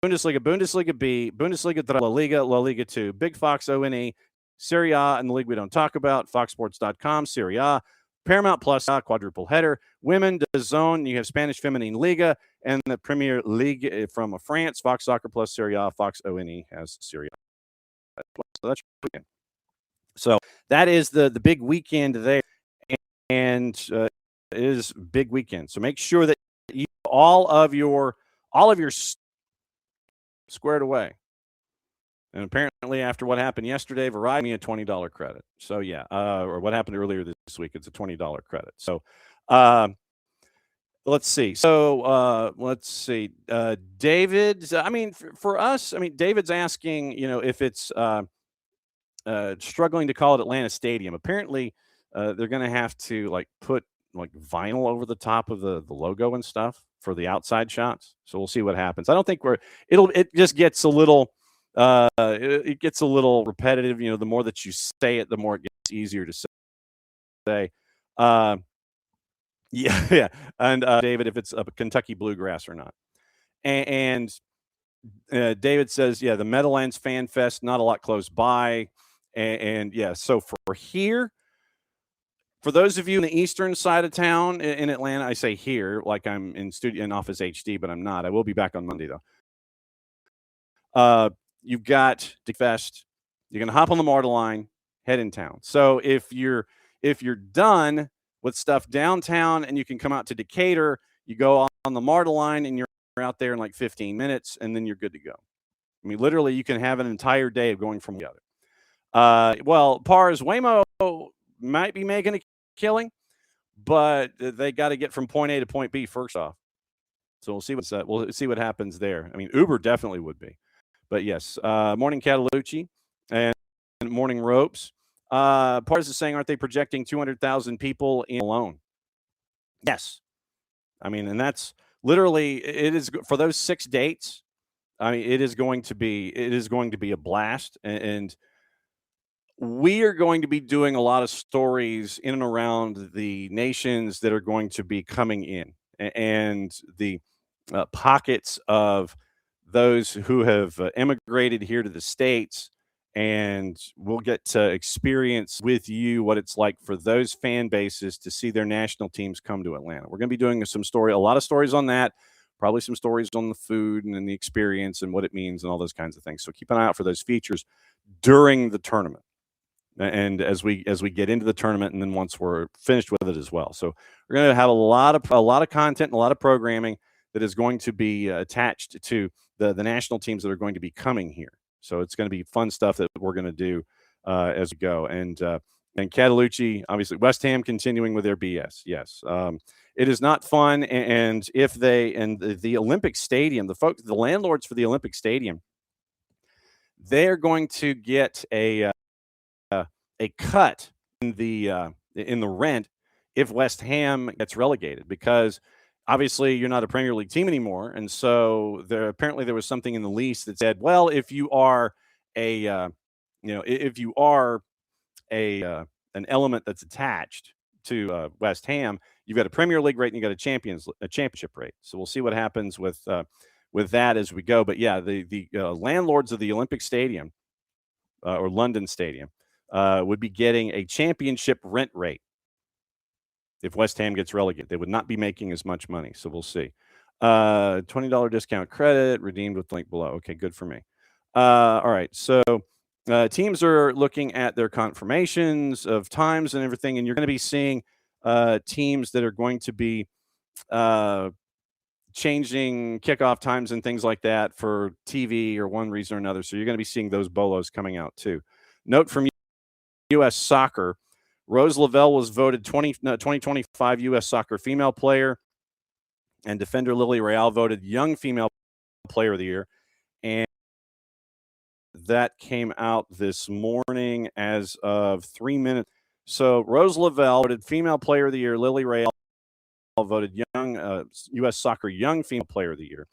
Bundesliga, Bundesliga B, Bundesliga 3, La Liga 2, Big Fox ONE, Serie A, and the league we don't talk about, Foxsports.com, Serie A, Paramount Plus, quadruple header, Women, DAZN, you have Spanish Feminine Liga, and the Premier League from France, Fox Soccer Plus, Serie A, Fox ONE has Serie A. So that's weekend. So that is the big weekend there, and it is big weekend. So make sure that you all of your squared away. And apparently, after what happened yesterday, Verizon me a $20 credit. So yeah, or what happened earlier this week, it's a $20 credit. So let's see. David. I mean, for us, I mean, David's asking, if it's struggling to call it Atlanta Stadium. Apparently, they're going to have to put vinyl over the top of the logo and stuff for the outside shots. So we'll see what happens. I don't think it just gets a little it gets a little repetitive. The more that you say it, the more it gets easier to say. Yeah. And David, if it's a Kentucky bluegrass or not. And David says, yeah, the Meadowlands Fan Fest, not a lot close by. And yeah, so for here, for those of you in the eastern side of town in Atlanta, I say here, like I'm in studio in Office HD, but I'm not. I will be back on Monday though. You've got the fest. You're gonna hop on the MARTA line, head in town. So if you're done with stuff downtown and you can come out to Decatur, you go on the MARTA line and you're out there in 15 minutes, and then you're good to go. I mean, literally, you can have an entire day of going from the other. Well, Pars Waymo might be making a killing, but they got to get from point A to point B first off. So we'll see what happens there. I mean, Uber definitely would be, but yes. Morning Catalucci and morning Ropes. Pars is saying, aren't they projecting 200,000 people in alone? Yes. I mean, and that's literally, it is for those 6 dates. I mean, it is going to be a blast, and we are going to be doing a lot of stories in and around the nations that are going to be coming in, and the pockets of those who have immigrated here to the States, and we'll get to experience with you what it's like for those fan bases to see their national teams come to Atlanta. We're going to be doing a lot of stories on that, probably some stories on the food and the experience and what it means and all those kinds of things. So keep an eye out for those features during the tournament, and as we get into the tournament, and then once we're finished with it as well. So we're going to have a lot of content and a lot of programming that is going to be attached to the national teams that are going to be coming here. So it's going to be fun stuff that we're going to do as we go. And Catalucci, obviously, West Ham continuing with their BS. Yes, it is not fun. And if the Olympic Stadium, the landlords for the Olympic Stadium, they're going to get a cut in the rent if West Ham gets relegated, because obviously you're not a Premier League team anymore, and so apparently there was something in the lease that said, well, if you are an element that's attached to West Ham, you've got a Premier League rate and you've got a championship rate. So we'll see what happens with that as we go. But yeah, the landlords of the Olympic Stadium or London Stadium would be getting a championship rent rate if West Ham gets relegated. They would not be making as much money. So we'll see. $20 discount credit redeemed with link below. Okay, good for me. All right. So teams are looking at their confirmations of times and everything, and you're going to be seeing teams that are going to be changing kickoff times and things like that for TV or one reason or another. So you're going to be seeing those bolos coming out too. Note from U.S. Soccer, Rose Lavelle was voted 2025 U.S. Soccer Female Player, and defender Lily Real voted Young Female Player of the Year. And that came out this morning as of 3 minutes. So Rose Lavelle voted Female Player of the Year. Lily Real voted U.S. Soccer Young Female Player of the Year.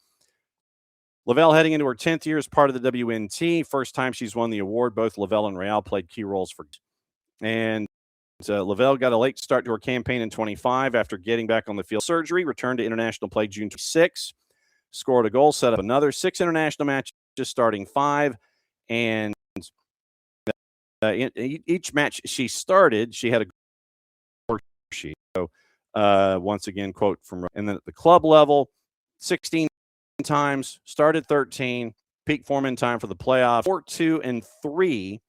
Lavelle heading into her 10th year as part of the WNT. First time she's won the award. Both Lavelle and Real played key roles for. And Lavelle got a late start to her campaign in 25 after getting back on the field surgery. Returned to international play June 26. Scored a goal, set up another 6 international matches, starting 5. And in each match she started, she had a score sheet. So once again, quote from. And then at the club level, 16 times, started 13, peak form in time for the playoffs, 4-2-3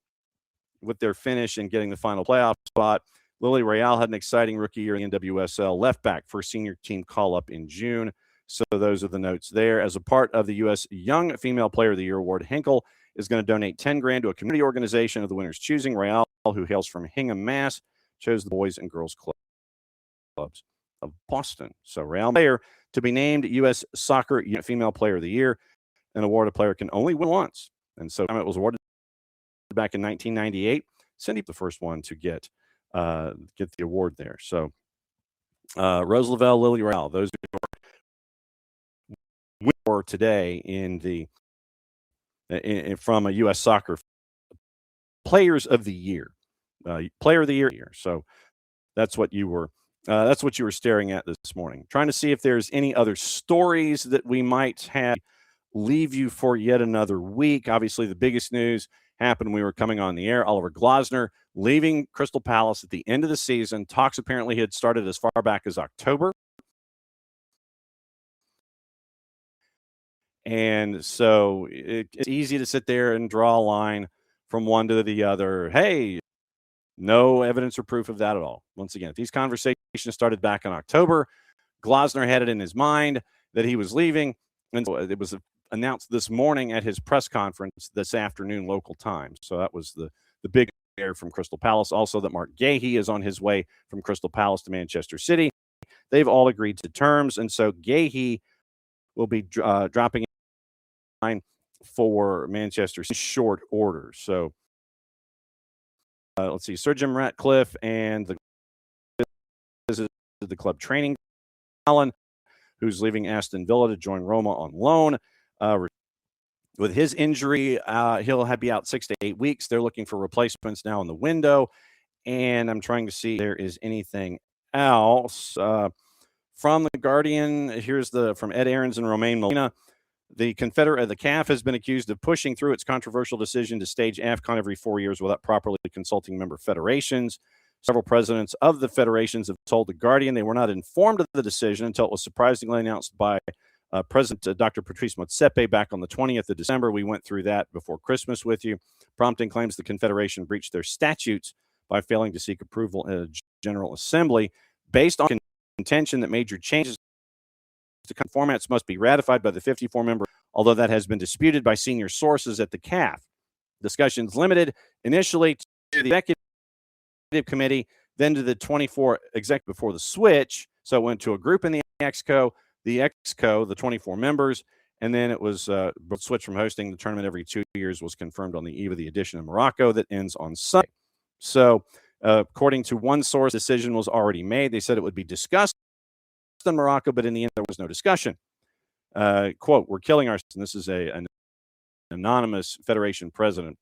with their finish and getting the final playoff spot. Lily Real had an exciting rookie year in WSL, left back for senior team call-up in June. So those are the notes there. As a part of the U.S. Young Female Player of the Year award, Henkel is going to donate $10,000 to a community organization of the winner's choosing. Real, who hails from Hingham, Mass., chose the Boys and Girls Clubs of Boston. So Real player to be named U.S. Soccer Female Player of the Year. An award a player can only win once. And so it was awarded back in 1998. Cindy, the first one to get the award there. So Rose Lavelle, Lily Real, those were today from a U.S. Soccer Players of the Year, Player of the Year. So that's what you were staring at this morning. Trying to see if there's any other stories that we might have leave you for yet another week. Obviously, the biggest news happened when we were coming on the air. Oliver Glasner leaving Crystal Palace at the end of the season. Talks apparently had started as far back as October. And so it's easy to sit there and draw a line from one to the other. Hey, no evidence or proof of that at all. Once again, if these conversations started back in October, Glasner had it in his mind that he was leaving. And so it was announced this morning at his press conference this afternoon, local time. So that was the big air from Crystal Palace. Also that Mark Gahey is on his way from Crystal Palace to Manchester City. They've all agreed to terms. And so Gahey will be dropping in for Manchester City in short order. So let's see, Sir Jim Ratcliffe and the club training. Allen who's leaving Aston Villa to join Roma on loan. With his injury, he'll be out 6 to 8 weeks. They're looking for replacements now in the window. And I'm trying to see if there is anything else. From the Guardian, here's from Ed Aarons and Romain Molina. The CAF has been accused of pushing through its controversial decision to stage AFCON every 4 years without properly consulting member federations. Several presidents of the federations have told the Guardian they were not informed of the decision until it was surprisingly announced by President Dr. Patrice Motsepe back on the 20th of December. We went through that before Christmas with you. Prompting claims the Confederation breached their statutes by failing to seek approval at a General Assembly based on contention that major changes to formats must be ratified by the 54 member, although that has been disputed by senior sources at the CAF. Discussions limited initially to the executive committee, then to the 24 exec before the switch. So it went to a group in the Exco, the 24 members, and then it was switched from hosting the tournament every 2 years was confirmed on the eve of the edition in Morocco that ends on Sunday. So according to one source, decision was already made. They said it would be discussed in Morocco, but in the end, there was no discussion. Quote, we're killing our, and this is an anonymous federation president.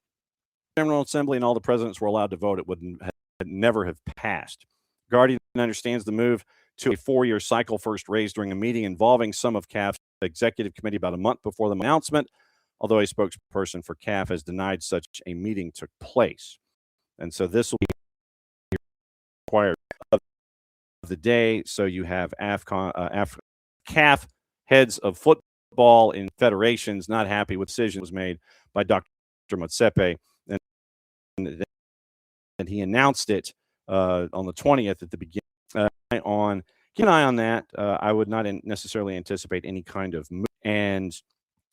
General Assembly and all the presidents were allowed to vote. It would never have passed. Guardian understands the move to a 4-year cycle first raised during a meeting involving some of CAF's executive committee about a month before the announcement, although a spokesperson for CAF has denied such a meeting took place. And so this will be required of the day. So you have CAF heads of football in federations not happy with the decision was made by Dr. Motsepe, and he announced it on the 20th at the beginning. Keep an eye on that. I would not necessarily anticipate any kind of move, and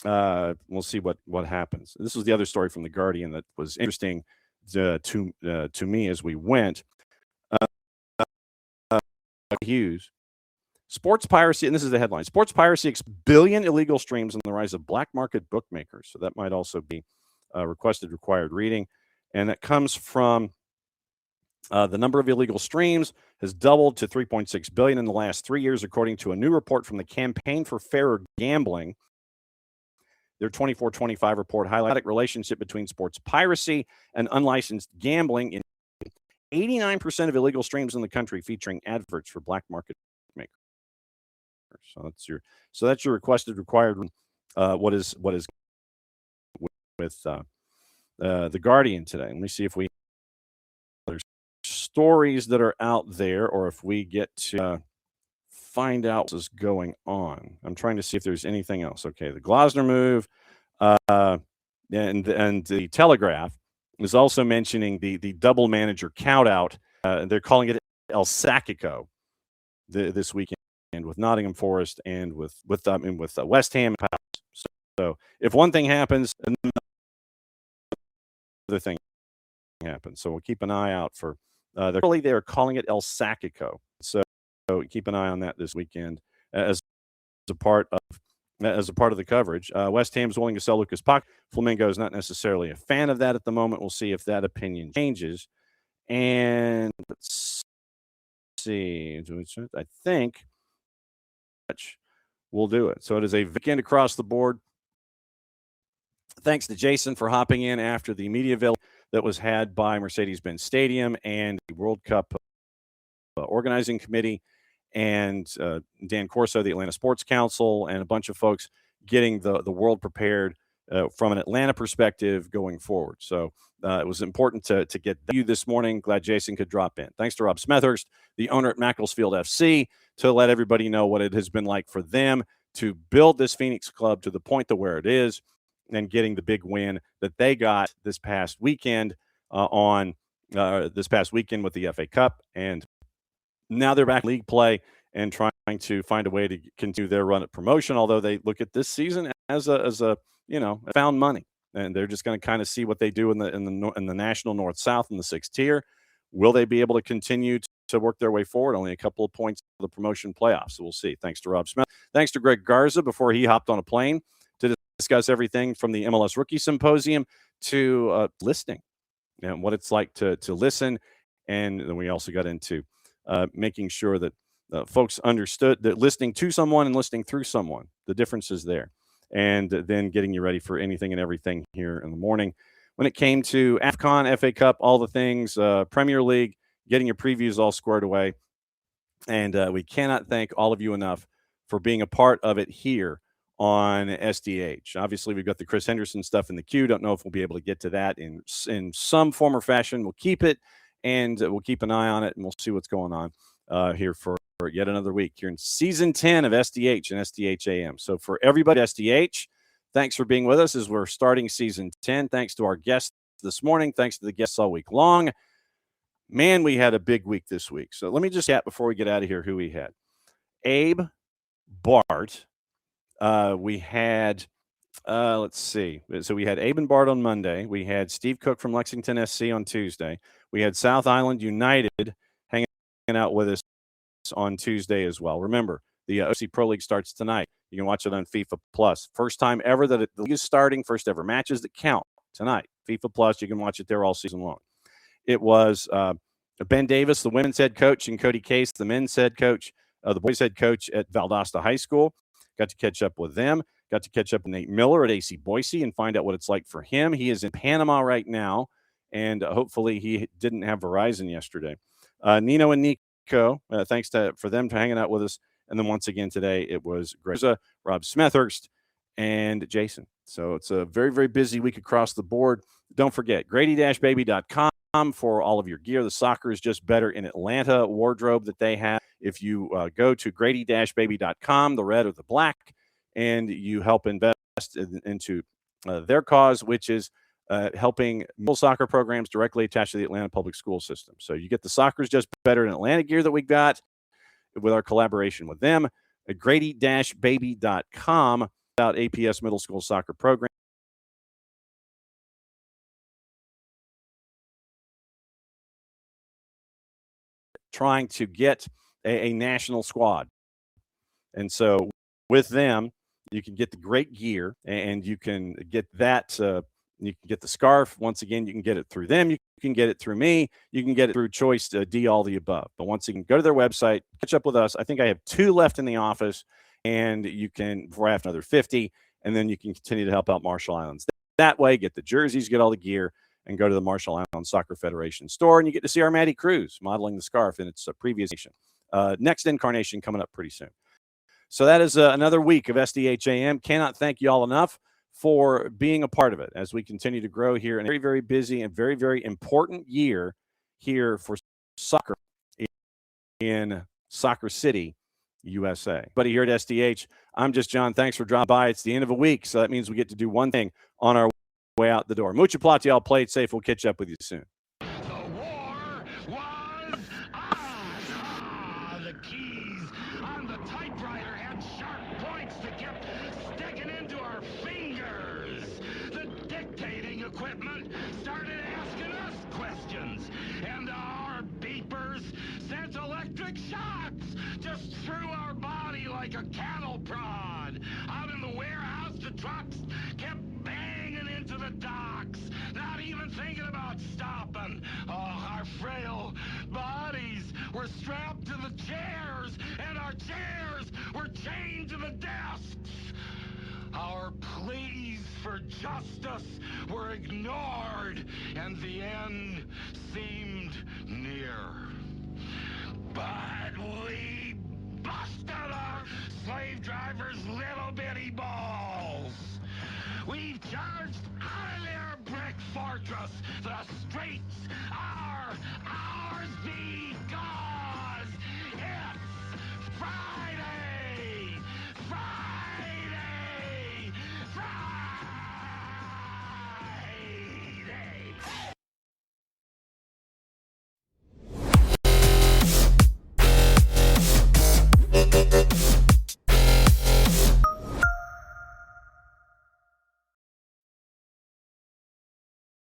we'll see what happens. This was the other story from the Guardian that was interesting to me as we went. Hughes. Sports piracy, and this is the headline, sports piracy billion illegal streams and the rise of black market bookmakers. So that might also be required reading. And that comes from the number of illegal streams has doubled to 3.6 billion in the last 3 years, according to a new report from the Campaign for Fairer Gambling. Their 24-25 report highlighted relationship between sports piracy and unlicensed gambling in 89% of illegal streams in the country featuring adverts for black market makers. So that's your required. What is with the Guardian today? Let me see if there's stories that are out there, or if we get to find out what's going on. I'm trying to see if there's anything else. Okay, the Glasner move, and the Telegraph is also mentioning the double manager count out. They're calling it El Sacico this weekend with Nottingham Forest and with West Ham. So if one thing happens, another thing happens. So we'll keep an eye out for. They're calling it El Sacico. So keep an eye on that this weekend as a part of the coverage. West Ham's willing to sell Lucas Paquetá. Flamengo is not necessarily a fan of that at the moment. We'll see if that opinion changes. And let's see. I think we'll do it. So it is a weekend across the board. Thanks to Jason for hopping in after the media avail that was had by Mercedes-Benz Stadium and the World Cup organizing committee, and Dan Corso, the Atlanta Sports Council, and a bunch of folks getting the world prepared from an Atlanta perspective going forward. So it was important to get you this morning. Glad Jason could drop in. Thanks to Rob Smethurst, the owner at Macclesfield FC, to let everybody know what it has been like for them to build this Phoenix club to the point to where it is, and getting the big win that they got this past weekend with the FA Cup. And now they're back in league play and trying to find a way to continue their run at promotion, although they look at this season as a found money, and they're just going to kind of see what they do in the national north-south in the 6th tier. Will they be able to continue to work their way forward? Only a couple of points for the promotion playoffs, so we'll see. Thanks to Rob Smith. Thanks to Greg Garza before he hopped on a plane to discuss everything from the MLS Rookie Symposium to listening and what it's like to listen. And then we also got into making sure that folks understood that listening to someone and listening through someone, the difference is there. And then getting you ready for anything and everything here in the morning. When it came to AFCON, FA Cup, all the things, Premier League, getting your previews all squared away. And we cannot thank all of you enough for being a part of it here on SDH. Obviously, we've got the Chris Henderson stuff in the queue. Don't know if we'll be able to get to that in some form or fashion. We'll keep it, and we'll keep an eye on it, and we'll see what's going on here for yet another week here in Season 10 of SDH and SDH AM. So for everybody at SDH, thanks for being with us as we're starting Season 10. Thanks to our guests this morning. Thanks to the guests all week long. Man, we had a big week this week. So let me just chat before we get out of here who we had. Abe, Bart. We had, let's see. So we had Abe and Bart on Monday. We had Steve Cook from Lexington SC on Tuesday. We had South Island United hanging out with us on Tuesday as well. Remember, the OFC Pro League starts tonight. You can watch it on FIFA Plus. First time ever that the league is starting. First ever matches that count tonight. FIFA Plus, you can watch it there all season long. It was Ben Davis, the women's head coach, and Cody Case, the men's head coach, the boys' head coach at Valdosta High School. Got to catch up with them. Got to catch up with Nate Miller at AC Boise and find out what it's like for him. He is in Panama right now, and hopefully he didn't have Verizon yesterday. Nino and Nico, thanks for them for hanging out with us. And then once again today, it was Garza, Rob Smethurst, and Jason. So it's a very, very busy week across the board. Don't forget, grady-baby.com for all of your gear. The Soccer is Just Better in Atlanta wardrobe that they have. If you go to grady-baby.com, the red or the black, and you help invest into their cause, which is helping middle soccer programs directly attached to the Atlanta public school system. So you get the Soccer is Just Better in Atlanta gear that we got with our collaboration with them at grady-baby.com about APS middle school soccer program. Trying to get a national squad. And so with them, you can get the great gear and you can get that. You can get the scarf. Once again, you can get it through them. You can get it through me. You can get it through Choice D, all the above. But once again, go to their website, catch up with us. I think I have 2 left in the office, and you can, before I have another 50, and then you can continue to help out Marshall Islands. That way, get the jerseys, get all the gear, and go to the Marshall Islands Soccer Federation store, and you get to see our Maddie Cruz modeling the scarf in its previous next incarnation coming up pretty soon. So that is another week of SDH AM. Cannot thank you all enough for being a part of it as we continue to grow here in a very, very busy and very, very important year here for soccer in Soccer City, USA. Buddy here at SDH, I'm just John. Thanks for dropping by. It's the end of a week, so that means we get to do one thing on our way out the door. Mucha plata, y'all. Play it safe. We'll catch up with you soon. The war was on. The keys on the typewriter had sharp points that kept sticking into our fingers. The dictating equipment started asking us questions, and our beepers sent electric shocks just through our body like a cattle prod. Out in the warehouse, the trucks kept banging into the docks, not even thinking about stopping. Oh, our frail bodies were strapped to the chairs, and our chairs were chained to the desks. Our pleas for justice were ignored, and the end seemed near. But we busted our slave drivers' little bitty balls. We've charged out of their brick fortress. The streets are ours, the